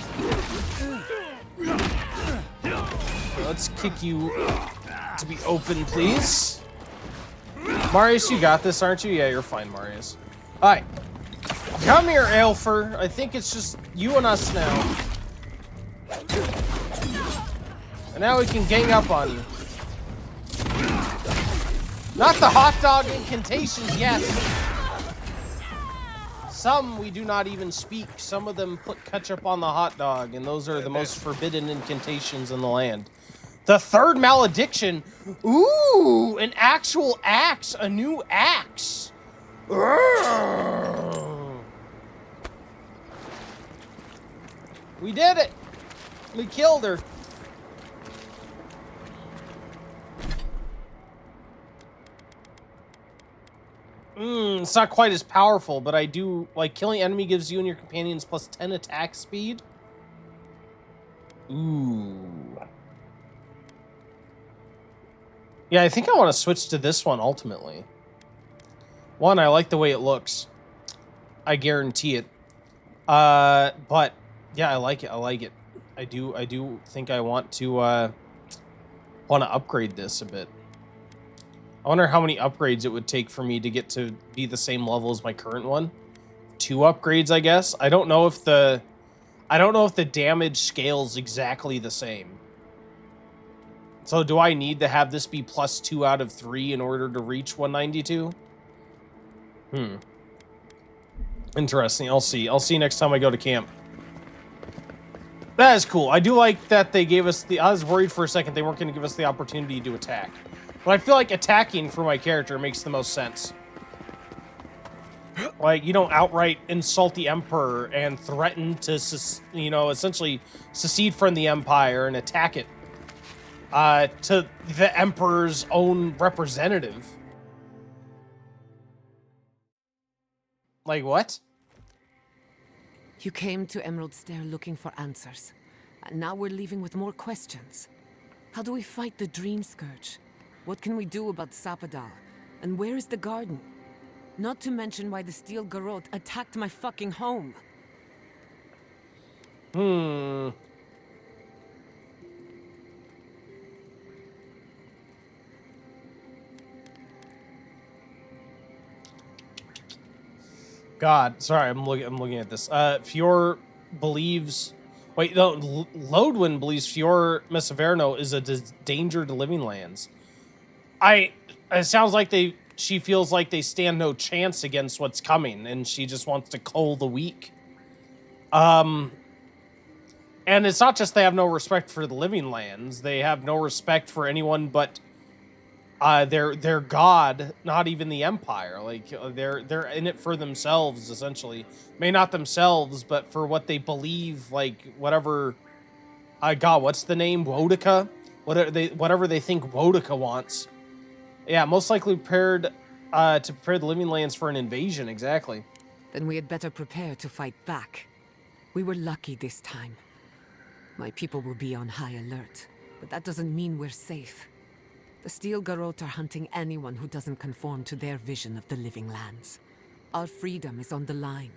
Speaker 1: Let's kick you to be open, please. Marius, you got this, aren't you? Yeah, you're fine, Marius. Alright. Come here, Aelfer. I think it's just you and us now. And now we can gang up on you. Not the hot dog incantations yet. Some we do not even speak. Some of them put ketchup on the hot dog, and those are the most forbidden incantations in the land. The third malediction. Ooh, an actual axe. A new axe. We did it. We killed her. It's not quite as powerful, but I do like killing enemy gives you and your companions plus 10 attack speed. Ooh. Yeah, I think I want to switch to this one ultimately. One, I like the way it looks. I guarantee it. But yeah, I like it. I like it. I do think I want to upgrade this a bit. I wonder how many upgrades it would take for me to get to be the same level as my current one. 2 upgrades, I guess. I don't know if the damage scales exactly the same. So do I need to have this be plus 2 out of 3 in order to reach 192? Interesting. I'll see. I'll see next time I go to camp. That is cool. I do like that they gave us I was worried for a second they weren't going to give us the opportunity to attack. But I feel like attacking for my character makes the most sense. Like, you don't outright insult the Emperor and threaten to, essentially secede from the Empire and attack it to the Emperor's own representative. Like, what?
Speaker 2: You came to Emerald Stair looking for answers. And now we're leaving with more questions. How do we fight the Dream Scourge? What can we do about Sapadal? And where is the garden? Not to mention why the Steel Garrote attacked my fucking home.
Speaker 1: God, sorry, I'm looking at this. Fior believes... Wait, no, Lodwin believes Fior Messaverno is a danger to living lands. It sounds like she feels like they stand no chance against what's coming, and she just wants to cull the weak. And it's not just they have no respect for the living lands, they have no respect for anyone but their god, not even the Empire. Like, they're in it for themselves, essentially. May not themselves, but for what they believe, like, whatever... God, what's the name? Wodica? Whatever they think Wodica wants. Yeah, most likely prepared to prepare the living lands for an invasion, exactly.
Speaker 2: Then we had better prepare to fight back. We were lucky this time. My people will be on high alert, but that doesn't mean we're safe. The Steel Garrote are hunting anyone who doesn't conform to their vision of the living lands. Our freedom is on the line.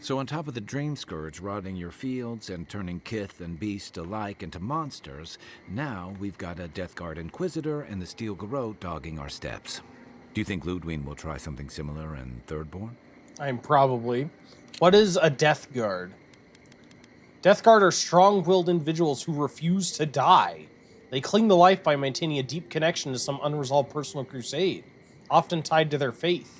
Speaker 4: So on top of the Dream Scourge rotting your fields and turning kith and beast alike into monsters, now we've got a Death Guard Inquisitor and the Steel Garrote dogging our steps. Do you think Ludwig will try something similar in Thirdborn?
Speaker 1: Probably. What is a Death Guard? Death Guard are strong-willed individuals who refuse to die. They cling to life by maintaining a deep connection to some unresolved personal crusade, often tied to their faith.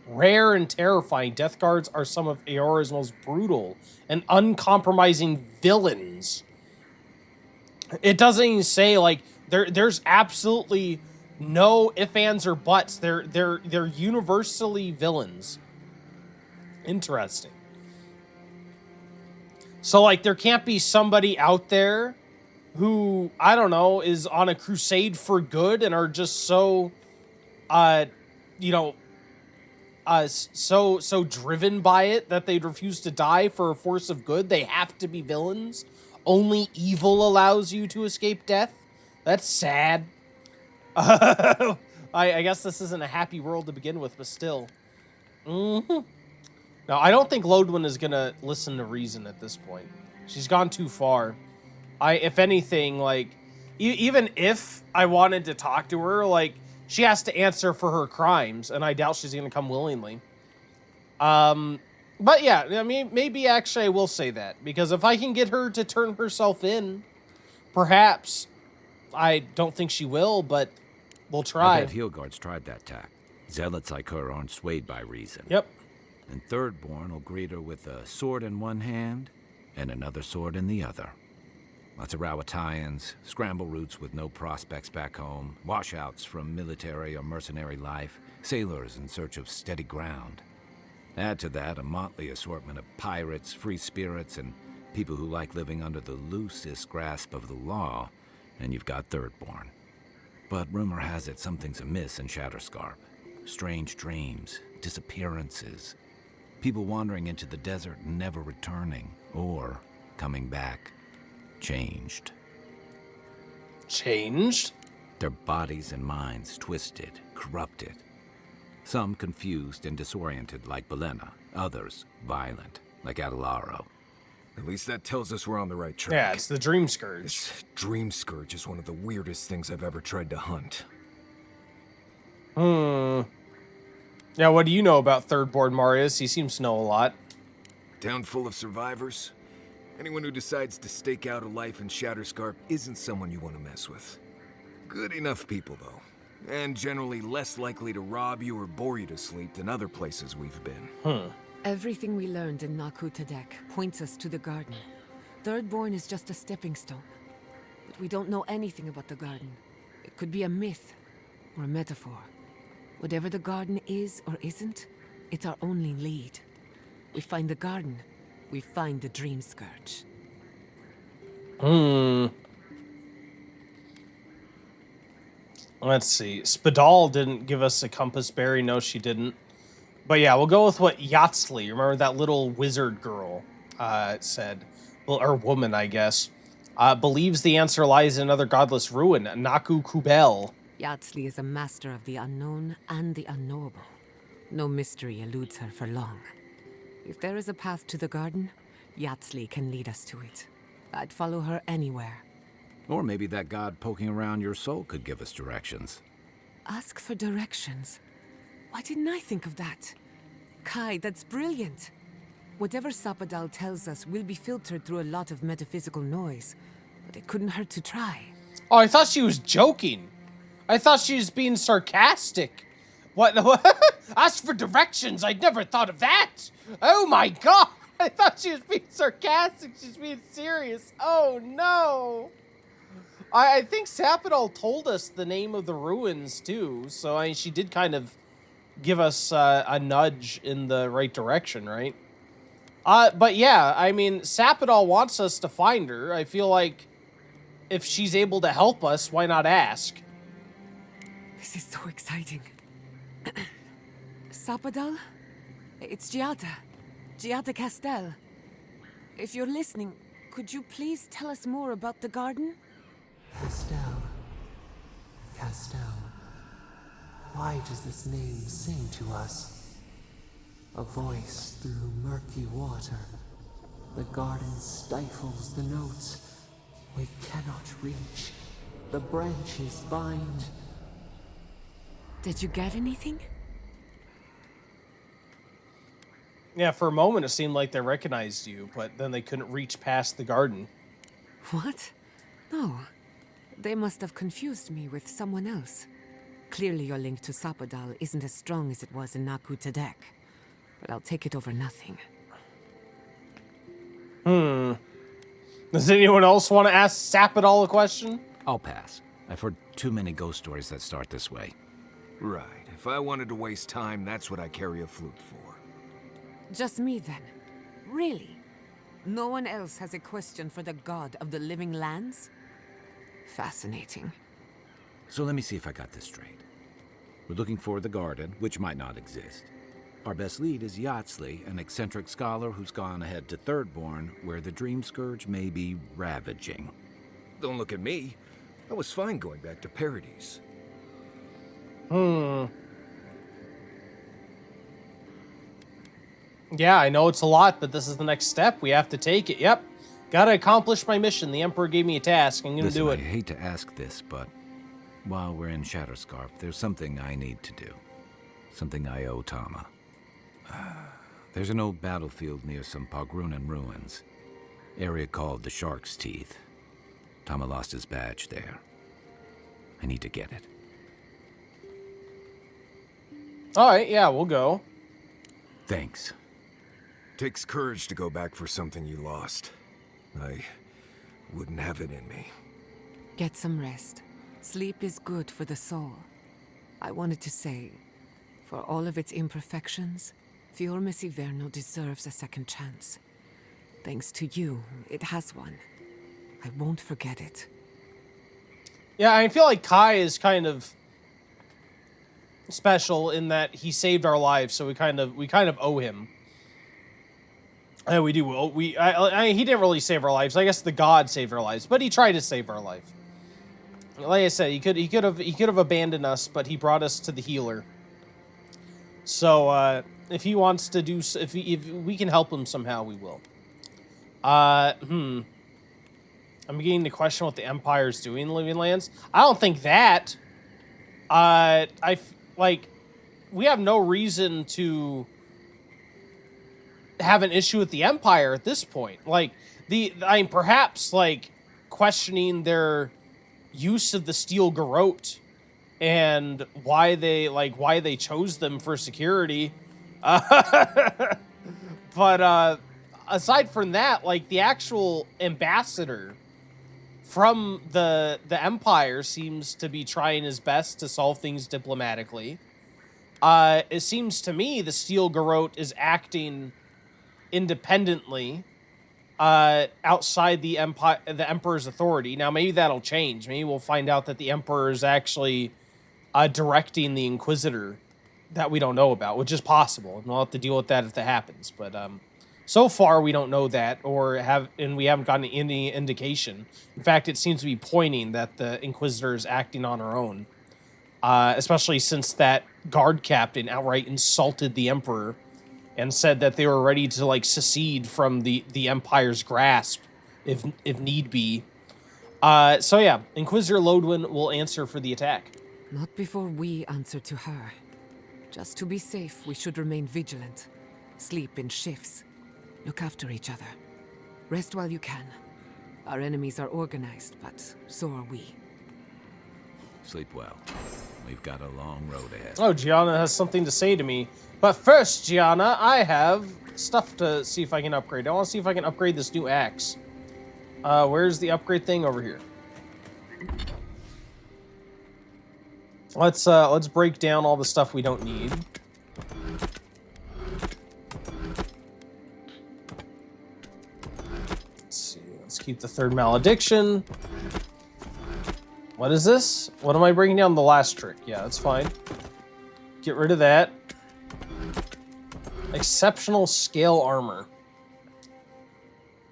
Speaker 1: Rare and terrifying, Death Guards are some of Eora's most brutal and uncompromising villains. It doesn't even say, like, there's absolutely no ifs, ands, or buts. They're universally villains. Interesting. So, like, there can't be somebody out there who, I don't know, is on a crusade for good and are just so, you know, so driven by it that they'd refuse to die for a force of good. They have to be villains. Only evil allows you to escape death. That's sad. I guess this isn't a happy world to begin with, but still. Now, I don't think Lodwin is gonna listen to reason at this point. She's gone too far. If anything, like, even if I wanted to talk to her, like, she has to answer for her crimes, and I doubt she's gonna come willingly. But yeah, I mean, maybe actually I will say that, because if I can get her to turn herself in, perhaps. I don't think she will, but we'll try.
Speaker 16: I bet Heelguard's tried that tack. Zealots like her aren't swayed by reason.
Speaker 1: Yep.
Speaker 16: And Thirdborn will greet her with a sword in one hand and another sword in the other. Lots of Rowattians, scramble routes with no prospects back home, washouts from military or mercenary life, sailors in search of steady ground. Add to that a motley assortment of pirates, free spirits, and people who like living under the loosest grasp of the law, and you've got Thirdborn. But rumor has it something's amiss in Shatterscarp. Strange dreams, disappearances, people wandering into the desert and never returning, or coming back changed.
Speaker 1: Changed?
Speaker 16: Their bodies and minds twisted, corrupted. Some confused and disoriented like Belena, others violent like Adelaro.
Speaker 4: At least that tells us we're on the right track.
Speaker 1: Yeah, it's the Dream Scourge.
Speaker 4: This Dream Scourge is one of the weirdest things I've ever tried to hunt.
Speaker 1: Yeah, what do you know about Thirdborn Marius? He seems to know a lot.
Speaker 4: Town full of survivors. Anyone who decides to stake out a life in Shatterscarp isn't someone you want to mess with. Good enough people, though. And generally less likely to rob you or bore you to sleep than other places we've been.
Speaker 2: Everything we learned in Naku Tadek points us to the garden. Thirdborn is just a stepping stone. But we don't know anything about the garden. It could be a myth or a metaphor. Whatever the garden is or isn't, it's our only lead. We find the garden, we find the Dream Scourge.
Speaker 1: Let's see. Spadal didn't give us a compass berry. No, she didn't. But yeah, we'll go with what Yatsley, remember that little wizard girl, said. Well, or woman, I guess. Believes the answer lies in another godless ruin, Naku Kubel.
Speaker 2: Yatsley is a master of the unknown and the unknowable. No mystery eludes her for long. If there is a path to the garden, Yatsley can lead us to it. I'd follow her anywhere.
Speaker 16: Or maybe that god poking around your soul could give us directions.
Speaker 2: Ask for directions. Why didn't I think of that? Kai, that's brilliant. Whatever Sapadal tells us will be filtered through a lot of metaphysical noise, but it couldn't hurt to try.
Speaker 1: Oh, I thought she was joking. I thought she was being sarcastic. What? Ask for directions. I'd never thought of that. Oh my god. I thought she was being sarcastic. She's being serious. Oh no. I think Sapadal told us the name of the ruins too, so I mean, she did kind of give us a nudge in the right direction, right? But yeah, I mean, Sapadal wants us to find her. I feel like if she's able to help us, why not ask?
Speaker 2: This is so exciting. Sapadal? It's Giada Castel. If you're listening, could you please tell us more about the garden?
Speaker 3: Castel. Why does this name sing to us? A voice through murky water. The garden stifles the notes. We cannot reach. The branches bind.
Speaker 2: Did you get anything?
Speaker 1: Yeah, for a moment it seemed like they recognized you, but then they couldn't reach past the garden.
Speaker 2: What? No. They must have confused me with someone else. Clearly your link to Sapadal isn't as strong as it was in Naku Tadek. But I'll take it over nothing.
Speaker 1: Does anyone else want to ask Sapadal a question?
Speaker 16: I'll pass. I've heard too many ghost stories that start this way.
Speaker 4: Right. If I wanted to waste time, that's what I carry a flute for.
Speaker 2: Just me then. Really? No one else has a question for the god of the living lands? Fascinating.
Speaker 16: So let me see if I got this straight. We're looking for the garden, which might not exist. Our best lead is Yatsley, an eccentric scholar who's gone ahead to Thirdborn, where the Dream Scourge may be ravaging.
Speaker 4: Don't look at me. I was fine going back to Paradise.
Speaker 1: Yeah, I know it's a lot, but this is the next step. We have to take it. Yep. Gotta accomplish my mission. The Emperor gave me a task. I'm gonna do it.
Speaker 16: I hate to ask this, but while we're in Shatterscarp, there's something I need to do. Something I owe Tama. There's an old battlefield near some Pogrunan ruins. Area called the Shark's Teeth. Tama lost his badge there. I need to get it.
Speaker 1: Alright, yeah, we'll go.
Speaker 16: Thanks.
Speaker 4: Takes courage to go back for something you lost. I wouldn't have it in me.
Speaker 2: Get some rest. Sleep is good for the soul. I wanted to say, for all of its imperfections, Fiormis Iverno deserves a second chance. Thanks to you, it has one. I won't forget it.
Speaker 1: Yeah, I feel like Kai is kind of special in that he saved our lives, so we kind of owe him. We do. He didn't really save our lives. I guess the god saved our lives, but he tried to save our life. Like I said, he could have abandoned us, but he brought us to the healer. So if he wants to do, if we can help him somehow, we will. I'm beginning to question what the Empire's doing in the Living Lands. I don't think that. We have no reason to have an issue with the Empire at this point. Perhaps questioning their use of the Steel Garrote and why they chose them for security. But aside from that, the actual ambassador from the Empire seems to be trying his best to solve things diplomatically. It seems to me the Steel Garrote is acting independently outside the Emperor's authority. Now, maybe that'll change. Maybe we'll find out that the Emperor is actually directing the Inquisitor that we don't know about, which is possible. And we'll have to deal with that if that happens. But so far, we don't know that, and we haven't gotten any indication. In fact, it seems to be pointing that the Inquisitor is acting on her own, especially since that guard captain outright insulted the Emperor and said that they were ready to secede from the Empire's grasp if need be. So yeah, Inquisitor Lodwin will answer for the attack.
Speaker 2: Not before we answer to her. Just to be safe, we should remain vigilant. Sleep in shifts. Look after each other. Rest while you can. Our enemies are organized, but so are we.
Speaker 16: Sleep well. We've got a long road ahead.
Speaker 1: Oh, Gianna has something to say to me. But first, Gianna, I have stuff to see if I can upgrade. I want to see if I can upgrade this new axe. Where's the upgrade thing? Over here. Let's break down all the stuff we don't need. Let's see. Let's keep the third malediction. What is this? What am I breaking down? The last trick. Yeah, that's fine. Get rid of that. Exceptional scale armor.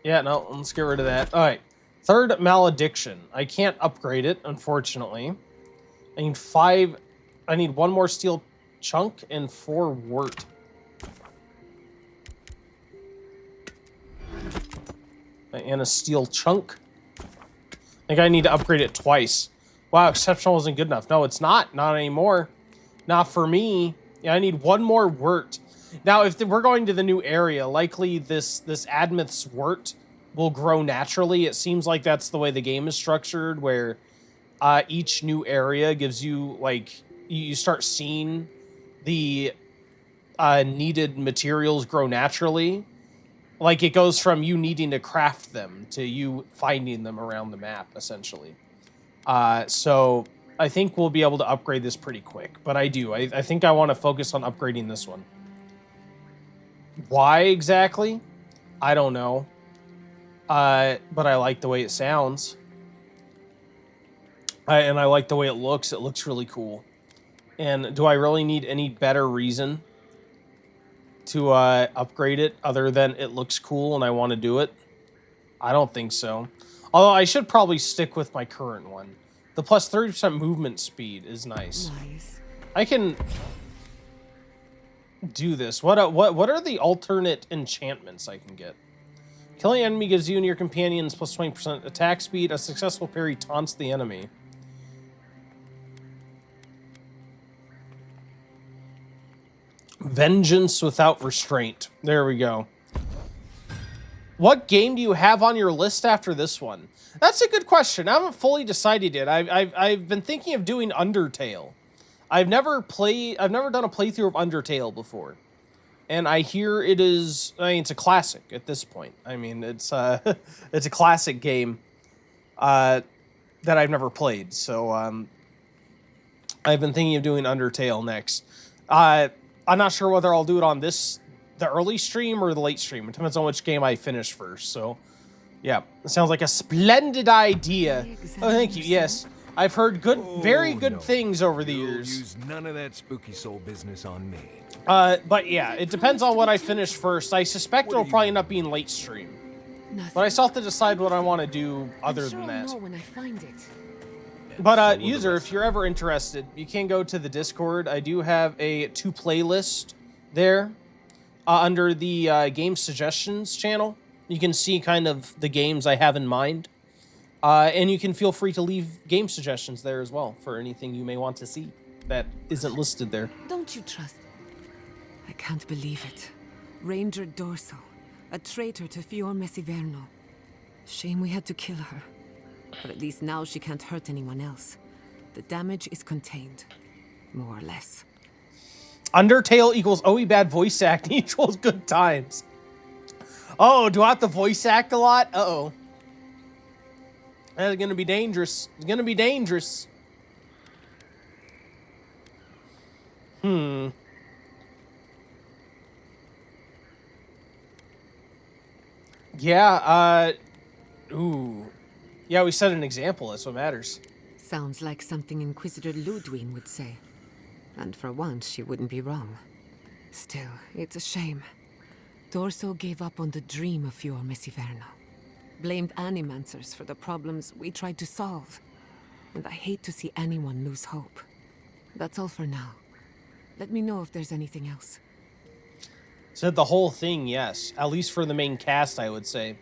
Speaker 1: Yeah, no, let's get rid of that. All right. Third malediction. I can't upgrade it, unfortunately. I need 5. I need 1 more steel chunk and 4 wort. And a steel chunk. I think I need to upgrade it twice. Wow, exceptional wasn't good enough. No, it's not. Not anymore. Not for me. Yeah, I need 1 more wort. Now, if we're going to the new area, likely this Admith's wort will grow naturally. It seems like that's the way the game is structured, where each new area gives you, you start seeing the needed materials grow naturally. It goes from you needing to craft them to you finding them around the map, essentially. So I think we'll be able to upgrade this pretty quick. But I think I want to focus on upgrading this one. Why exactly? I don't know. but I like the way it sounds. And I like the way it looks. It looks really cool. And do I really need any better reason to upgrade it other than it looks cool and I want to do it? I don't think so. Although I should probably stick with my current one. The plus 30% movement speed is nice. I can do this. What are the alternate enchantments I can get? Killing enemy gives you and your companions plus 20% attack speed. A successful parry taunts the enemy. Vengeance without restraint. There we go. What game do you have on your list after this one? That's a good question. I haven't fully decided yet. I've been thinking of doing Undertale. I've never done a playthrough of Undertale before. And I hear it is, I mean, it's a classic at this point. I mean, it's it's a classic game that I've never played. So I've been thinking of doing Undertale next. I'm not sure whether I'll do it on the early stream or the late stream. It depends on which game I finish first. So, yeah, it sounds like a splendid idea. Oh, thank you. Yes, I've heard very good things over the years.
Speaker 4: Use none of that spooky soul business on me.
Speaker 1: But yeah, it depends on what I finish first. I suspect it'll probably end up being late stream. But I still have to decide what I want to do other than that.
Speaker 2: When I find it.
Speaker 1: But user, if you're ever interested, you can go to the Discord. I do have a playlist there under the game suggestions channel. You can see kind of the games I have in mind. And you can feel free to leave game suggestions there as well for anything you may want to see that isn't listed there.
Speaker 2: Don't you trust? I can't believe it. Ranger Dorso, a traitor to Fior Messiverno. Shame we had to kill her. But at least now she can't hurt anyone else. The damage is contained, more or less.
Speaker 1: Undertale equals OE bad voice acting equals good times. Oh, do I have to voice act a lot? Uh-oh. That's gonna be dangerous. It's gonna be dangerous. Yeah, ooh. Yeah, we set an example. That's what matters.
Speaker 2: Sounds like something Inquisitor Ludwig would say. And for once, she wouldn't be wrong. Still, it's a shame. Dorso gave up on the dream of Fior Messiverno. Blamed animancers for the problems we tried to solve. And I hate to see anyone lose hope. That's all for now. Let me know if there's anything else.
Speaker 1: Said the whole thing, yes. At least for the main cast, I would say.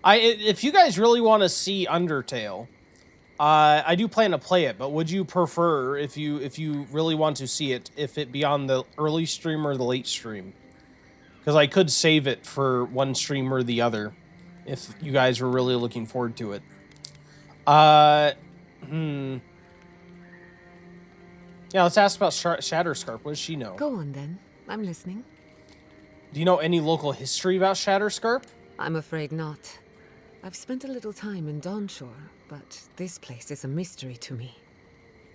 Speaker 1: If you guys really want to see Undertale, I do plan to play it, but would you prefer, if you really want to see it, if it be on the early stream or the late stream? Because I could save it for one stream or the other, if you guys were really looking forward to it. Yeah, let's ask about Shatterscarp. What does she know?
Speaker 2: Go on then. I'm listening.
Speaker 1: Do you know any local history about Shatterscarp?
Speaker 2: I'm afraid not. I've spent a little time in Dawnshore, but this place is a mystery to me.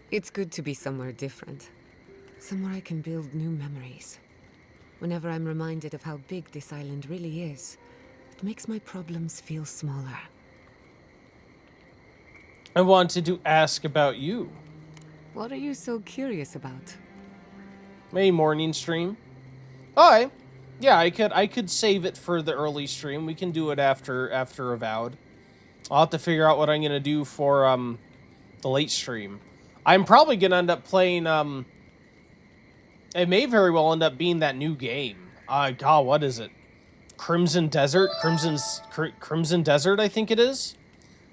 Speaker 2: It's good to be somewhere different. Somewhere I can build new memories. Whenever I'm reminded of how big this island really is, it makes my problems feel smaller.
Speaker 1: I wanted to ask about you.
Speaker 2: What are you so curious about?
Speaker 1: Maybe morning stream. Alright. Yeah, I could save it for the early stream. We can do it after Avowed. I'll have to figure out what I'm gonna do for the late stream. I'm probably gonna end up playing it may very well end up being that new game. God, what is it? Crimson Desert? Crimson Desert, I think it is.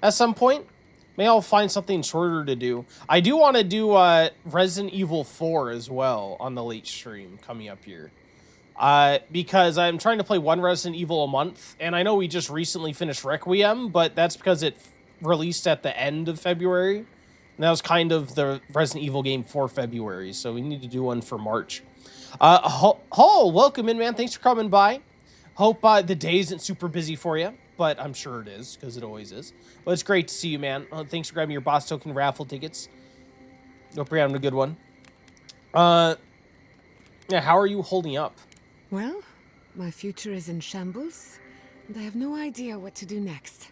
Speaker 1: At some point. Maybe I'll find something shorter to do. I do want to do Resident Evil 4 as well on the late stream coming up here. Because I'm trying to play one Resident Evil a month, and I know we just recently finished Requiem, but that's because it released at the end of February. And that was kind of the Resident Evil game for February, so we need to do one for March. Hall, welcome in, man. Thanks for coming by. Hope the day isn't super busy for you, but I'm sure it is, because it always is. But it's great to see you, man. Thanks for grabbing your boss token raffle tickets. Hope you're having a good one. Yeah, how are you holding up?
Speaker 2: Well, my future is in shambles, and I have no idea what to do next.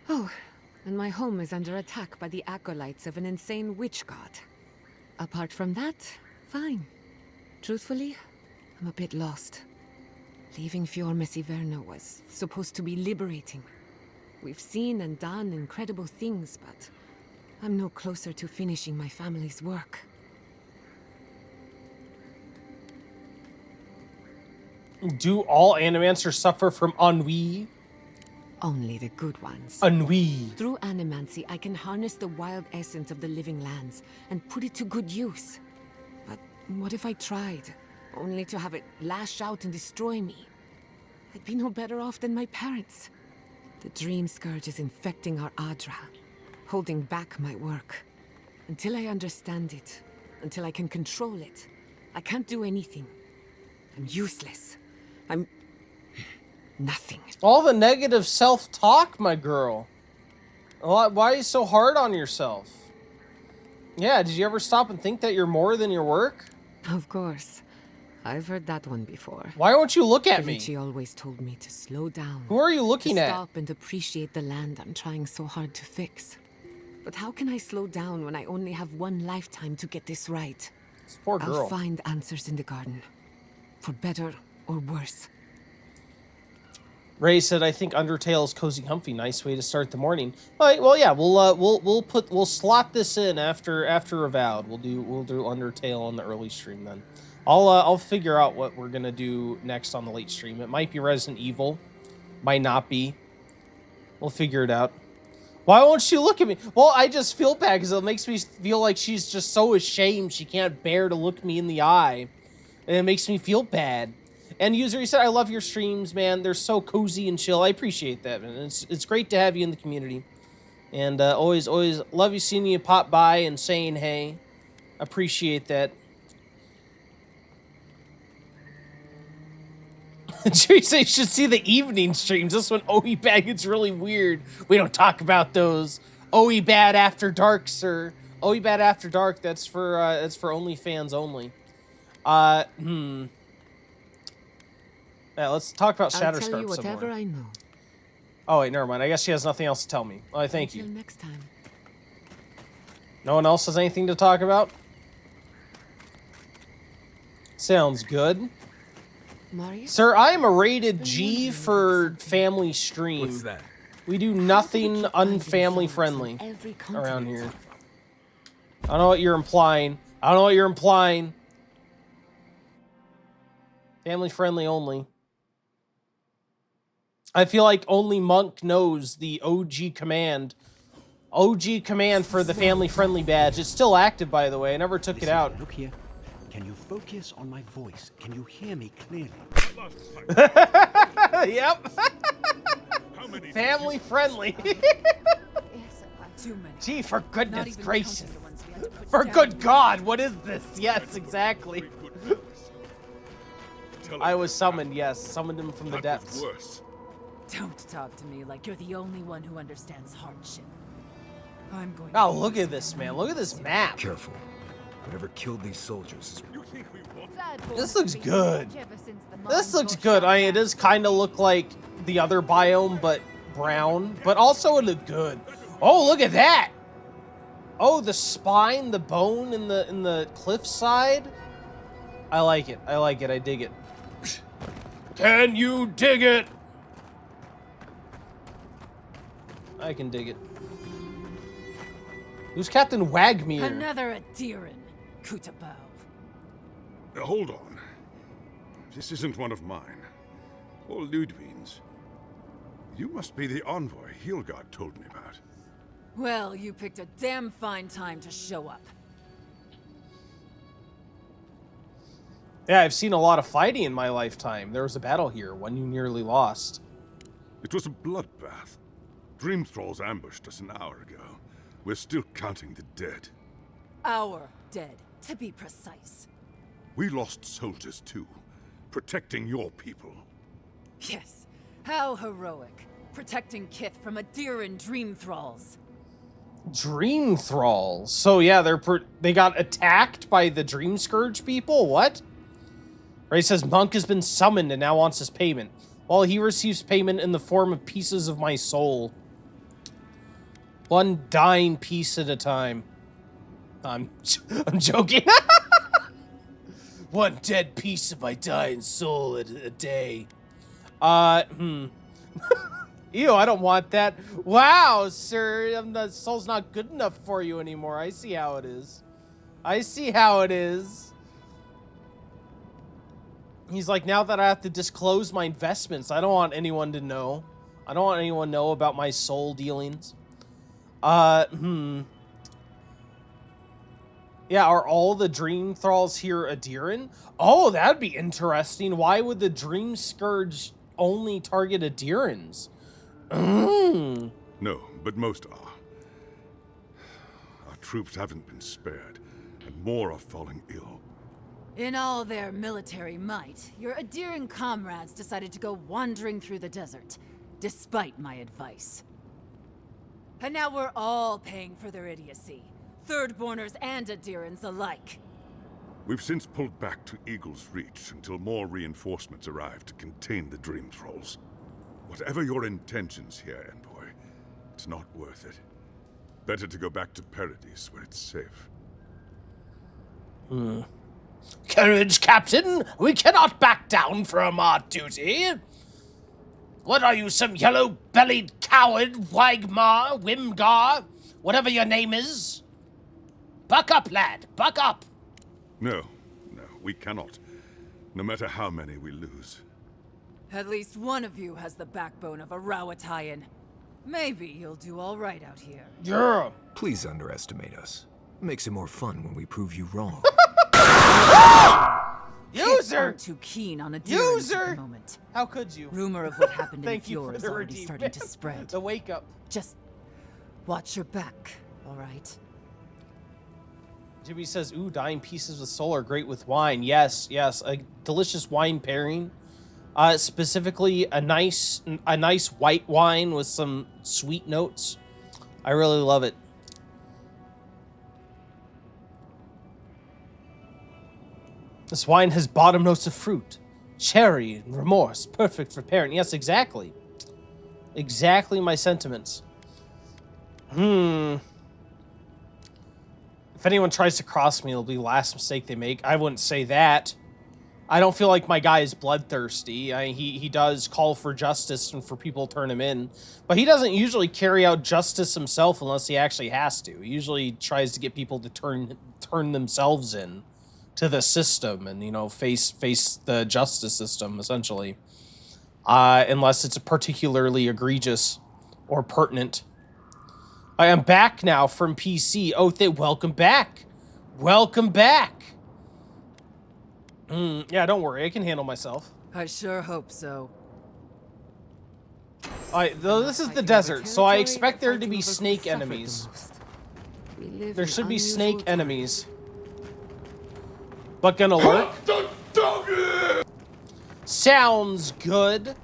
Speaker 2: Oh, and my home is under attack by the acolytes of an insane witch god. Apart from that, fine. Truthfully, I'm a bit lost. Leaving Fiormes Iverno was supposed to be liberating. We've seen and done incredible things, but I'm no closer to finishing my family's work.
Speaker 1: Do all animancers suffer from ennui?
Speaker 2: Only the good ones.
Speaker 1: Ennui.
Speaker 2: Through animancy, I can harness the wild essence of the living lands and put it to good use. But what if I tried, only to have it lash out and destroy me? I'd be no better off than my parents. The dream scourge is infecting our Adra, holding back my work. Until I understand it, until I can control it, I can't do anything. I'm useless. I'm nothing.
Speaker 1: All the negative self-talk, my girl. Why are you so hard on yourself? Yeah, did you ever stop and think that you're more than your work?
Speaker 2: Of course. I've heard that one before.
Speaker 1: Why won't you look at me?
Speaker 2: She always told me to slow down.
Speaker 1: Who are you looking at?
Speaker 2: To stop and appreciate the land I'm trying so hard to fix. But how can I slow down when I only have one lifetime to get this right?
Speaker 1: This poor girl.
Speaker 2: I'll find answers in the garden. For better or worse.
Speaker 1: Ray said, "I think Undertale's Cozy Humpy. Nice way to start the morning." All right, well, yeah, we'll slot this in after Avowed. We'll do Undertale on the early stream then. I'll figure out what we're gonna do next on the late stream. It might be Resident Evil, might not be. We'll figure it out. Why won't she look at me? Well, I just feel bad because it makes me feel like she's just so ashamed she can't bear to look me in the eye, and it makes me feel bad. And user, you said, "I love your streams, man. They're so cozy and chill." I appreciate that, man. It's great to have you in the community, and always love you seeing you pop by and saying hey. Appreciate that. Teresa, you should see the evening streams. This one, OE Bad, gets really weird. We don't talk about those. OE Bad After Dark, sir. OE Bad After Dark. That's for OnlyFans only. Yeah, let's talk about Shatterscarp some more.
Speaker 2: I'll tell you whatever I know.
Speaker 1: Oh wait, never mind. I guess she has nothing else to tell me. Oh, thank you.
Speaker 2: Until next time.
Speaker 1: No one else has anything to talk about? Sounds good.
Speaker 2: Marius?
Speaker 1: Sir, I am a rated G for family stream.
Speaker 4: What's that?
Speaker 1: We do nothing unfamily friendly around here. I don't know what you're implying. Family friendly only. I feel like only Monk knows the OG command. OG command for the family friendly badge. It's still active, by the way. I never took it out.
Speaker 5: Look here. Can you focus on my voice? Can you hear me clearly?
Speaker 1: Yep. Family friendly. Gee, for goodness gracious. For good God, what is this? Yes, exactly. I was summoned, yes. Summoned him from the depths.
Speaker 17: Don't talk to me like you're the only one who understands hardship. I'm going
Speaker 1: Oh, look at this, man. Look at this map.
Speaker 4: Careful. Whatever killed these soldiers is...
Speaker 1: This looks good. This looks good. I mean, it does kind of look like the other biome, but brown. But also it looked good. Oh, look at that. Oh, the spine, the bone in the cliffside. I like it. I like it. I dig it. Can you dig it? I can dig it. Who's Captain Wagmere?
Speaker 17: Another Adiran, Kutabao.
Speaker 18: Hold on. This isn't one of mine. Or Ludwig's. You must be the envoy Hilgard told me about.
Speaker 17: Well, you picked a damn fine time to show up.
Speaker 1: Yeah, I've seen a lot of fighting in my lifetime. There was a battle here, one you nearly lost.
Speaker 18: It was a bloodbath. Dream Thralls ambushed us an hour ago. We're still counting the dead.
Speaker 17: Our dead, to be precise.
Speaker 18: We lost soldiers too, protecting your people.
Speaker 17: Yes, how heroic. Protecting Kith from Adiran Dream Thralls.
Speaker 1: Dream Thralls? So yeah, they got attacked by the Dream Scourge people? What? Ray says Monk has been summoned and now wants his payment. while he receives payment in the form of pieces of my soul. One dying piece at a time. I'm joking. One dead piece of my dying soul a day. Ew, I don't want that. Wow, sir, the soul's not good enough for you anymore. I see how it is. I see how it is. He's like, now that I have to disclose my investments, I don't want anyone to know. I don't want anyone to know about my soul dealings. Yeah, are all the dream thralls here Adiran? Oh, that'd be interesting. Why would the dream scourge only target Adirans?
Speaker 18: No, but most are. Our troops haven't been spared, and more are falling ill.
Speaker 17: In all their military might, your Adiran comrades decided to go wandering through the desert, despite my advice. And now we're all paying for their idiocy. Thirdborners and Adirans alike.
Speaker 18: We've since pulled back to Eagle's Reach until more reinforcements arrive to contain the Dream Thralls. Whatever your intentions here, Envoy, it's not worth it. Better to go back to Paradise where it's safe.
Speaker 11: Courage, Captain! We cannot back down from our duty! What are you, some yellow-bellied coward, Wagmar, Wimgar, whatever your name is? Buck up, lad, buck up!
Speaker 18: No, we cannot. No matter how many we lose.
Speaker 17: At least one of you has the backbone of a Rawatayan. Maybe you'll do all right out here.
Speaker 1: Yeah.
Speaker 4: Please underestimate us. Makes it more fun when we prove you wrong.
Speaker 17: User! Aren't too keen on Adirans at the moment.
Speaker 1: How could you?
Speaker 17: Rumor of what happened in
Speaker 1: Thank you
Speaker 17: Fjord
Speaker 1: for
Speaker 17: is
Speaker 1: the
Speaker 17: already
Speaker 1: redeem,
Speaker 17: starting to
Speaker 1: man.
Speaker 17: spread.
Speaker 1: The wake up.
Speaker 17: Just watch your back, all right?
Speaker 1: Jimmy says, ooh, dying pieces of soul are great with wine. Yes, a delicious wine pairing. Specifically a nice white wine with some sweet notes. I really love it. This wine has bottom notes of fruit, cherry, and remorse. Perfect for pairing. Yes, exactly. Exactly my sentiments. If anyone tries to cross me, it'll be the last mistake they make. I wouldn't say that. I don't feel like my guy is bloodthirsty. He does call for justice and for people to turn him in. But he doesn't usually carry out justice himself unless he actually has to. He usually tries to get people to turn themselves in to the system and, you know, face the justice system, essentially. Unless it's particularly egregious or pertinent. I am back now from PC. Oh, welcome back. Welcome back. Yeah, don't worry. I can handle myself.
Speaker 17: I sure hope so.
Speaker 1: Though this is the desert, so I expect there to be snake enemies. There should be snake enemies. But gonna lurk? Sounds good.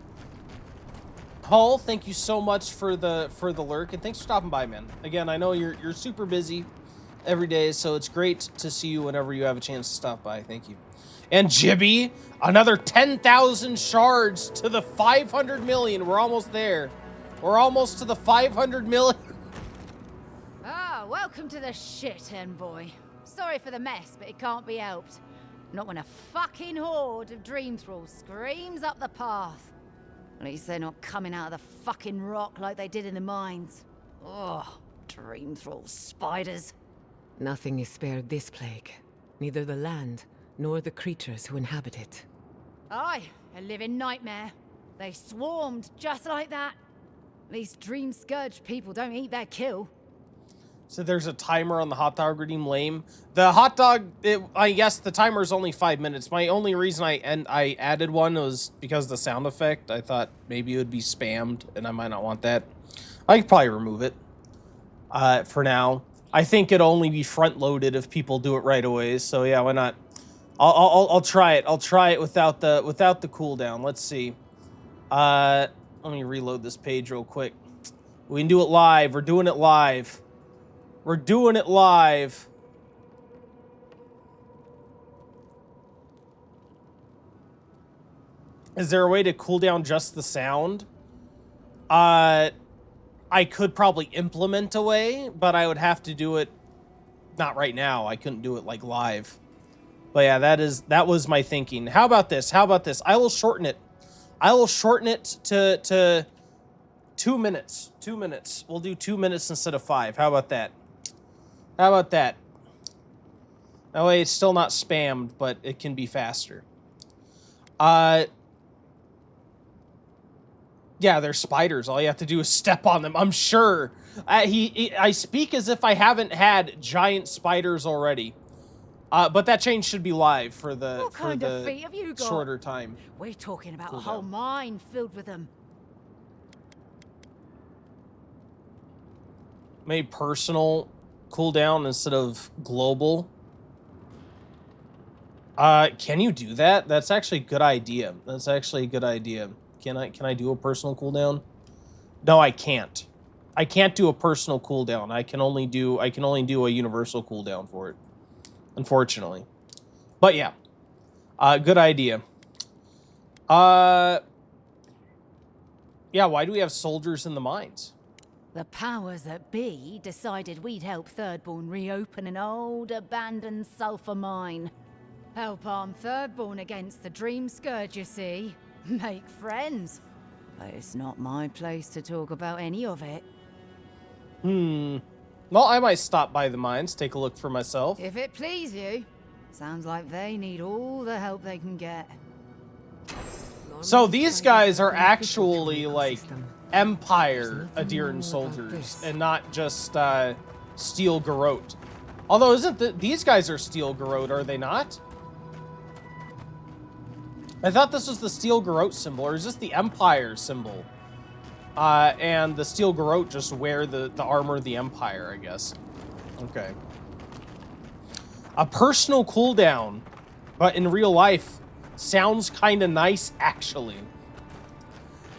Speaker 1: Hull, thank you so much for the lurk, and thanks for stopping by, man. Again, I know you're super busy every day, so it's great to see you whenever you have a chance to stop by. Thank you. And Jibby, another 10,000 shards to the 500 million. We're almost there. We're almost to the 500 million.
Speaker 19: Ah, welcome to the shit, Envoy. Sorry for the mess, but it can't be helped. Not when a fucking horde of dream thralls screams up the path. At least they're not coming out of the fucking rock like they did in the mines. Ugh, dream thrall spiders.
Speaker 2: Nothing is spared this plague. Neither the land, nor the creatures who inhabit it.
Speaker 19: Aye, a living nightmare. They swarmed just like that. These dream scourge people don't eat their kill.
Speaker 1: So there's a timer on the hot dog redeem lame. The hot dog, I guess the timer is only 5 minutes. My only reason I added one was because of the sound effect. I thought maybe it would be spammed, and I might not want that. I could probably remove it for now. I think it'll only be front loaded if people do it right away. So yeah, why not? I'll try it. I'll try it without the cooldown. Let's see. Let me reload this page real quick. We can do it live. We're doing it live. We're doing it live. Is there a way to cool down just the sound? I could probably implement a way, but I would have to do it not right now. I couldn't do it like live. But yeah, that was my thinking. How about this? How about this? I will shorten it. I will shorten it to 2 minutes. 2 minutes. We'll do 2 minutes instead of 5. How about that? How about that? That way it's still not spammed, but it can be faster. Yeah, they're spiders. All you have to do is step on them. I'm sure. I speak as if I haven't had giant spiders already. But that change should be live for the
Speaker 19: What kind of feet have you got?
Speaker 1: shorter time.
Speaker 19: We're talking about
Speaker 1: Cool
Speaker 19: a whole
Speaker 1: down.
Speaker 19: mine filled with them.
Speaker 1: Maybe personal cooldown instead of global. Can you do that? That's actually a good idea. That's actually a good idea. Can I do a personal cooldown? No, I can't. I can't do a personal cooldown. I can only do a universal cooldown for it. Unfortunately. But yeah. Good idea. Yeah, why do we have soldiers in the mines?
Speaker 19: The powers that be decided we'd help Thirdborn reopen an old, abandoned sulfur mine. Help arm Thirdborn against the Dream Scourge, you see. Make friends. But it's not my place to talk about any of it.
Speaker 1: Well, I might stop by the mines, take a look for myself.
Speaker 19: If it please you. Sounds like they need all the help they can get.
Speaker 1: So these guys are actually like Empire Adiran soldiers and not just Steel Garrote. Although these guys are Steel Garrote, are they not? I thought this was the Steel Garrote symbol, or is this the Empire symbol? And the Steel Garrote just wear the armor of the Empire, I guess. Okay. A personal cooldown, but in real life, sounds kind of nice, actually.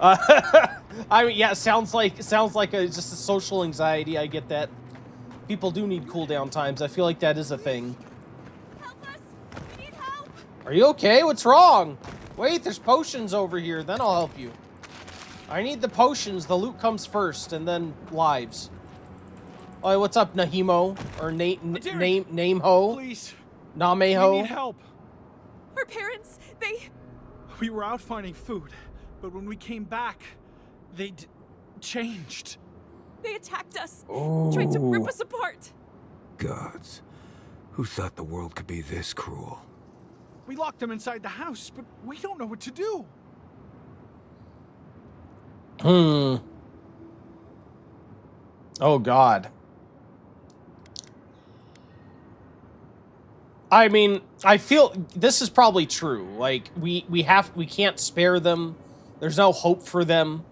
Speaker 1: I mean, yeah, sounds like just a social anxiety. I get that. People do need cooldown times. I feel like that is a thing.
Speaker 17: Help us! We need help!
Speaker 1: Are you okay? What's wrong? Wait, there's potions over here. Then I'll help you. I need the potions. The loot comes first, and then lives. Oh, what's up, Nahimo? Or Nameho?
Speaker 20: Please.
Speaker 1: Nameho?
Speaker 20: We need help.
Speaker 17: Our parents,
Speaker 20: We were out finding food, but when we came back, they changed.
Speaker 17: they attacked us, tried to rip us apart.
Speaker 4: Gods, who thought the world could be this cruel?
Speaker 20: We locked them inside the house, but we don't know what to do.
Speaker 1: Oh, God. I mean, I feel this is probably true. Like, we can't spare them. There's no hope for them.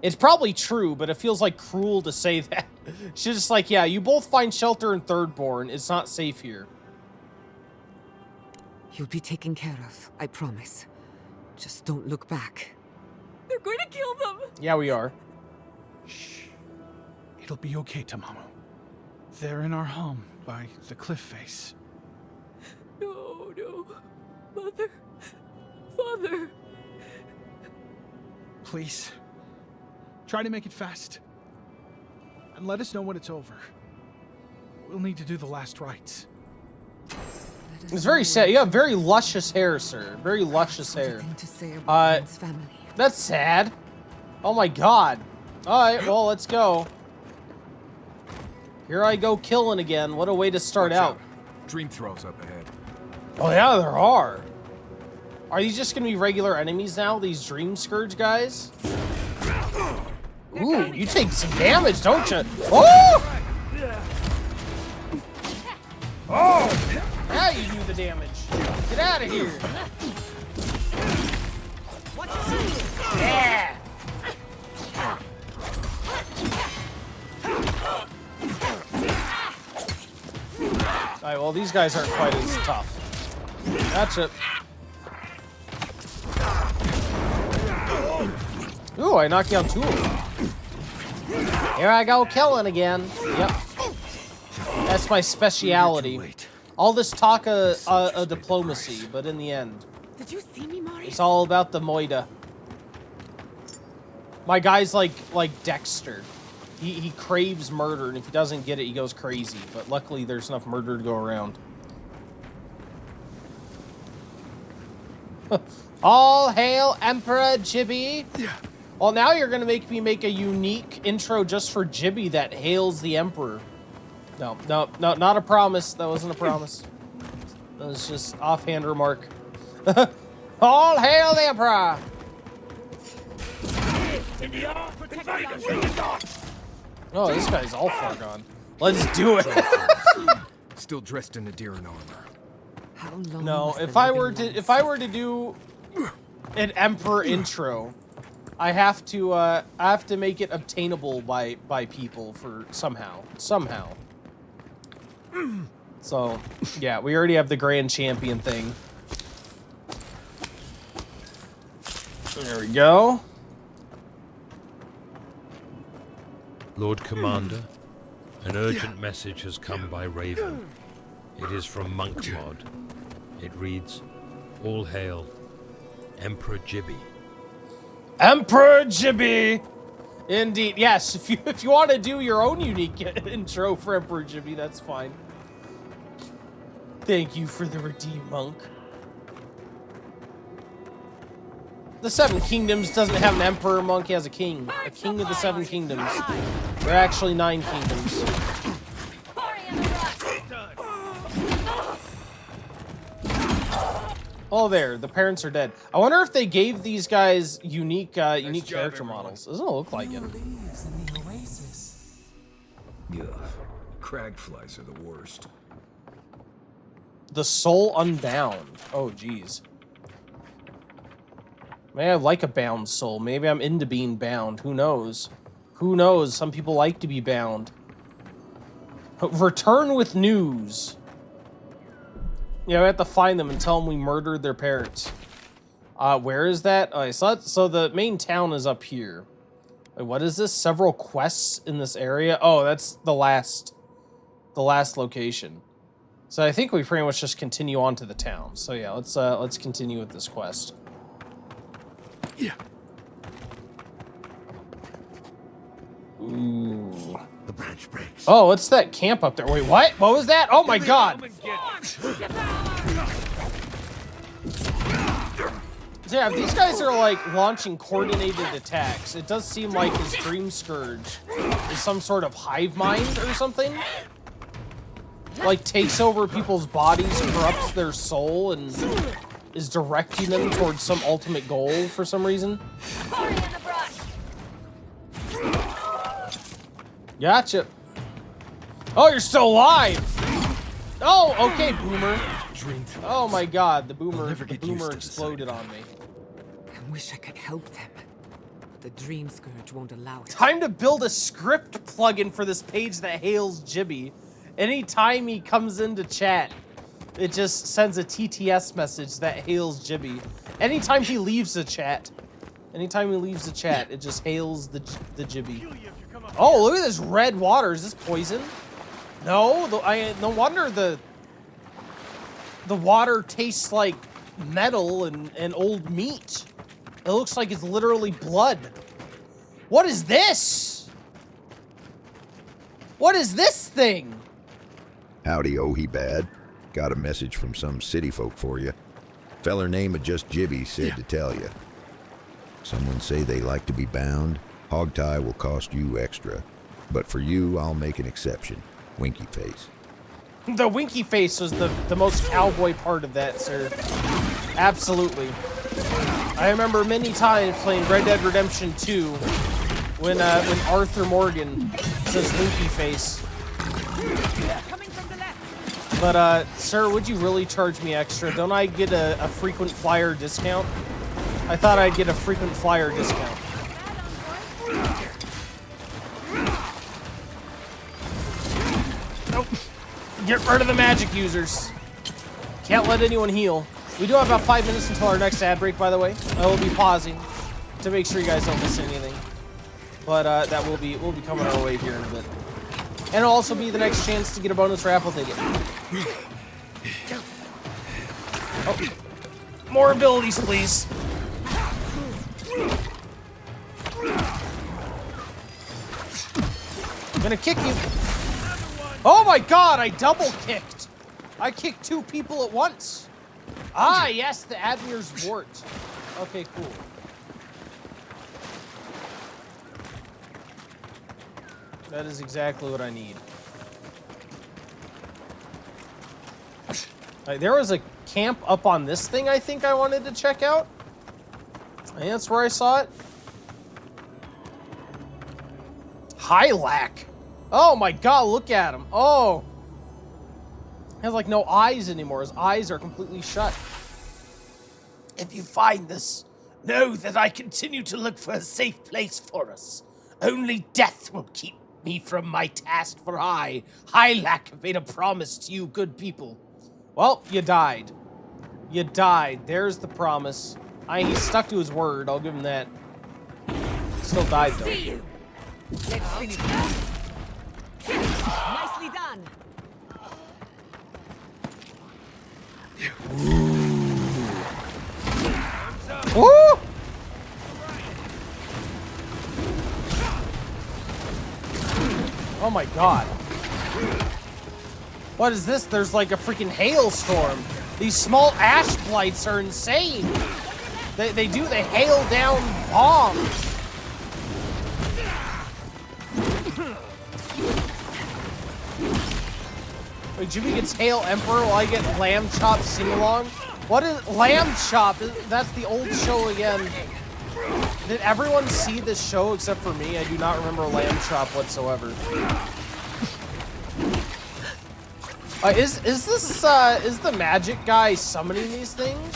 Speaker 1: It's probably true, but it feels like cruel to say that. She's just like, yeah, you both find shelter in Thirdborn. It's not safe here.
Speaker 2: You'll be taken care of, I promise. Just don't look back.
Speaker 17: They're going to kill them!
Speaker 1: Yeah, we are.
Speaker 20: Shh. It'll be okay, Tamamu. They're in our home by the cliff face.
Speaker 17: No, no. Mother. Father.
Speaker 20: Please. Try to make it fast. And let us know when it's over. We'll need to do the last rites.
Speaker 1: It's very sad. You have very luscious hair, sir. Very luscious hair. That's sad. Oh my God. Alright, well, let's go. Here I go killing again. What a way to start out.
Speaker 4: Dream throws up ahead.
Speaker 1: Oh yeah, there are. Are these just gonna be regular enemies now, these Dream Scourge guys? Ooh, you take some damage, don't you? Oh! Oh! Now you do the damage. Get out of here. Yeah! Alright, well, these guys aren't quite as tough. Gotcha. Ooh, I knocked down 2 of them. Here I go killing again. Yep. That's my speciality. All this talk of diplomacy, but in the end.
Speaker 2: Did you see me, Marius?
Speaker 1: It's all about the moida. My guy's like Dexter. He craves murder, and if he doesn't get it, he goes crazy. But luckily, there's enough murder to go around. All hail Emperor Jibby. Well, now you're gonna make me make a unique intro just for Jibby that hails the Emperor. No, not a promise. That wasn't a promise. That was just offhand remark. All hail the Emperor. Oh, this guy's all far gone. Let's do it.
Speaker 4: Still dressed in Adira armor.
Speaker 2: How long
Speaker 1: No, if I were to do an Emperor intro, I have to make it obtainable by people for somehow. So, yeah, we already have the Grand Champion thing. There we go.
Speaker 21: Lord Commander, an urgent message has come by Raven. It is from Monk Mod. It reads, "All hail, Emperor Jibby."
Speaker 1: Emperor Jibby! Indeed, yes, if you want to do your own unique intro for Emperor Jibby, that's fine. Thank you for the redeem, Monk. The Seven Kingdoms doesn't have an Emperor, Monk, he has a king. A king of the Seven Kingdoms. There are actually 9 kingdoms. Oh, there, the parents are dead. I wonder if they gave these guys unique character models. Doesn't look like it.
Speaker 4: Yeah, crag flies are the worst.
Speaker 1: The Soul Unbound. Oh, geez. Maybe I like a bound soul. Maybe I'm into being bound. Who knows? Who knows? Some people like to be bound. Return with news. Yeah, we have to find them and tell them we murdered their parents. Where is that? Okay, so the main town is up here. Wait, what is this? Several quests in this area? Oh, that's the last location. So I think we pretty much just continue on to the town. So yeah, let's continue with this quest.
Speaker 9: Yeah.
Speaker 1: Ooh.
Speaker 9: The branch breaks.
Speaker 1: Oh, what's that camp up there? Wait, what? What was that? Oh my god! So yeah, if these guys are like launching coordinated attacks, it does seem like his Dream Scourge is some sort of hive mind or something. Like takes over people's bodies, corrupts their soul, and is directing them towards some ultimate goal for some reason. Gotcha. Oh, you're still alive. Oh, okay, Boomer. Oh my god, the boomer exploded on me.
Speaker 2: I wish I could help them, but the Dream Scourge won't allow it.
Speaker 1: Time to build a script plugin for this page that hails Jibby. Anytime he comes into chat, it just sends a TTS message that hails Jibby. Anytime he leaves the chat, it just hails the Jibby. Oh, look at this red water. Is this poison? No, no wonder the water tastes like metal and old meat. It looks like it's literally blood. What is this? What is this thing?
Speaker 22: Howdy, Ohibad. Got a message from some city folk for you. Feller name of just Jibby said to tell you. Someone say they like to be bound. Hogtie will cost you extra. But for you, I'll make an exception. Winky face.
Speaker 1: The winky face was the most cowboy part of that, sir. Absolutely. I remember many times playing Red Dead Redemption 2 when Arthur Morgan says winky face. But, sir, would you really charge me extra? Don't I get a frequent flyer discount? I thought I'd get a frequent flyer discount. Nope. Get rid of the magic users. Can't let anyone heal. We do have about 5 minutes until our next ad break, by the way. I will be pausing to make sure you guys don't miss anything. But that will be coming our way here in a bit. And it'll also be the next chance to get a bonus raffle ticket. Oh. More abilities, please. I'm gonna kick you. Oh my god, I double kicked. I kicked 2 people at once. Ah, yes, the Admir's Wart. Okay, cool. That is exactly what I need. There was a camp up on this thing I think I wanted to check out. I think that's where I saw it. Hylac. Oh my god, look at him. Oh. He has like no eyes anymore. His eyes are completely shut.
Speaker 11: If you find this, know that I continue to look for a safe place for us. Only death will keep me from my task, for Hylac, have made a promise to you good people.
Speaker 1: Well, you died. You died. There's the promise. He stuck to his word. I'll give him that. Still died, though.
Speaker 2: See you. Let's finish that. Nicely done.
Speaker 1: Woo! Oh my god. What is this? There's like a freaking hailstorm. These small ash blights are insane. They hail down bombs. Wait, Jimmy gets Hail Emperor while I get Lamb Chop sing-along? What is Lamb Chop? That's the old show again. Did everyone see this show except for me? I do not remember Lamb Chop whatsoever. Is the magic guy summoning these things?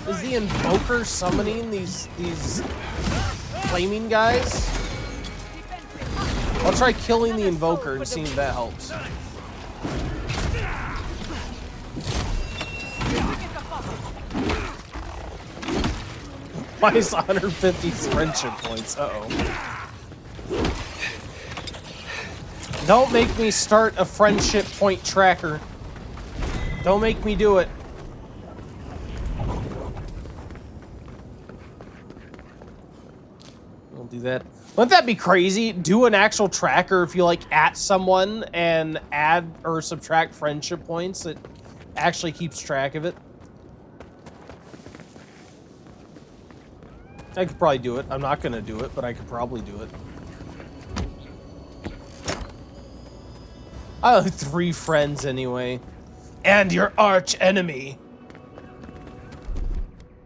Speaker 1: Is the invoker summoning these flaming guys? I'll try killing the invoker and seeing if that helps. Minus 150 friendship points. Uh-oh. Don't make me start a friendship point tracker. Don't make me do it. We'll do that. Wouldn't that be crazy? Do an actual tracker if you like at someone and add or subtract friendship points. It actually keeps track of it. I could probably do it. I'm not gonna do it, but I could probably do it. I have 3 friends anyway. And your arch enemy.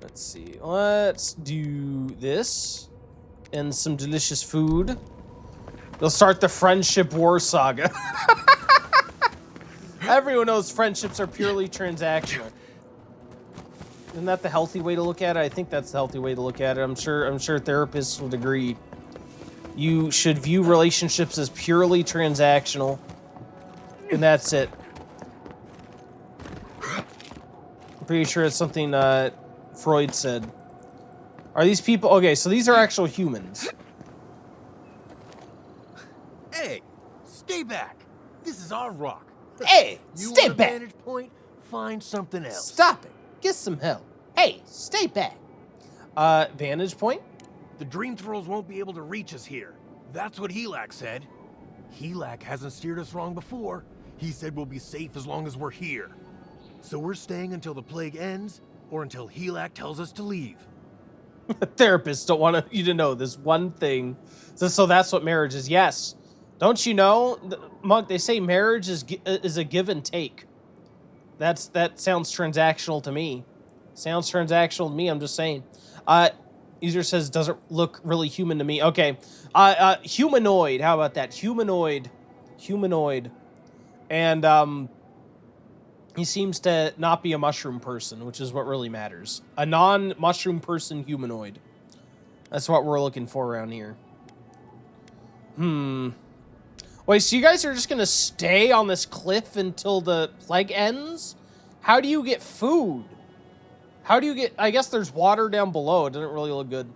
Speaker 1: Let's see. Let's do this. And some delicious food. They'll start the friendship war saga. Everyone knows friendships are purely transactional. Isn't that the healthy way to look at it? I think that's the healthy way to look at it. I'm sure therapists would agree. You should view relationships as purely transactional. And that's it. I'm pretty sure it's something Freud said. Are these people... Okay, so these are actual humans.
Speaker 6: Hey, stay back. This is our rock.
Speaker 11: Hey,
Speaker 6: you
Speaker 11: stay
Speaker 6: want a
Speaker 11: back.
Speaker 6: vantage point? Find something else.
Speaker 11: Stop it. Get some help. Hey, stay back.
Speaker 1: Vantage point?
Speaker 6: The Dream Thralls won't be able to reach us here. That's what Helak said. Helak hasn't steered us wrong before. He said we'll be safe as long as we're here. So we're staying until the plague ends, or until Helak tells us to leave.
Speaker 1: Therapists don't want you to know this one thing. So that's what marriage is. Yes. Don't you know, Monk, they say marriage is a give and take. That sounds transactional to me. Sounds transactional to me, I'm just saying. User says doesn't look really human to me. Okay. Humanoid, how about that? Humanoid. And he seems to not be a mushroom person, which is what really matters. A non-mushroom person humanoid. That's what we're looking for around here. Wait, so you guys are just gonna stay on this cliff until the plague ends? How do you get food? How do you get... I guess there's water down below. It doesn't really look good.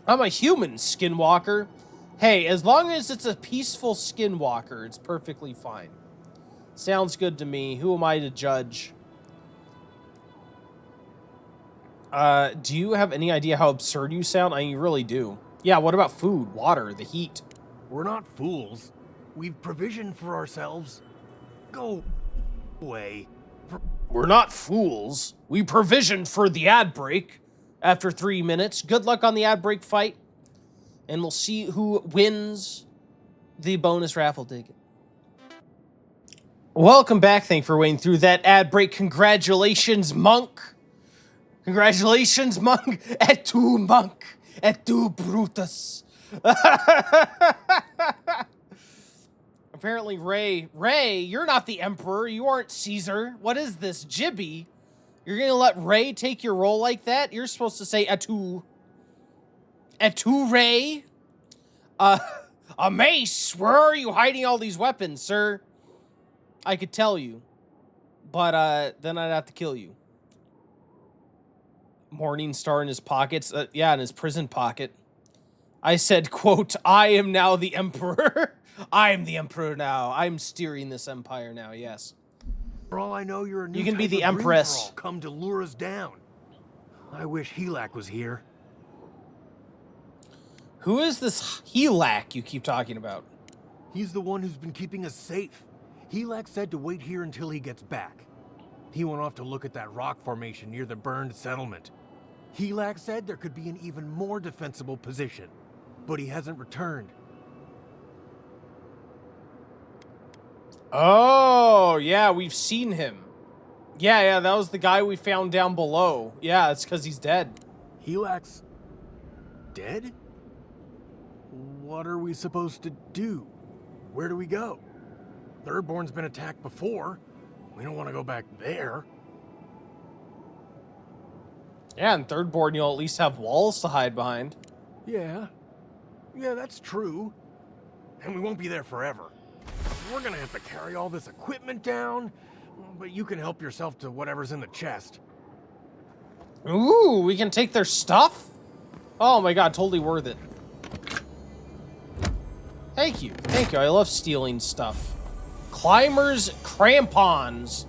Speaker 1: I'm a human skinwalker. Hey, as long as it's a peaceful skinwalker, it's perfectly fine. Sounds good to me. Who am I to judge? Do you have any idea how absurd you sound? I mean, you really do. Yeah, what about food, water, the heat?
Speaker 6: We're not fools. We've provisioned for ourselves. Go away.
Speaker 1: We're not fools. We provisioned for the ad break after 3 minutes. Good luck on the ad break fight. And we'll see who wins the bonus raffle ticket. Welcome back. Thank you for waiting through that ad break. Congratulations, Monk. Congratulations, Monk. Et tu, Monk. Et tu, Brutus. Apparently, Ray, you're not the Emperor. You aren't Caesar. What is this, Jibby? You're gonna let Ray take your role like that? You're supposed to say, Et tu, Ray. A mace. Where are you hiding all these weapons, sir? I could tell you, but then I'd have to kill you. Morning Star in his pockets. Yeah, in his prison pocket. I said, quote, I am now the Emperor. I am the Emperor now. I'm steering this empire now, yes.
Speaker 6: For all I know, you're a new
Speaker 1: You can be
Speaker 6: type
Speaker 1: the
Speaker 6: of
Speaker 1: Empress.
Speaker 6: Green-Thrall come to lure us down. I wish Helak was here.
Speaker 1: Who is this Helak you keep talking about?
Speaker 6: He's the one who's been keeping us safe. Helak said to wait here until he gets back. He went off to look at that rock formation near the burned settlement. Helak said there could be an even more defensible position, but he hasn't returned.
Speaker 1: Oh, yeah, we've seen him. Yeah, that was the guy we found down below. Yeah, it's because he's dead.
Speaker 6: Helak's dead? What are we supposed to do? Where do we go? Thirdborn's been attacked before. We don't want to go back there.
Speaker 1: Yeah, and Thirdborn, you'll at least have walls to hide behind.
Speaker 6: Yeah, that's true. And we won't be there forever. We're gonna have to carry all this equipment down, but you can help yourself to whatever's in the chest.
Speaker 1: Ooh, we can take their stuff? Oh my god, totally worth it. Thank you. I love stealing stuff. Climbers crampons.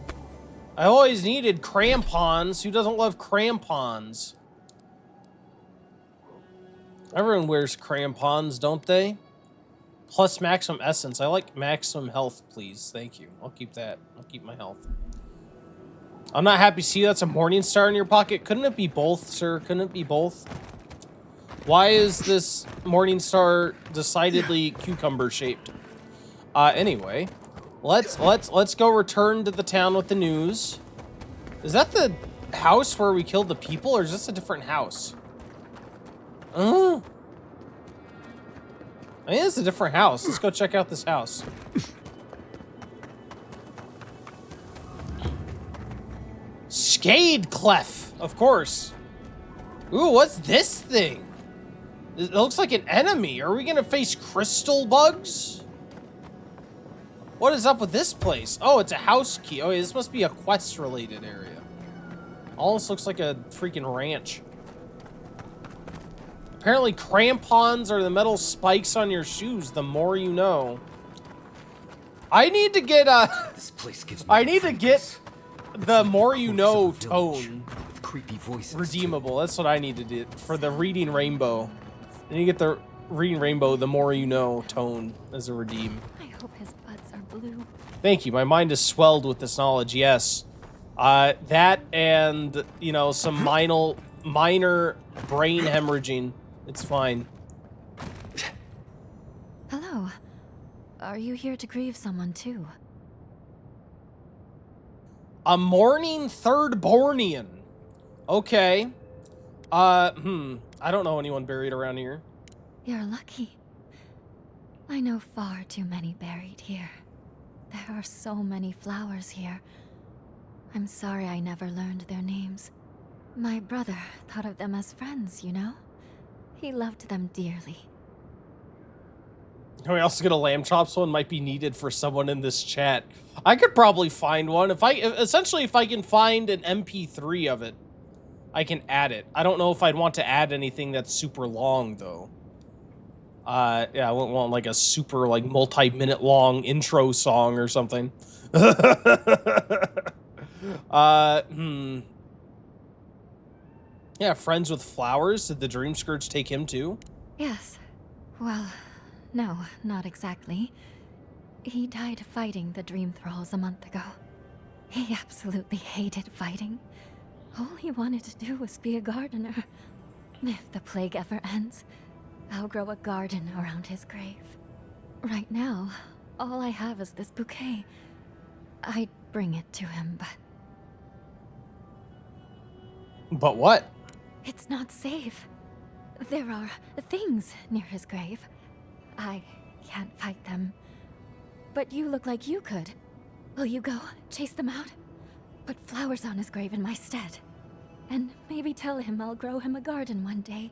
Speaker 1: I always needed crampons. Who doesn't love crampons? Everyone wears crampons, don't they? Plus maximum essence. I like maximum health, please. Thank you. I'll keep that. I'll keep my health. I'm not happy to see that's a Morning Star in your pocket. Couldn't it be both, sir? Couldn't it be both? Why is this Morning Star decidedly cucumber shaped? Anyway, let's go return to the town with the news. Is that the house where we killed the people, or is this a different house? I think it's a different house. Let's go check out this house. Scade Clef, of course. Ooh, what's this thing? It looks like an enemy. Are we gonna face crystal bugs? What is up with this place? Oh, it's a house key. Oh, yeah, this must be a quest-related area. Almost looks like a freaking ranch. Apparently, crampons are the metal spikes on your shoes. The more you know. I need to get
Speaker 4: This place gives me
Speaker 1: I need to get the more you know tone
Speaker 4: creepy voices
Speaker 1: redeemable. That's what I need to do for the Reading Rainbow. And you get the Reading Rainbow, the more you know tone as a redeem.
Speaker 10: I hope his buds are blue.
Speaker 1: Thank you. My mind is swelled with this knowledge. Yes, that and you know some minor brain hemorrhaging. It's fine.
Speaker 10: Hello. Are you here to grieve someone too?
Speaker 1: A mourning Thirdbornian. Okay. I don't know anyone buried around here.
Speaker 10: You're lucky. I know far too many buried here. There are so many flowers here. I'm sorry I never learned their names. My brother thought of them as friends, you know? He loved them dearly.
Speaker 1: Can we also get a lamb chops one? Might be needed for someone in this chat. I could probably find one. If I can find an MP3 of it, I can add it. I don't know if I'd want to add anything that's super long though. Yeah, I wouldn't want like a super like multi-minute long intro song or something. Yeah, friends with flowers. Did the Dream Scourge take him too?
Speaker 7: Yes. Well, no, not exactly. He died fighting the Dream Thralls a month ago. He absolutely hated fighting. All he wanted to do was be a gardener. If the plague ever ends, I'll grow a garden around his grave. Right now, all I have is this bouquet. I'd bring it to him, but...
Speaker 1: But what?
Speaker 7: It's not safe. There are things near his grave. I can't fight them. But you look like you could. Will you go chase them out? Put flowers on his grave in my stead. And maybe tell him I'll grow him a garden one day.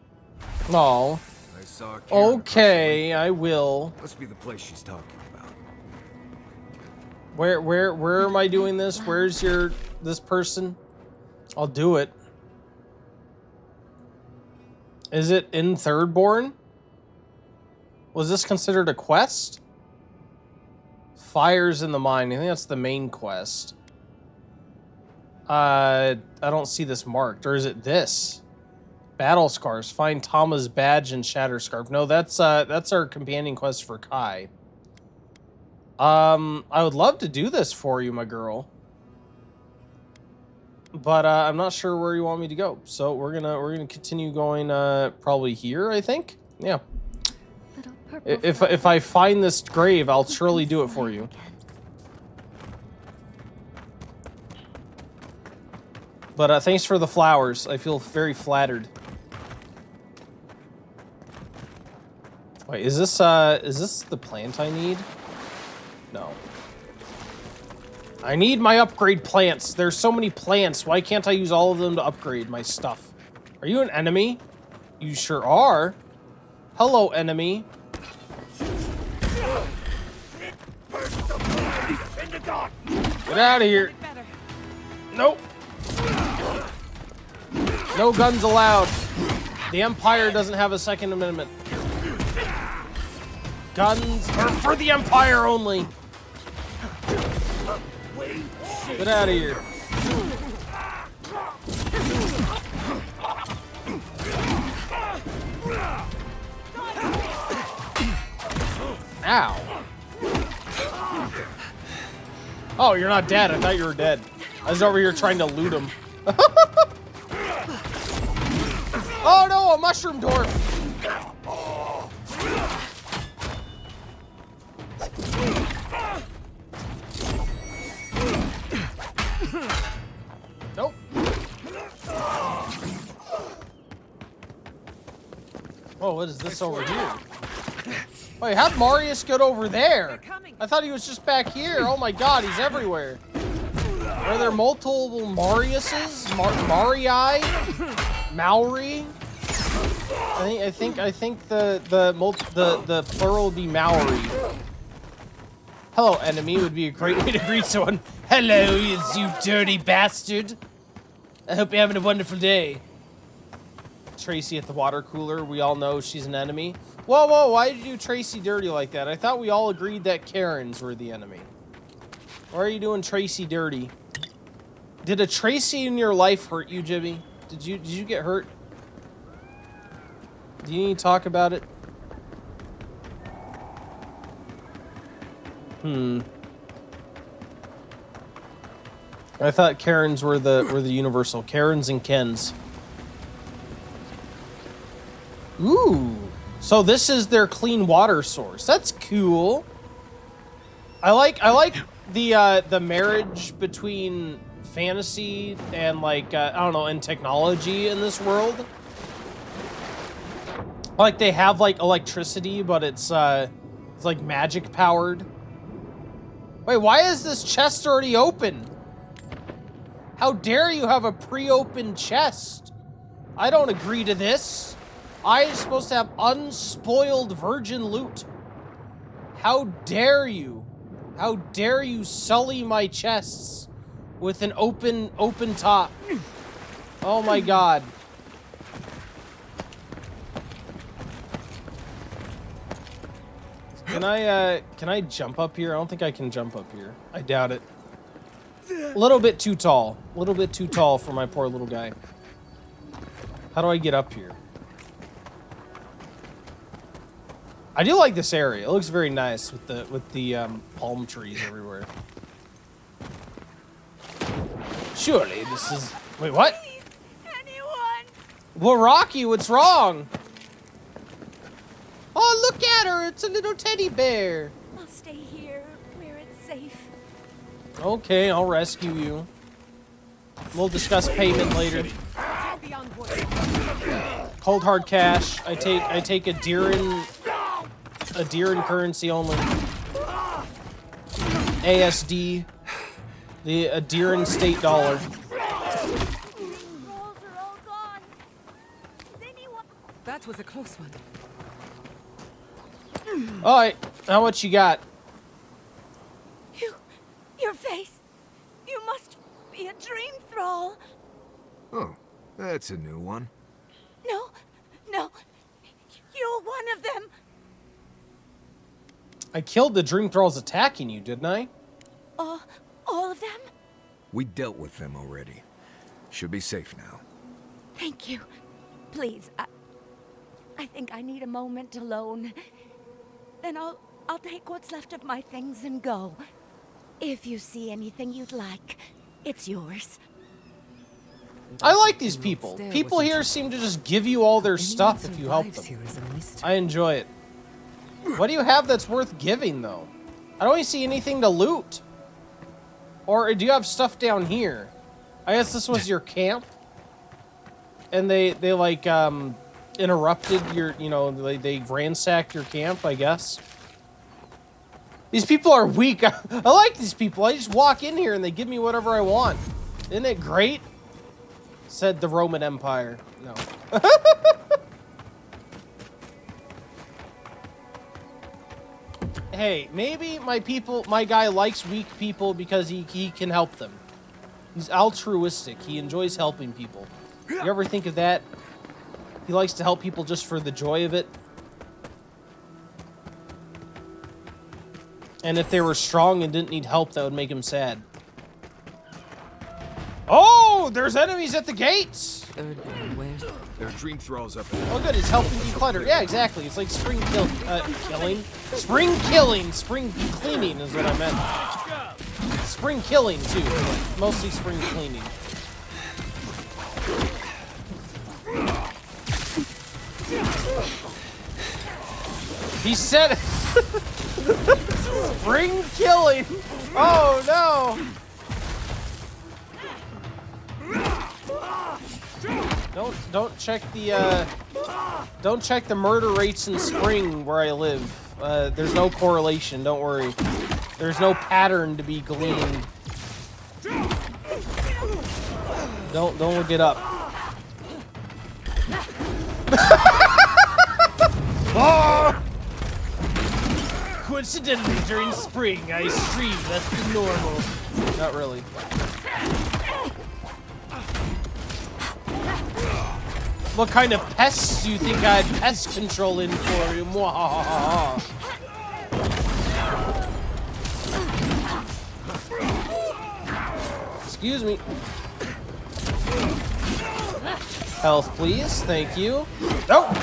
Speaker 1: Oh.
Speaker 4: I saw Karen
Speaker 1: Okay, I will.
Speaker 4: Must be the place she's talking about.
Speaker 1: Where am I doing this? Where's this person? I'll do it. Is it in Thirdborn? Was this considered a quest? Fires in the mine. I think that's the main quest. I don't see this marked. Or is it this? Battle Scars. Find Tama's badge and Shatter Scarf. No, that's our companion quest for Kai. I would love to do this for you, my girl. But I'm not sure where you want me to go. So we're gonna continue going probably here, I think. Yeah. If I find this grave, I'll surely do it for you. But thanks for the flowers. I feel very flattered. Wait, is this the plant I need? No. I need my upgrade plants. There's so many plants. Why can't I use all of them to upgrade my stuff? Are you an enemy? You sure are. Hello, enemy. Get out of here. Nope. No guns allowed. The Empire doesn't have a Second Amendment. Guns are for the Empire only. Get out of here. Ow. Oh, you're not dead. I thought you were dead. I was over here trying to loot him. Oh no, a mushroom dwarf. Nope. Oh, what is this over here? Wait, how'd Marius get over there? I thought he was just back here. Oh my god, he's everywhere. Are there multiple Mariuses? Marii? Maori? I think the plural would be Maori. Hello, enemy would be a great way to greet someone. Hello, you dirty bastard. I hope you're having a wonderful day. Tracy at the water cooler. We all know she's an enemy. Whoa, whoa, why did you do Tracy dirty like that? I thought we all agreed that Karens were the enemy. Why are you doing Tracy dirty? Did a Tracy in your life hurt you, Jimmy? Did you get hurt? Do you need to talk about it? I thought Karens were the universal. Karens and Kens. Ooh. So this is their clean water source. That's cool. I like the marriage between fantasy and like I don't know, and technology in this world. Like they have like electricity, but it's like magic powered. Wait, why is this chest already open? How dare you have a pre-opened chest? I don't agree to this. I am supposed to have unspoiled virgin loot. How dare you? How dare you sully my chests with an open top? Oh my god. Can I jump up here? I don't think I can jump up here. I doubt it. A little bit too tall. A little bit too tall for my poor little guy. How do I get up here? I do like this area. It looks very nice with the palm trees everywhere. Surely this is... Wait, what?
Speaker 19: Anyone?
Speaker 1: Well, Rocky, what's wrong? Oh, look at her. It's a little teddy bear.
Speaker 19: I'll stay here where it's safe.
Speaker 1: Okay, I'll rescue you. We'll discuss payment later. Cold hard cash. I take a Deerin currency only. ASD. The Deerin state dollar.
Speaker 2: That was a close one.
Speaker 1: Alright, how much you got?
Speaker 19: Your face. You must be a dream thrall.
Speaker 4: Oh, that's a new one.
Speaker 19: No. You're one of them.
Speaker 1: I killed the dream thralls attacking you, didn't I?
Speaker 19: All of them?
Speaker 4: We dealt with them already. Should be safe now.
Speaker 19: Thank you. Please, I think I need a moment alone. Then I'll take what's left of my things and go. If you see anything you'd like, it's yours.
Speaker 1: I like these people. People here seem to just give you all their stuff if you help them. I enjoy it. What do you have that's worth giving, though? I don't even see anything to loot. Or do you have stuff down here? I guess this was your camp? And they like, interrupted your, they ransacked your camp, I guess. These people are weak. I like these people. I just walk in here and they give me whatever I want. Isn't it great? Said the Roman Empire. No. Hey, maybe my guy likes weak people because he can help them. He's altruistic. He enjoys helping people. You ever think of that? He likes to help people just for the joy of it. And if they were strong and didn't need help, that would make him sad. Oh, there's enemies at the gates!
Speaker 4: There are dream thralls up there.
Speaker 1: Oh good, it's helping declutter. Yeah, exactly. It's like spring killing. Spring killing! Spring cleaning is what I meant. Spring killing, too. But mostly spring cleaning. He said... Spring killing! Oh, no! Don't check the murder rates in spring where I live. There's no correlation, don't worry. There's no pattern to be gleaned. Don't look it up. Oh! Coincidentally, during spring, I stream. That's the normal. Not really. What kind of pests do you think I had pest control in for you? Mwahaha. Excuse me. Health, please. Thank you. Nope.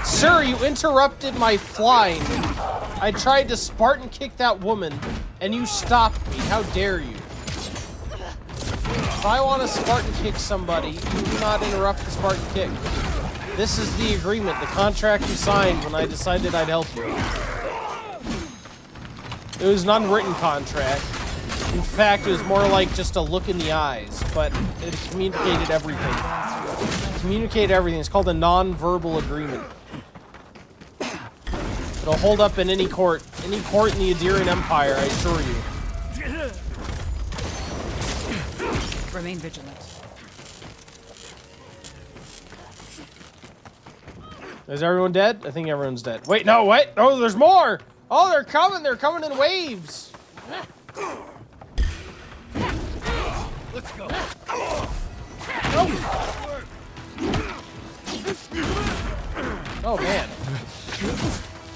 Speaker 1: Sir, you interrupted my flying. I tried to Spartan kick that woman, and you stopped me. How dare you? If I want to Spartan kick somebody, you do not interrupt the Spartan kick. This is the agreement, the contract you signed when I decided I'd help you. It was an unwritten contract. In fact, it was more like just a look in the eyes, but it communicated everything. It's called a non-verbal agreement. It'll hold up in any court in the Adirian Empire, I assure you.
Speaker 15: Remain vigilant.
Speaker 1: Is everyone dead? I think everyone's dead. Wait, no, what? Oh, there's more! Oh, they're coming in waves!
Speaker 6: Let's go.
Speaker 1: Oh, man.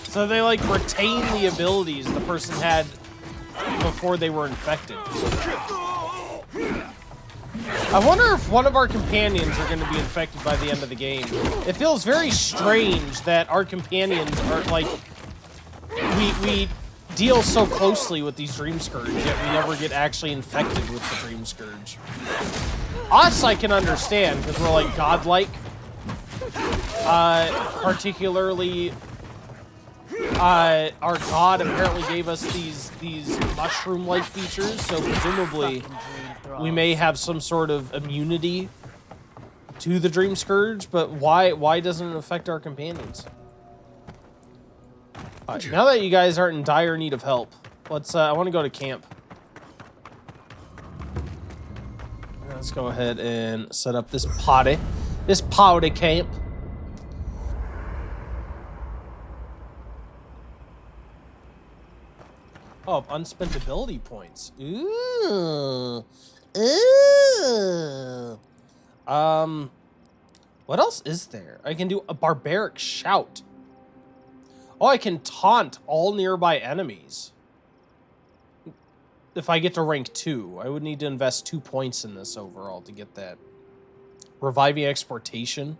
Speaker 1: So they, like, retain the abilities the person had before they were infected. I wonder if one of our companions are going to be infected by the end of the game. It feels very strange that our companions are, like, we deal so closely with these Dream Scourge, yet we never get actually infected with the Dream Scourge. Us, I can understand, because we're, like, godlike. Particularly, our god apparently gave us these mushroom-like features, so presumably we may have some sort of immunity to the Dream Scourge, but why doesn't it affect our companions? Now that you guys aren't in dire need of help, let's, I want to go to camp. Let's go ahead and set up this potty camp. Oh, unspent ability points. Ooh. Ooh. What else is there? I can do a barbaric shout. Oh, I can taunt all nearby enemies. If I get to rank 2, I would need to invest 2 points in this overall to get that. Reviving exportation.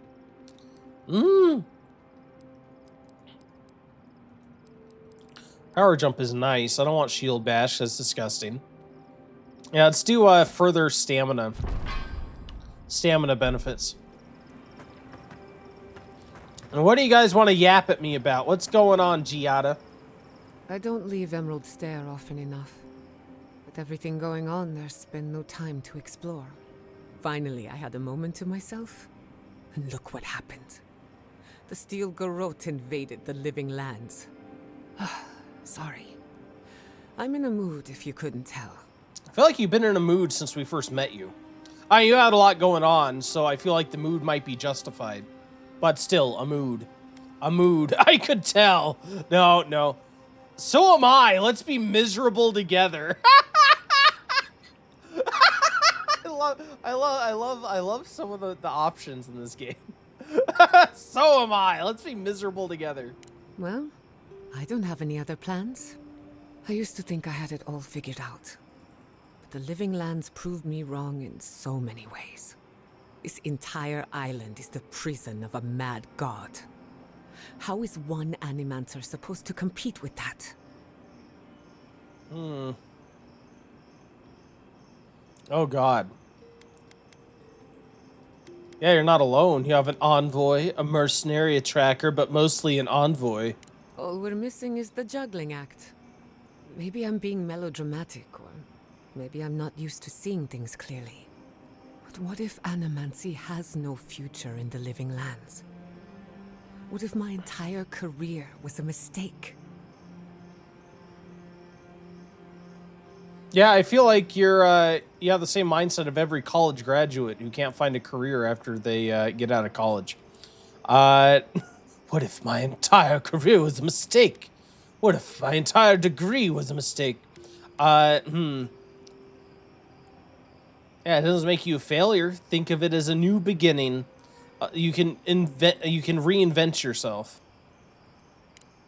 Speaker 1: Power jump is nice. I don't want shield bash. That's disgusting. Yeah, let's do further stamina benefits. And what do you guys want to yap at me about? What's going on, Giada?
Speaker 2: I don't leave Emerald Stair often enough. With everything going on, there's been no time to explore. Finally, I had a moment to myself, and look what happened. The Steel Garrote invaded the Living Lands. Sorry. I'm in a mood, if you couldn't tell.
Speaker 1: I feel like you've been in a mood since we first met you. You had a lot going on, so I feel like the mood might be justified. But still, a mood. A mood. I could tell. No. So am I. Let's be miserable together. I love some of the options in this game. So am I. Let's be miserable together.
Speaker 2: Well, I don't have any other plans. I used to think I had it all figured out. But the Living Lands proved me wrong in so many ways. This entire island is the prison of a mad god. How is one Animancer supposed to compete with that?
Speaker 1: Oh, God. Yeah, you're not alone. You have an envoy, a mercenary, a tracker, but mostly an envoy.
Speaker 2: All we're missing is the juggling act. Maybe I'm being melodramatic, or maybe I'm not used to seeing things clearly. But what if Animancy has no future in the Living Lands? What if my entire career was a mistake?
Speaker 1: Yeah, I feel like you have the same mindset of every college graduate who can't find a career after they get out of college. What if my entire career was a mistake? What if my entire degree was a mistake? Yeah, it doesn't make you a failure. Think of it as a new beginning. You can reinvent yourself.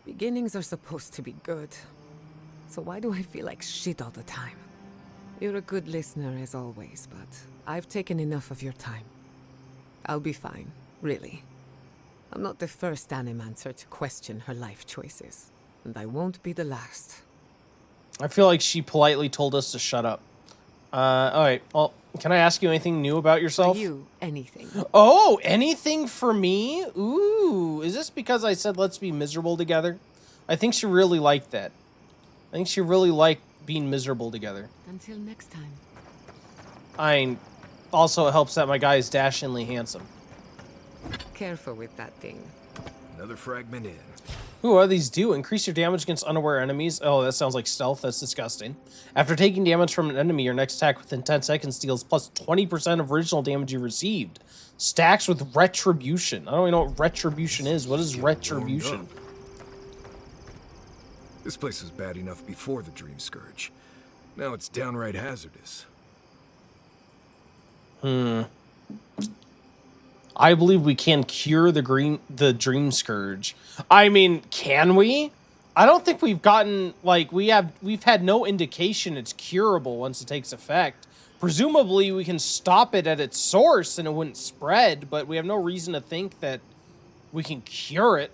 Speaker 2: Beginnings are supposed to be good. So why do I feel like shit all the time? You're a good listener as always, but I've taken enough of your time. I'll be fine, really. I'm not the first Animancer to question her life choices, and I won't be the last.
Speaker 1: I feel like she politely told us to shut up. Alright, well, can I ask you anything new about yourself?
Speaker 2: For you, anything.
Speaker 1: Oh, anything for me? Ooh, is this because I said let's be miserable together? I think she really liked that. I think she really liked being miserable together.
Speaker 2: Until next time.
Speaker 1: Also, it helps that my guy is dashingly handsome.
Speaker 2: Careful with that thing.
Speaker 4: Another fragment in.
Speaker 1: Ooh, what do these do? Increase your damage against unaware enemies. Oh, that sounds like stealth. That's disgusting. After taking damage from an enemy, your next attack within 10 seconds deals plus 20% of original damage you received. Stacks with retribution. I don't even know what retribution is. What is retribution?
Speaker 4: This place was bad enough before the Dream Scourge. Now it's downright hazardous.
Speaker 1: I believe we can cure the Dream Scourge. I mean, can we? I don't think we've gotten, like, we've had no indication it's curable once it takes effect. Presumably, we can stop it at its source and it wouldn't spread, but we have no reason to think that we can cure it.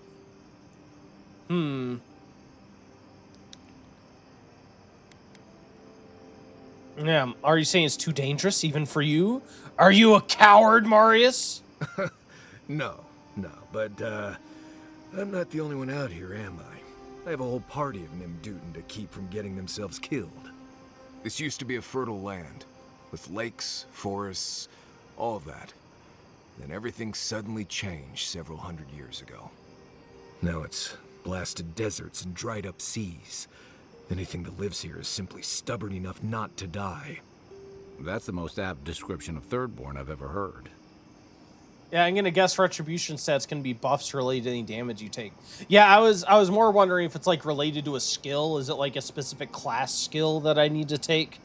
Speaker 1: Yeah, are you saying it's too dangerous even for you? Are you a coward, Marius?
Speaker 4: No, but, I'm not the only one out here, am I? I have a whole party of Nimdutin to keep from getting themselves killed. This used to be a fertile land, with lakes, forests, all of that. Then everything suddenly changed several hundred years ago. Now it's blasted deserts and dried up seas. Anything that lives here is simply stubborn enough not to die.
Speaker 16: That's the most apt description of Thirdborn I've ever heard.
Speaker 1: Yeah, I'm gonna guess retribution stats can be buffs related to any damage you take. Yeah, I was more wondering if it's like related to a skill. Is it like a specific class skill that I need to take,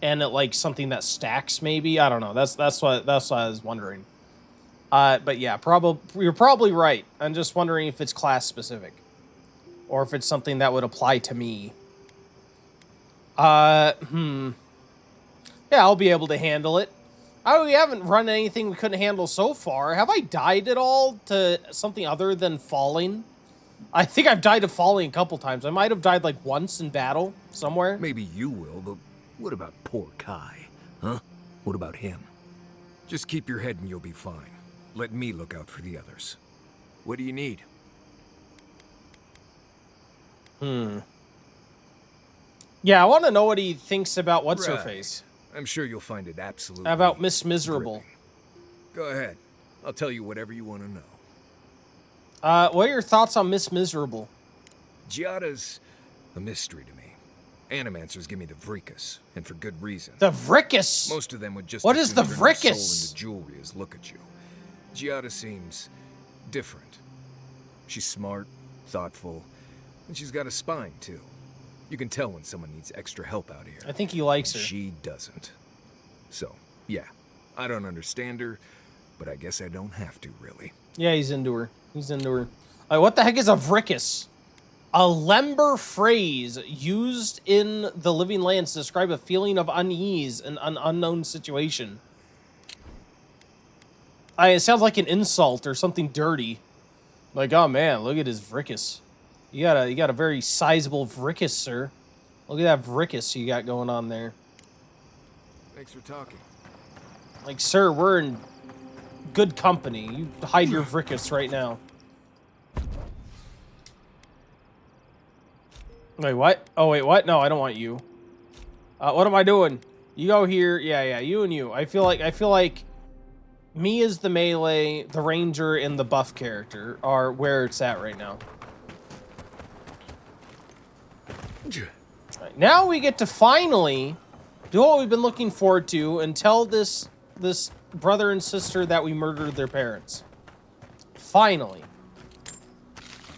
Speaker 1: and it like something that stacks maybe? I don't know. That's what I was wondering. But yeah, you're probably right. I'm just wondering if it's class specific, or if it's something that would apply to me. Yeah, I'll be able to handle it. We haven't run anything we couldn't handle so far. Have I died at all to something other than falling? I think I've died to falling a couple times. I might have died like once in battle somewhere.
Speaker 4: Maybe you will, but what about poor Kai? Huh? What about him? Just keep your head and you'll be fine. Let me look out for the others. What do you need?
Speaker 1: Yeah, I want to know what he thinks about what's-her-face.
Speaker 4: I'm sure you'll find it absolutely...
Speaker 1: How about Miss Miserable?
Speaker 4: Gripping. Go ahead. I'll tell you whatever you want to know.
Speaker 1: What are your thoughts on Miss Miserable?
Speaker 4: Giada's a mystery to me. Animancers give me the Vrickus, and for good reason.
Speaker 1: The Vrickus?
Speaker 4: Most of them would just...
Speaker 1: What is the
Speaker 4: Vrickus?
Speaker 1: Vrickus?
Speaker 4: Soul into jewelry as look at you. Giada seems different. She's smart, thoughtful, and she's got a spine, too. You can tell when someone needs extra help out here.
Speaker 1: I think he likes her.
Speaker 4: She doesn't. So, yeah, I don't understand her, but I guess I don't have to, really.
Speaker 1: Yeah, he's into her. He's into her. What the heck is a Vrickus? A Lember phrase used in the Living Lands to describe a feeling of unease in an unknown situation. It sounds like an insult or something dirty. Like, oh man, look at his Vrickus. You got a very sizable Vrickus, sir. Look at that Vrickus you got going on there.
Speaker 4: Thanks for talking.
Speaker 1: Like, sir, we're in good company. You hide your Vrickus right now. Wait, what? Oh, wait, what? No, I don't want you. What am I doing? You go here. Yeah, you and you. I feel like me as the melee, the ranger, and the buff character are where it's at right now. Right, now we get to finally do what we've been looking forward to and tell this brother and sister that we murdered their parents. Finally.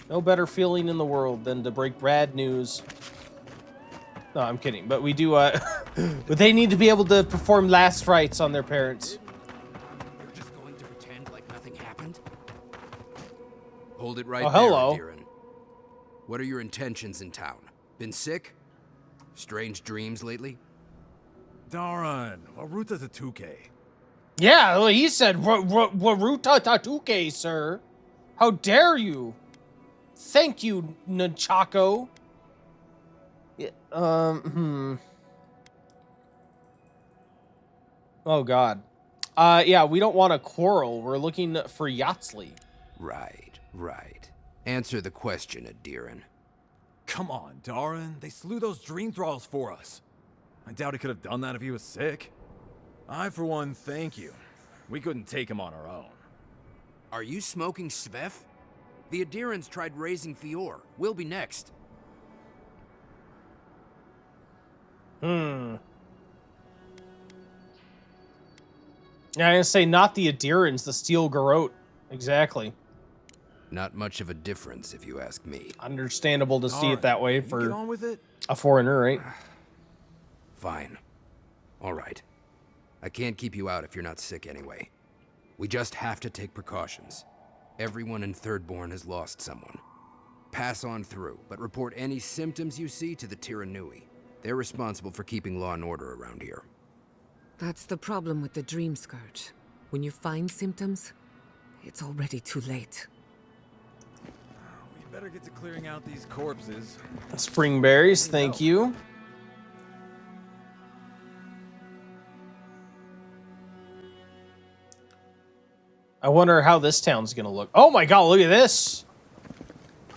Speaker 1: No better feeling in the world than to break bad news. No, I'm kidding. But we do, but they need to be able to perform last rites on their parents.
Speaker 8: You're just going to pretend like nothing happened? Hold it right
Speaker 1: hello.
Speaker 8: there, Adiran. What are your intentions in town? Been sick? Strange dreams lately?
Speaker 6: Darn, Waruta Tatuke.
Speaker 1: Yeah, well, he said Waruta Tatuke, sir. How dare you? Thank you, Nunchako. Yeah, Oh, God. Yeah, we don't want to quarrel. We're looking for Yatsley.
Speaker 8: Right. Answer the question, Adiran.
Speaker 6: Come on, Darren. They slew those dream thralls for us. I doubt he could have done that if he was sick. I, for one, thank you. We couldn't take him on our own.
Speaker 8: Are you smoking Svef? The Adirans tried raising Fior. We'll be next.
Speaker 1: Yeah, I'm gonna say not the Adirans, the Steel Garrote. Exactly.
Speaker 8: Not much of a difference, if you ask me.
Speaker 1: Understandable to see it that way for
Speaker 6: get on with it?
Speaker 1: a foreigner, right?
Speaker 8: Fine. All right. I can't keep you out if you're not sick anyway. We just have to take precautions. Everyone in Thirdborn has lost someone. Pass on through, but report any symptoms you see to the Tiranui. They're responsible for keeping law and order around here.
Speaker 2: That's the problem with the Dream Scourge. When you find symptoms, it's already too late.
Speaker 12: We better get to clearing out these corpses.
Speaker 1: Spring berries, thank you. I wonder how this town's gonna look. Oh my god, look at this!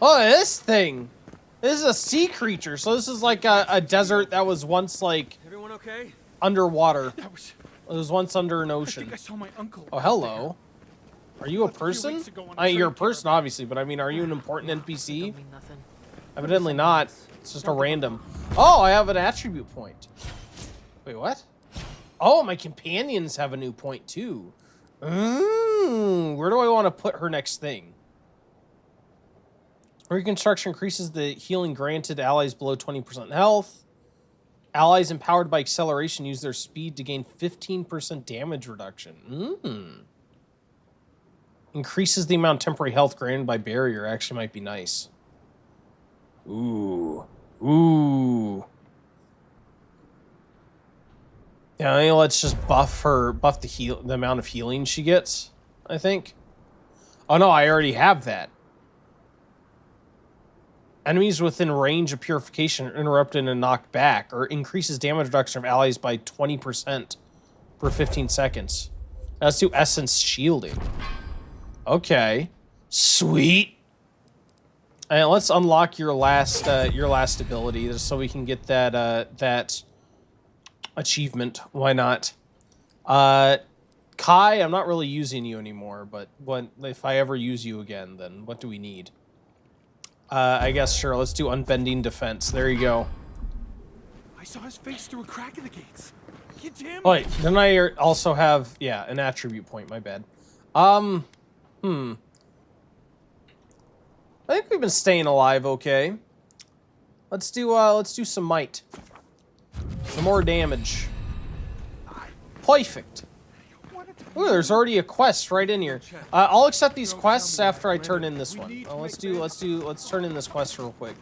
Speaker 1: Oh, this thing! This is a sea creature, so this is like a desert that was once like
Speaker 12: Everyone okay?
Speaker 1: underwater. It was once under an ocean.
Speaker 20: I think I saw my uncle.
Speaker 1: Oh, hello. Are you a person? You're a person, obviously, but I mean, are you an important NPC? Evidently not. It's just a random. Oh, I have an attribute point. Wait, what? Oh, my companions have a new point too. Where do I want to put her next thing? Reconstruction increases the healing granted to allies below 20% health. Allies empowered by acceleration use their speed to gain 15% damage reduction. Increases the amount of temporary health granted by barrier. Actually might be nice. Ooh. Yeah, I mean, let's just buff the amount of healing she gets, I think. Oh no, I already have that. Enemies within range of purification are interrupted and knocked back, or increases damage reduction of allies by 20% for 15 seconds. Let's do essence shielding. Okay, sweet. And let's unlock your last ability, just so we can get that achievement. Why not? Kai, I'm not really using you anymore, but if I ever use you again, then what do we need? I guess, sure, let's do unbending defense. There you go.
Speaker 20: I saw his face through a crack in the gates. Get him.
Speaker 1: Oh, wait, then I also have, yeah, an attribute point, my bad. I think we've been staying alive okay. Let's do some might. Some more damage. Perfect. Ooh, there's already a quest right in here. I'll accept these quests after I turn in this one. Let's turn in this quest real quick,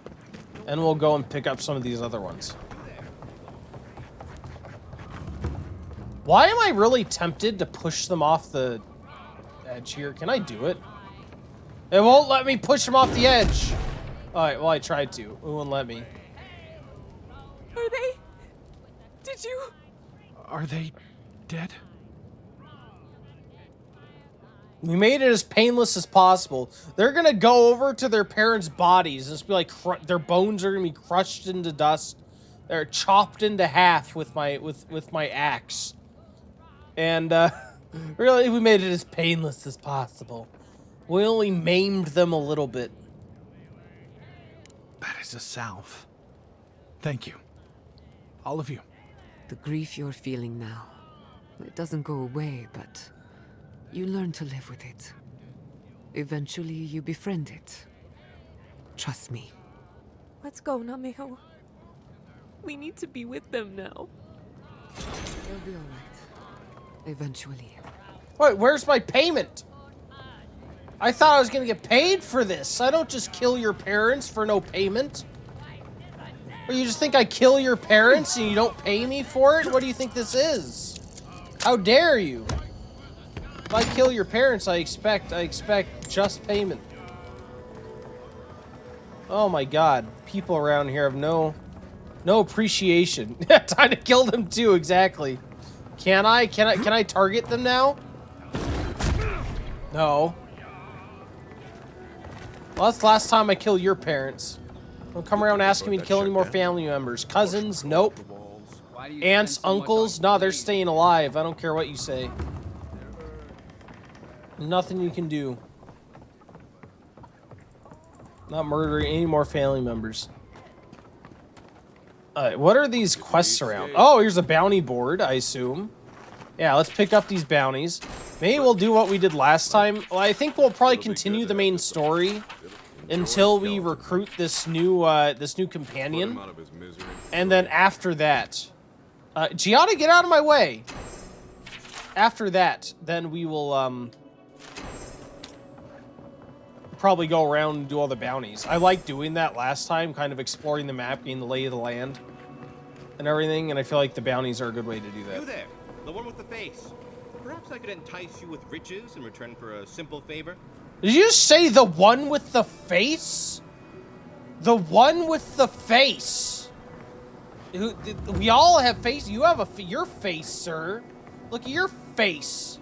Speaker 1: and we'll go and pick up some of these other ones. Why am I really tempted to push them off the edge here? Can I do it? It won't let me push them off the edge. All right, well, I tried to. It won't let me.
Speaker 17: Are they? Did you?
Speaker 20: Are they dead?
Speaker 1: We made it as painless as possible. They're gonna go over to their parents' bodies and just be like, their bones are gonna be crushed into dust. They're chopped into half with my axe. And really, we made it as painless as possible. We only maimed them a little bit.
Speaker 20: That is a salve. Thank you. All of you.
Speaker 2: The grief you're feeling now, it doesn't go away, but you learn to live with it. Eventually, you befriend it. Trust me.
Speaker 14: Let's go, Nameho. We need to be with them now.
Speaker 2: They'll be all right. Eventually.
Speaker 1: Wait, where's my payment? I thought I was gonna get paid for this. I don't just kill your parents for no payment. Or you just think I kill your parents and you don't pay me for it? What do you think this is? How dare you? If I kill your parents, I expect just payment. Oh my god. People around here have no appreciation. Time to kill them too, exactly. Can I target them now? No. Well, that's the last time I kill your parents. Don't come around asking me to kill any more family members. Cousins, nope. Aunts, uncles, no, they're staying alive. I don't care what you say. Nothing you can do. Not murdering any more family members. What are these quests around? Oh, here's a bounty board, I assume. Yeah, let's pick up these bounties. Maybe we'll do what we did last time. Well, I think we'll probably continue the main story until we recruit this new companion. And then after that, Giada, get out of my way. After that, then we will probably go around and do all the bounties. I like doing that last time, kind of exploring the map, getting the lay of the land and everything, and I feel like the bounties are a good way to do that.
Speaker 3: You there, the one with the face. Perhaps I could entice you with riches in return for a simple favor?
Speaker 1: Did you say the one with the face? The one with the face. We all have face. You have your face, sir. Look at your face.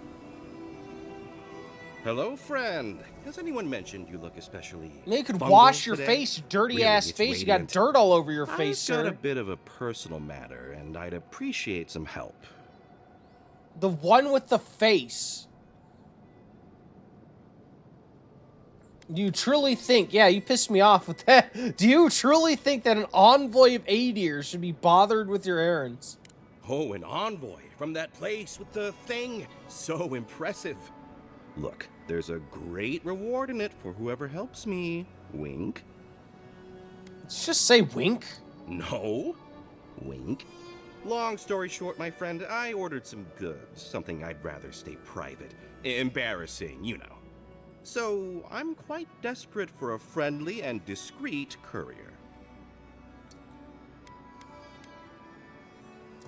Speaker 3: Hello, friend. Has anyone mentioned you look especially
Speaker 1: You could
Speaker 3: fungal
Speaker 1: wash your
Speaker 3: today?
Speaker 1: face, you dirty
Speaker 3: Really,
Speaker 1: ass
Speaker 3: it's
Speaker 1: face. You got
Speaker 3: radiant.
Speaker 1: dirt all over your face,
Speaker 3: I've got
Speaker 1: sir.
Speaker 3: a bit of a personal matter, and I'd appreciate some help.
Speaker 1: The one with the face. Do you truly think, yeah, you pissed me off with that. Do you truly think that an envoy of Adir should be bothered with your errands?
Speaker 3: Oh, an envoy from that place with the thing. So impressive. Look, there's a great reward in it for whoever helps me. Wink.
Speaker 1: Let's just say wink.
Speaker 3: No. Wink. Long story short, my friend, I ordered some goods. Something I'd rather stay private. Embarrassing, you know. So, I'm quite desperate for a friendly and discreet courier.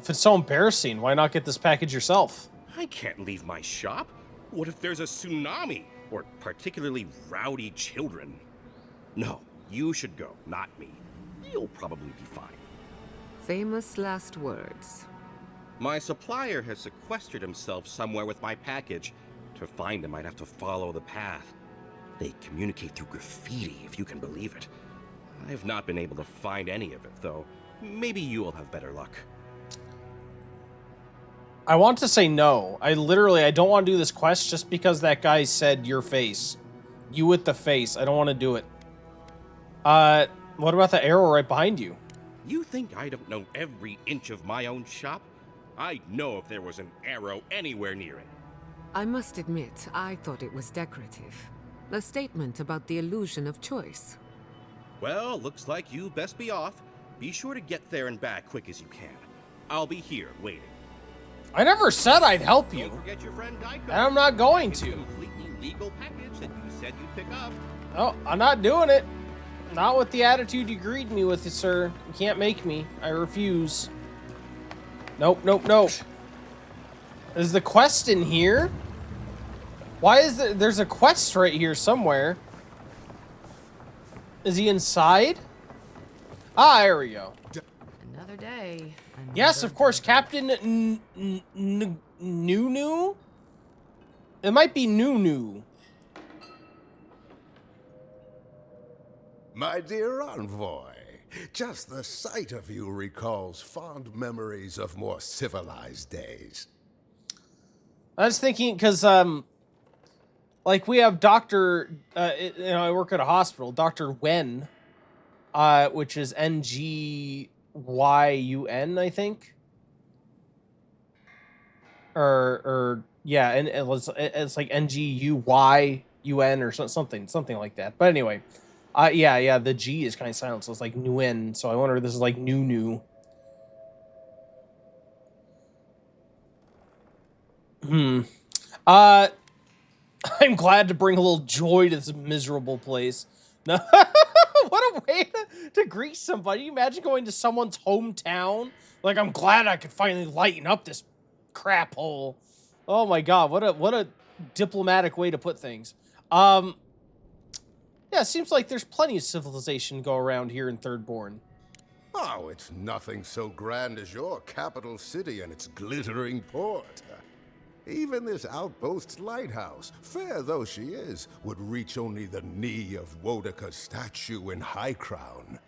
Speaker 1: If it's so embarrassing, why not get this package yourself?
Speaker 3: I can't leave my shop. What if there's a tsunami? Or particularly rowdy children? No, you should go, not me. You'll probably be fine.
Speaker 2: Famous last words.
Speaker 3: My supplier has sequestered himself somewhere with my package. To find him, I'd have to follow the path. They communicate through graffiti, if you can believe it. I've not been able to find any of it, though. Maybe you'll have better luck.
Speaker 1: I want to say no. I don't want to do this quest just because that guy said your face. You with the face. I don't want to do it. What about the arrow right behind you?
Speaker 3: You think I don't know every inch of my own shop? I'd know if there was an arrow anywhere near it.
Speaker 2: I must admit, I thought it was decorative. A statement about the illusion of choice.
Speaker 3: Well, looks like you best be off. Be sure to get there and back quick as you can. I'll be here waiting.
Speaker 1: I never said I'd help you.
Speaker 3: Don't forget your friend Daiko.
Speaker 1: And I'm not going
Speaker 3: It's
Speaker 1: to.
Speaker 3: a completely legal package that you said you'd pick up.
Speaker 1: Oh, I'm not doing it. Not with the attitude you greeted me with, sir. You can't make me. I refuse. Nope, nope, nope. Is the quest in here? Why is there's a quest right here somewhere? Is he inside? Ah, there we go.
Speaker 2: Another day.
Speaker 1: Yes, of course, Captain Nunu? It might be Nunu.
Speaker 13: My dear envoy, just the sight of you recalls fond memories of more civilized days.
Speaker 1: I was thinking, because, like, we have Dr. I work at a hospital, Dr. Wen, which is N-G-Y-U-N, I think. Yeah, and it's like N-G-U-Y-U-N or something like that. But anyway, yeah, the G is kind of silent, so it's like Nguyen, so I wonder if this is like Nunu. I'm glad to bring a little joy to this miserable place. No, what a way to greet somebody. You imagine going to someone's hometown? Like, I'm glad I could finally lighten up this crap hole. Oh my god, what a diplomatic way to put things. Yeah, it seems like there's plenty of civilization to go around here in Thirdborn.
Speaker 13: Oh, it's nothing so grand as your capital city and its glittering port. Even this outpost's lighthouse, fair though she is, would reach only the knee of Wodaka's statue in High Crown.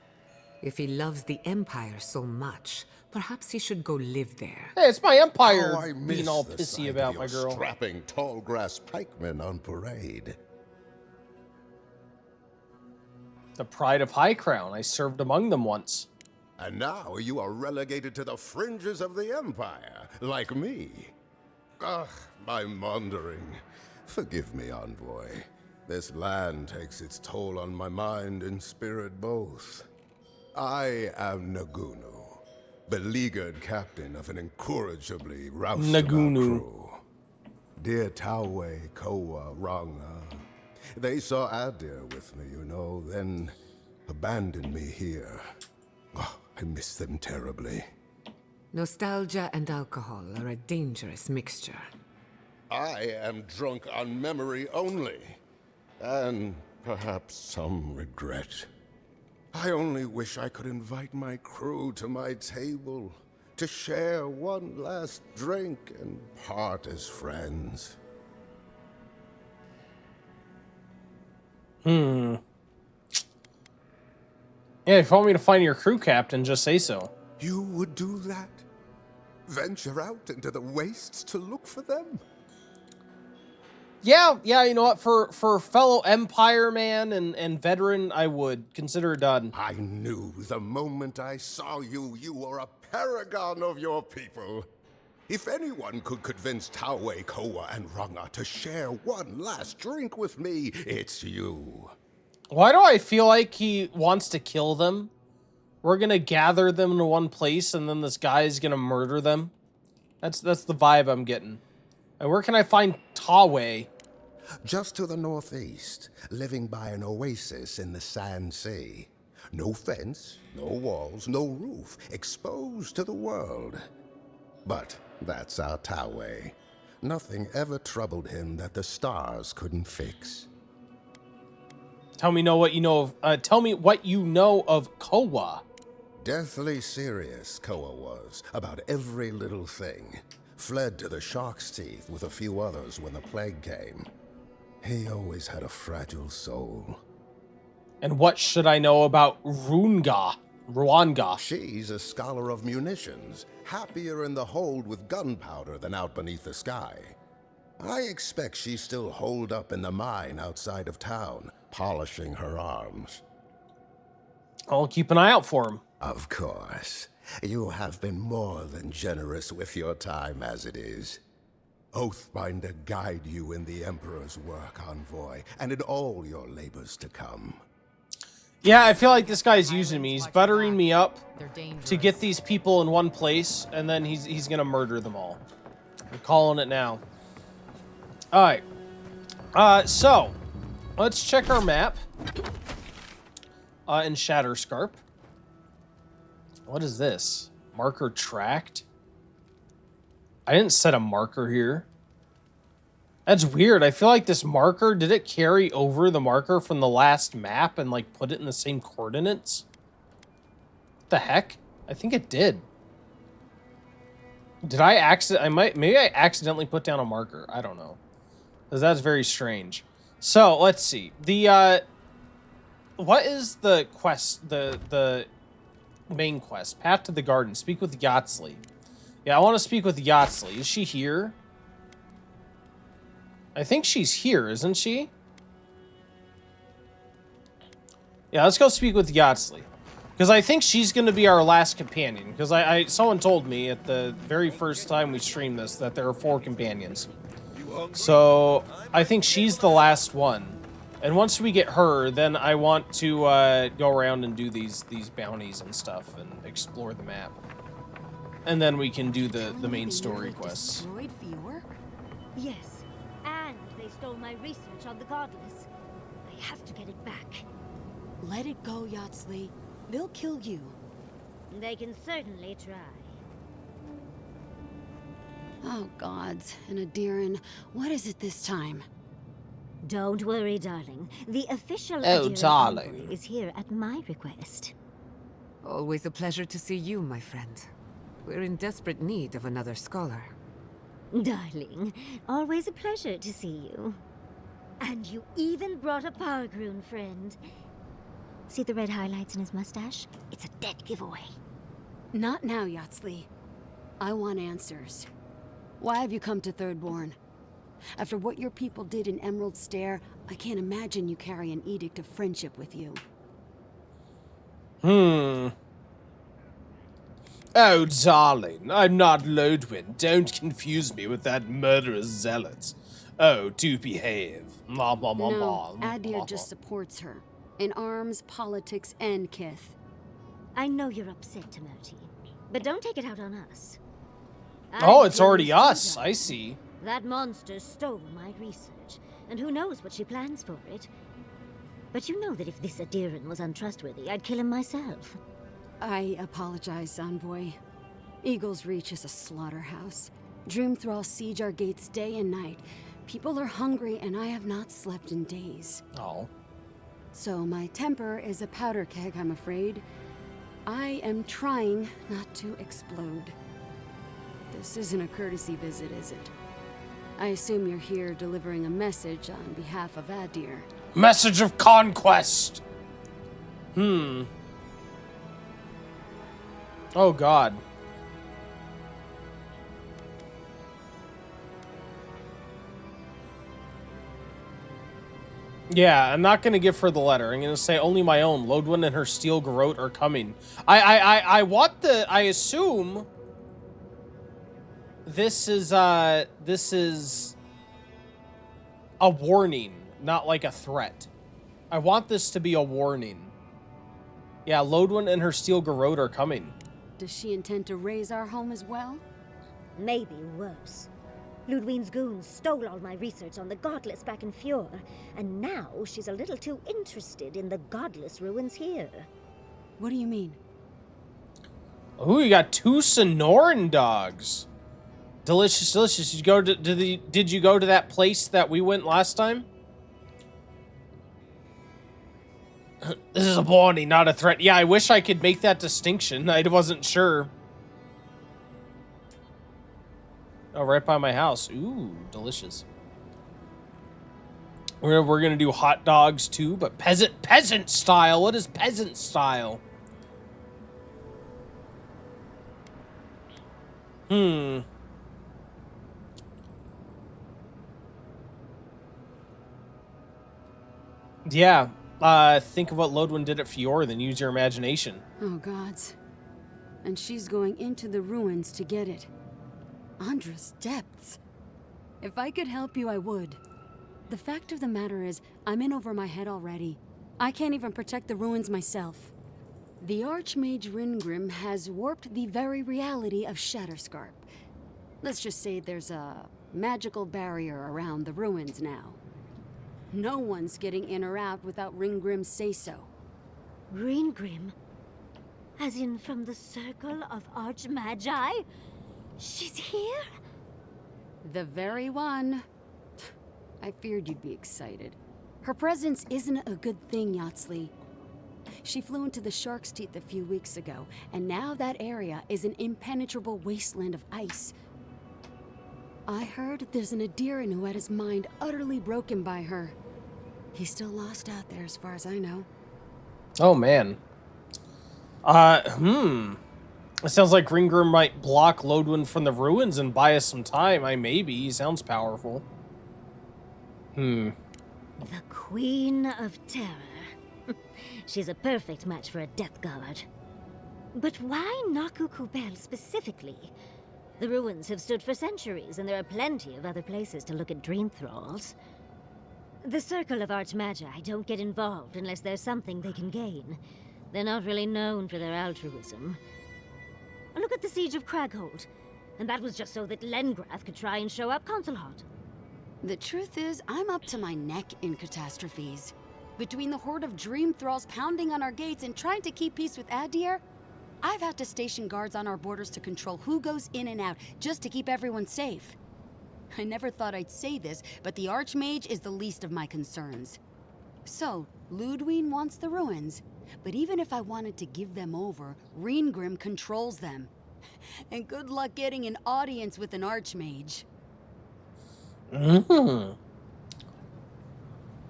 Speaker 2: If he loves the Empire so much, perhaps he should go live there.
Speaker 1: Hey, it's my empire
Speaker 13: How I miss
Speaker 1: being all
Speaker 13: the
Speaker 1: pissy
Speaker 13: sight
Speaker 1: about
Speaker 13: of
Speaker 1: my
Speaker 13: your
Speaker 1: girl.
Speaker 13: strapping tall grass pikemen on parade.
Speaker 1: The pride of High Crown. I served among them once.
Speaker 13: And now you are relegated to the fringes of the Empire, like me. Ugh, I'm wandering. Forgive me, envoy. This land takes its toll on my mind and spirit both. I am Nagunu, beleaguered captain of an incorrigibly roused crew. Dear Tawe, Koa, Ranga, They saw Adir with me, you know, then abandoned me here. Oh, I miss them terribly.
Speaker 2: Nostalgia and alcohol are a dangerous mixture.
Speaker 13: I am drunk on memory only, and perhaps some regret. I only wish I could invite my crew to my table, to share one last drink and part as friends.
Speaker 1: Yeah, if you want me to find your crew captain, just say so.
Speaker 13: You would do that? Venture out into the wastes to look for them?
Speaker 1: Yeah, you know what? For fellow Empire man and veteran, I would consider it done.
Speaker 13: I knew the moment I saw you, you were a paragon of your people. If anyone could convince Tawe, Koa, and Runga to share one last drink with me, it's you.
Speaker 1: Why do I feel like he wants to kill them? We're gonna gather them into one place, and then this guy is gonna murder them. That's the vibe I'm getting. And where can I find Tawe?
Speaker 13: Just to the northeast, living by an oasis in the Sand Sea. No fence, no walls, no roof, exposed to the world. But that's our Tawe. Nothing ever troubled him that the stars couldn't fix.
Speaker 1: Tell me what you know of. Tell me what you know of Koa.
Speaker 13: Deathly serious, Koa was, about every little thing. Fled to the shark's teeth with a few others when the plague came. He always had a fragile soul.
Speaker 1: And what should I know about Ruanga?
Speaker 13: She's a scholar of munitions, happier in the hold with gunpowder than out beneath the sky. I expect she's still holed up in the mine outside of town, polishing her arms.
Speaker 1: I'll keep an eye out for him.
Speaker 13: Of course. You have been more than generous with your time as it is. Oathbinder guide you in the Emperor's work, Envoy, and in all your labors to come.
Speaker 1: Yeah, I feel like this guy's using me. He's buttering me up to get these people in one place, and then he's gonna murder them all. I'm calling it now. All right. So let's check our map in Shatterscarp. What is this? Marker tracked? I didn't set a marker here. That's weird. I feel like this marker, did it carry over the marker from the last map and like put it in the same coordinates? What the heck? I think it did. Did I maybe I accidentally put down a marker. I don't know. Because that's very strange. So let's see. What is the quest, the main quest? Path to the Garden. Speak with Yatsley. Yeah, I want to speak with Yatsley. Is she here? I think she's here, isn't she? Yeah, let's go speak with Yatsley. Because I think she's going to be our last companion. Because someone told me at the very first time we streamed this that there are 4 companions. So I think she's the last one. And once we get her, then I want to go around and do these bounties and stuff and explore the map. And then we can do the main story quests.
Speaker 10: Destroyed Fior? Yes, and they stole my research on the Godless. I have to get it back.
Speaker 5: Let it go, Yatsley. They'll kill you.
Speaker 10: They can certainly try.
Speaker 5: Oh, gods. And Adiran, what is it this time?
Speaker 10: Don't worry, darling. The official
Speaker 1: Darling.
Speaker 10: envoy is here at my request.
Speaker 2: Always a pleasure to see you, my friend. We're in desperate need of another scholar.
Speaker 10: Darling, always a pleasure to see you. And you even brought a Pargroon friend. See the red highlights in his mustache? It's a dead giveaway.
Speaker 5: Not now, Yatsley. I want answers. Why have you come to Thirdborn? After what your people did in Emerald Stair, I can't imagine you carry an edict of friendship with you.
Speaker 1: Oh, darling, I'm not Lodwyn. Don't confuse me with that murderous zealot. Oh, do behave.
Speaker 5: No, Adir just supports her. In arms, politics, and kith.
Speaker 10: I know you're upset, Timoti, but don't take it out on us.
Speaker 1: Oh, it's already us. I see.
Speaker 10: That monster stole my research. and who knows what she plans for it. But you know that if this Adiran was untrustworthy, I'd kill him myself.
Speaker 5: I apologize, Envoy. Eagle's Reach is a slaughterhouse. Dream Thralls siege our gates day and night. People are hungry, and I have not slept in days.
Speaker 1: Oh.
Speaker 5: So my temper is a powder keg, I'm afraid. I am trying not to explode. This isn't a courtesy visit, is it? I assume you're here delivering a message on behalf of Adir.
Speaker 1: Message of conquest! Oh, God. Yeah, I'm not gonna give her the letter. I'm gonna say only my own. Lodwin and her steel garrote are coming. I want the. I assume this is a warning, not like a threat. I want this to be a warning. Yeah, Lodwin and her steel garrote are coming.
Speaker 5: Does she intend to raise our home as well?
Speaker 10: Maybe worse. Ludwine's goons stole all my research on the Godless back in Fjord, and now she's a little too interested in the Godless ruins here.
Speaker 5: What do you mean?
Speaker 1: Ooh, you got 2 Sonoran dogs. Delicious, delicious. Did you go to did you go to that place that we went last time? This is a warning, not a threat. Yeah, I wish I could make that distinction. I wasn't sure. Oh, right by my house. Ooh, delicious. We're gonna do hot dogs too, but peasant style. What is peasant style? Yeah. Think of what Lodwin did at Fjord, then use your imagination.
Speaker 5: Oh, gods. And she's going into the ruins to get it. Andra's depths. If I could help you, I would. The fact of the matter is, I'm in over my head already. I can't even protect the ruins myself. The Archmage Ringrim has warped the very reality of Shatterscarp. Let's just say there's a magical barrier around the ruins now. No one's getting in or out without Ringgrim's say-so.
Speaker 10: Ringrim? As in from the Circle of Archmagi? She's here?
Speaker 5: The very one. I feared you'd be excited. Her presence isn't a good thing, Yatsley. She flew into the Shark's Teeth a few weeks ago, and now that area is an impenetrable wasteland of ice. I heard there's an Adiran who had his mind utterly broken by her. He's still lost out there as far as I know.
Speaker 1: Oh, man. It sounds like Ringgrim might block Lodwin from the ruins and buy us some time. Maybe. He sounds powerful.
Speaker 10: The Queen of Terror. She's a perfect match for a Death Guard. But why Naku Kubel specifically? The ruins have stood for centuries, and there are plenty of other places to look at Dream Thralls. The Circle of Archmagi don't get involved unless there's something they can gain. They're not really known for their altruism. Look at the Siege of Craghold. And that was just so that Lengrath could try and show up Consulhot.
Speaker 5: The truth is, I'm up to my neck in catastrophes. Between the horde of Dream Thralls pounding on our gates and trying to keep peace with Adir, I've had to station guards on our borders to control who goes in and out, just to keep everyone safe. I never thought I'd say this, but the Archmage is the least of my concerns. So, Ludwine wants the ruins, but even if I wanted to give them over, Ringrim controls them. And good luck getting an audience with an Archmage.
Speaker 1: Oh,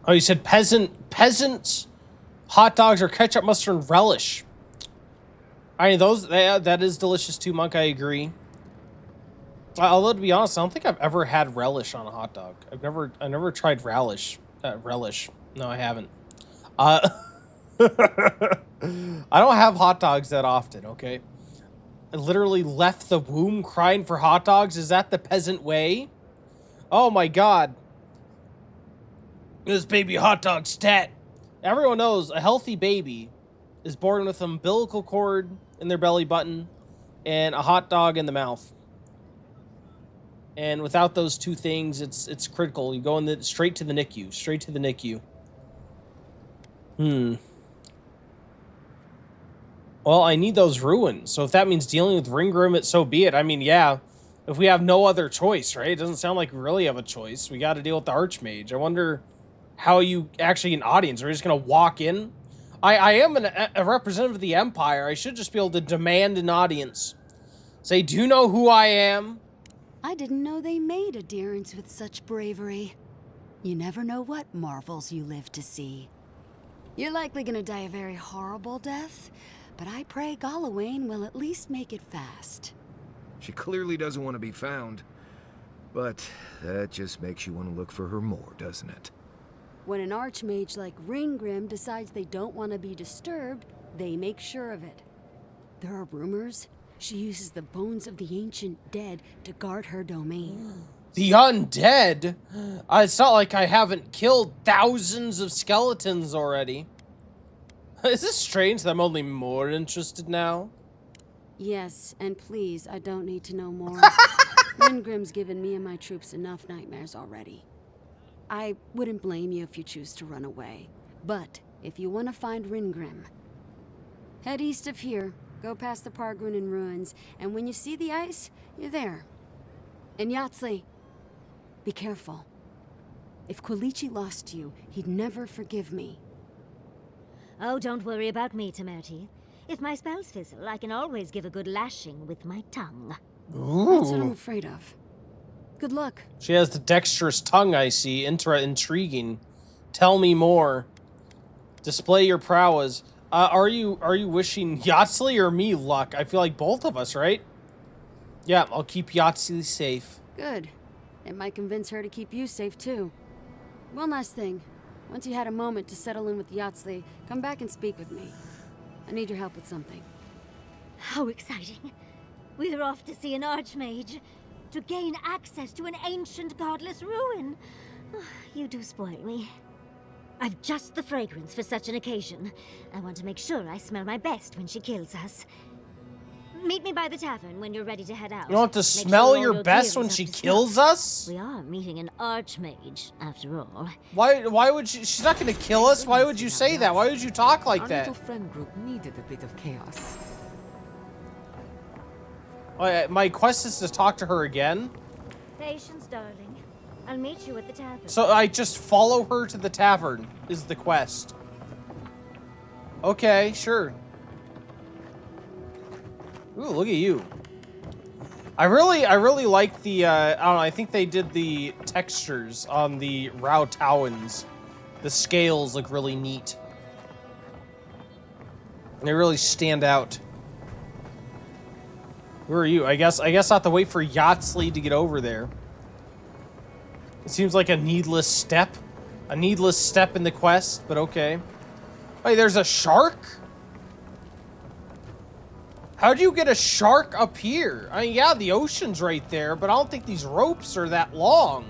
Speaker 1: you said peasants, hot dogs, or ketchup, mustard, and relish. I mean, that is delicious too, Monk. I agree. Although, to be honest, I don't think I've ever had relish on a hot dog. I never tried relish. Relish. No, I haven't. I don't have hot dogs that often, okay? I literally left the womb crying for hot dogs. Is that the peasant way? Oh my god. This baby hot dog stat. Everyone knows a healthy baby is born with an umbilical cord in their belly button and a hot dog in the mouth. And without those two things, it's critical. You go in straight to the NICU. Straight to the NICU. Well, I need those ruins. So if that means dealing with Ringgrim, so be it. I mean, yeah. If we have no other choice, right? It doesn't sound like we really have a choice. We got to deal with the Archmage. I wonder how you actually an audience. Are we just going to walk in? I am a representative of the Empire. I should just be able to demand an audience. Say, do you know who I am?
Speaker 5: I didn't know they made adherents with such bravery. You never know what marvels you live to see. You're likely gonna die a very horrible death, but I pray Galawain will at least make it fast.
Speaker 4: She clearly doesn't want to be found. But that just makes you want to look for her more, doesn't it?
Speaker 5: When an archmage like Ringgrim decides they don't want to be disturbed, they make sure of it. There are rumors she uses the bones of the ancient dead to guard her domain.
Speaker 1: The undead? It's not like I haven't killed thousands of skeletons already. Is this strange that I'm only more interested now?
Speaker 5: Yes, and please, I don't need to know more. Ringgrim's given me and my troops enough nightmares already. I wouldn't blame you if you choose to run away. But if you want to find Ringgrim, head east of here, go past the Pargrunin ruins, and when you see the ice, you're there. And Yatsley, be careful. If Quilichi lost you, he'd never forgive me.
Speaker 10: Oh, don't worry about me, Temerity. If my spells fizzle, I can always give a good lashing with my tongue.
Speaker 1: Ooh.
Speaker 5: That's what I'm afraid of. Good luck.
Speaker 1: She has the dexterous tongue, I see. Intriguing. Tell me more. Display your prowess. Are you wishing Yatsley or me luck? I feel like both of us, right? Yeah, I'll keep Yatsley safe.
Speaker 5: Good. It might convince her to keep you safe, too. One last thing. Once you had a moment to settle in with Yatsley, come back and speak with me. I need your help with something.
Speaker 10: How exciting. We're off to see an archmage. To gain access to an ancient godless ruin. You do spoil me. I've just the fragrance for such an occasion. I want to make sure I smell my best when she kills us. Meet me by the tavern when you're ready to head out.
Speaker 1: You want to smell your best when she kills us?
Speaker 10: We are meeting an archmage, after all.
Speaker 1: Why would she? She's not going to kill us. Why would you say that? Why would you talk like that?
Speaker 2: Our little friend group needed a bit of chaos.
Speaker 1: My quest is to talk to her again.
Speaker 10: Patience, darling. I'll meet you at the tavern.
Speaker 1: So I just follow her to the tavern is the quest. Okay, sure. Ooh, look at you. I really like the, I don't know, I think they did the textures on the Rautauans. The scales look really neat. They really stand out. Who are you? I guess I have to wait for Yatsley to get over there. It seems like a needless step. A needless step in the quest, but okay. Wait, there's a shark? How'd you get a shark up here? I mean, yeah, the ocean's right there, but I don't think these ropes are that long.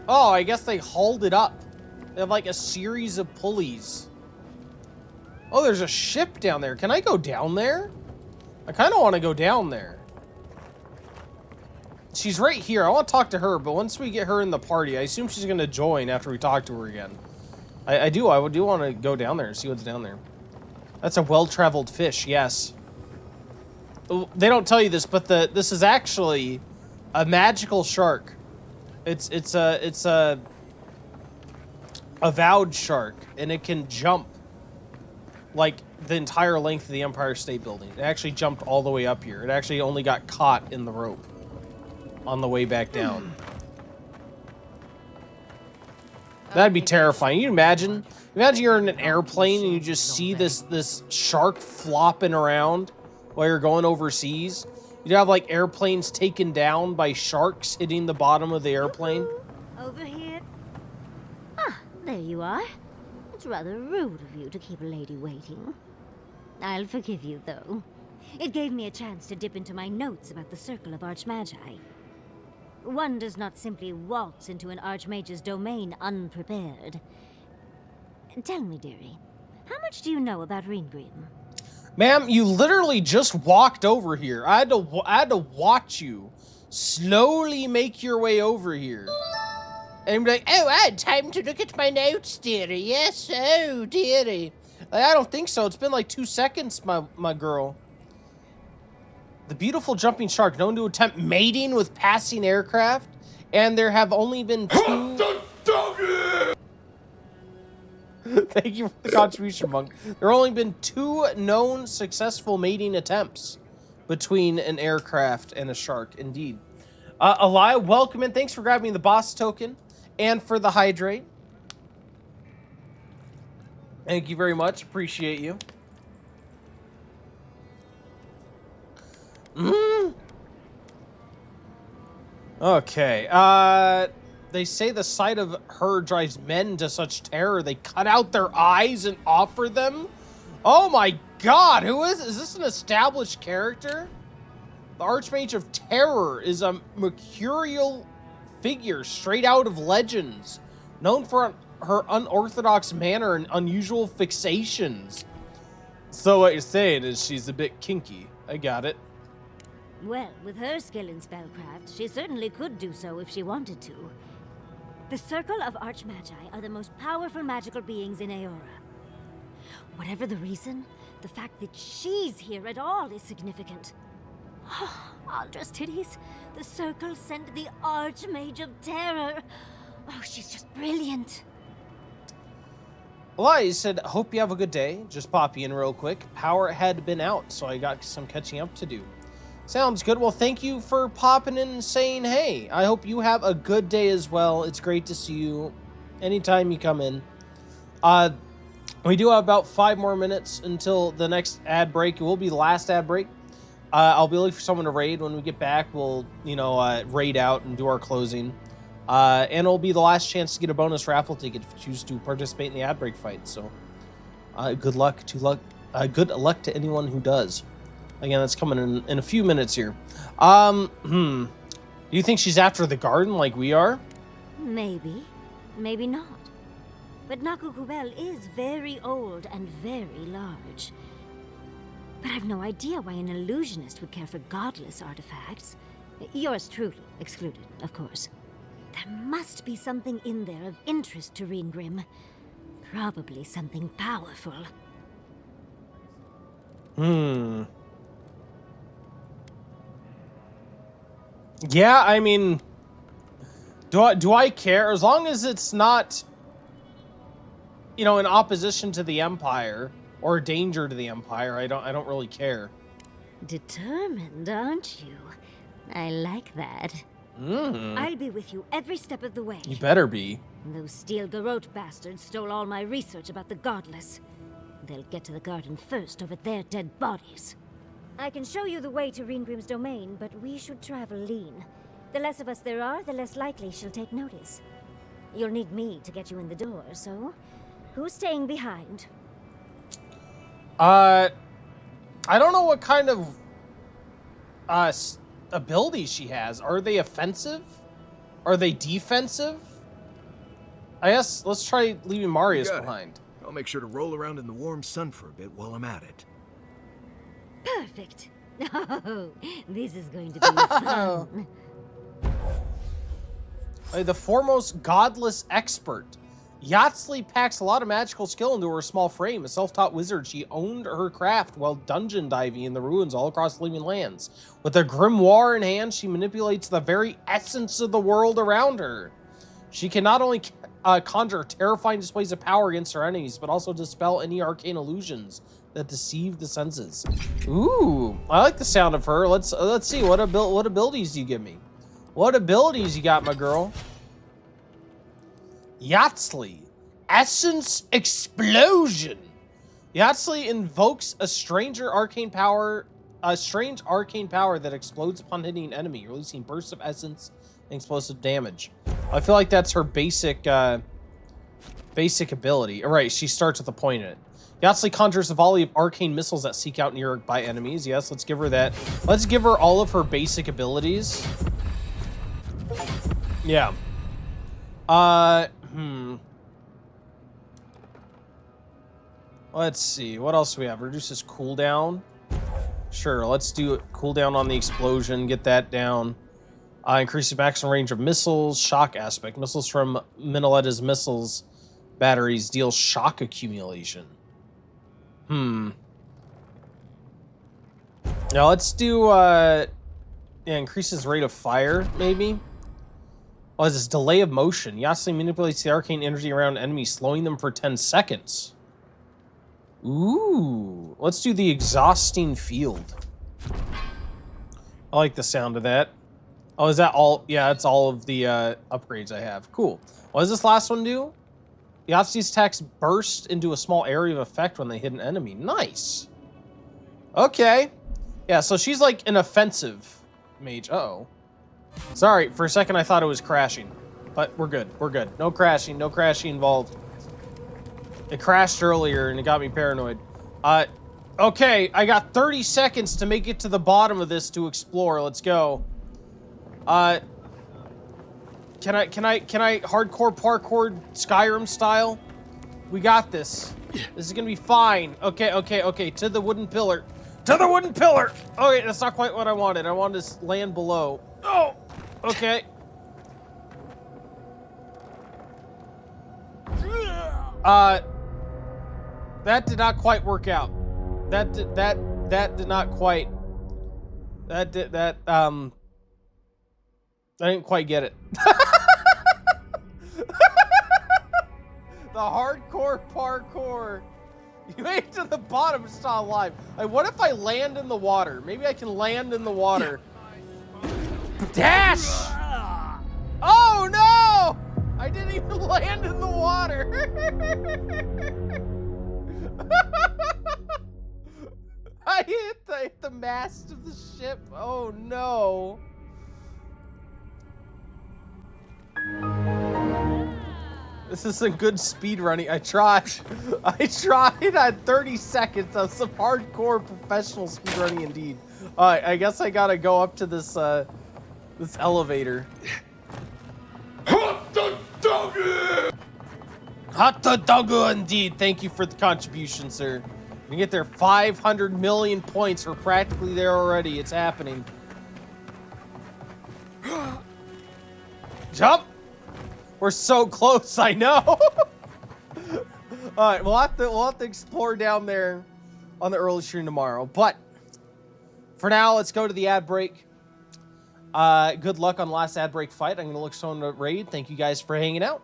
Speaker 1: Oh, I guess they hauled it up. They have like a series of pulleys. Oh, there's a ship down there. Can I go down there? I kind of want to go down there. She's right here. I want to talk to her, but once we get her in the party, I assume she's going to join after we talk to her again. I do want to go down there and see what's down there. That's a well-traveled fish, yes. They don't tell you this, but this is actually a magical shark. It's a Avowed shark, and it can jump like the entire length of the Empire State Building. It actually jumped all the way up here. It actually only got caught in the rope on the way back down. That'd be terrifying. You imagine? Imagine you're in an airplane and you just see this shark flopping around while you're going overseas. You'd have like airplanes taken down by sharks hitting the bottom of the airplane.
Speaker 10: Over here. Ah, there you are. It's rather rude of you to keep a lady waiting. I'll forgive you, though. It gave me a chance to dip into my notes about the Circle of Archmagi. One does not simply waltz into an Archmage's domain unprepared. Tell me, dearie, how much do you know about Ringgrim?
Speaker 1: Ma'am, you literally just walked over here. I had to watch you slowly make your way over here. And be like, oh, time to look at my notes, dearie. Yes, oh, dearie. Like, I don't think so. It's been like 2 seconds, my girl. The beautiful jumping shark, known to attempt mating with passing aircraft, and there have only been 2... Thank you for the contribution, Monk. There have only been 2 known successful mating attempts between an aircraft and a shark, indeed. Elia, welcome and thanks for grabbing the boss token and for the hydrate. Thank you very much. Appreciate you. Okay. They say the sight of her drives men to such terror they cut out their eyes and offer them. Oh my god, who is this an established character? The Archmage of Terror is a mercurial figure straight out of legends, known for her unorthodox manner and unusual fixations. So what you're saying is she's a bit kinky. I got it.
Speaker 10: Well, with her skill in spellcraft, she certainly could do so if she wanted to. The Circle of Archmagi are the most powerful magical beings in Aora. Whatever the reason, the fact that she's here at all is significant. Aldra's titties. The Circle sent the Archmage of Terror. Oh, she's just brilliant.
Speaker 1: Eli said, hope you have a good day. Just pop in real quick. Power had been out, so I got some catching up to do. Sounds good. Well, thank you for popping in and saying hey. I hope you have a good day as well. It's great to see you anytime you come in. We do have about 5 more minutes until the next ad break. It will be the last ad break. I'll be looking for someone to raid. When we get back, we'll, raid out and do our closing. And it'll be the last chance to get a bonus raffle ticket if you choose to participate in the ad break fight. So, good luck to anyone who does. Again, that's coming in a few minutes here. Do you think she's after the garden like we are?
Speaker 10: Maybe. Maybe not. But Nakukubel is very old and very large. But I've no idea why an illusionist would care for godless artifacts. Yours truly excluded, of course. There must be something in there of interest to Reengrim. Probably something powerful.
Speaker 1: Yeah, I mean, do I care? As long as it's not, in opposition to the Empire or a danger to the Empire, I don't really care.
Speaker 10: Determined, aren't you? I like that. I'll be with you every step of the way.
Speaker 1: You better be.
Speaker 10: Those Steel Garrote bastards stole all my research about the Godless. They'll get to the garden first over their dead bodies. I can show you the way to Reengrim's domain, but we should travel lean. The less of us there are, the less likely she'll take notice. You'll need me to get you in the door, so who's staying behind?
Speaker 1: I don't know what kind of abilities she has. Are they offensive? Are they defensive? I guess let's try leaving Marius behind.
Speaker 4: I'll make sure to roll around in the warm sun for a bit while I'm at it.
Speaker 10: Perfect. Oh, this is going to be fun.
Speaker 1: The foremost godless expert. Yatsley packs a lot of magical skill into her small frame. A self-taught wizard, she owned her craft while dungeon diving in the ruins all across the Living Lands. With a grimoire in hand, she manipulates the very essence of the world around her. She can not only conjure terrifying displays of power against her enemies, but also dispel any arcane illusions that deceive the senses. Ooh, I like the sound of her. Let's see, what abilities do you give me? What abilities you got, my girl? Yatsley, Essence Explosion. Yatsley invokes a strange arcane power that explodes upon hitting an enemy, releasing bursts of essence and explosive damage. I feel like that's her basic ability. All right, she starts with a point in it. Yatsley conjures a volley of arcane missiles that seek out nearby enemies. Yes, let's give her that. Let's give her all of her basic abilities. Yeah. Let's see. What else do we have? Reduces cooldown. Sure, let's do it. Cooldown on the explosion. Get that down. Increases maximum range of missiles. Shock aspect. Missiles from Minnaletta's missiles batteries deal shock accumulation. Now let's do increases rate of fire, maybe. Oh, is this delay of motion? Yasli manipulates the arcane energy around enemies, slowing them for 10 seconds. Ooh, let's do the exhausting field. I like the sound of that. Oh, is that all? Yeah, that's all of the upgrades I have. Cool. What does this last one do? Yahtzee's attacks burst into a small area of effect when they hit an enemy. Nice. Okay. Yeah, so she's like an offensive mage. Uh-oh. Sorry, for a second I thought it was crashing. But we're good. We're good. No crashing. No crashing involved. It crashed earlier and it got me paranoid. Okay, I got 30 seconds to make it to the bottom of this to explore. Let's go. Can I hardcore parkour Skyrim style? We got this. This is gonna be fine. Okay. To the wooden pillar. To the wooden pillar! Okay, that's not quite what I wanted. I wanted to land below. Oh! Okay. That did not quite work out. That did not quite. I didn't quite get it. The hardcore parkour. You made it to the bottom, it's not alive. Like, what if I land in the water? Maybe I can land in the water. Dash! Oh no! I didn't even land in the water. I hit the mast of the ship. Oh no. This isn't good speed running. I tried. I had 30 seconds of some hardcore professional speed running indeed. Alright, I guess I gotta go up to this this elevator. Hot the doggo indeed. Thank you for the contribution, sir. We get there 500 million points. We're practically there already. It's happening. Jump! We're so close, I know. All right, we'll have to explore down there on the early stream tomorrow. But for now, let's go to the ad break. Good luck on the last ad break fight. I'm gonna look someone to raid. Thank you guys for hanging out.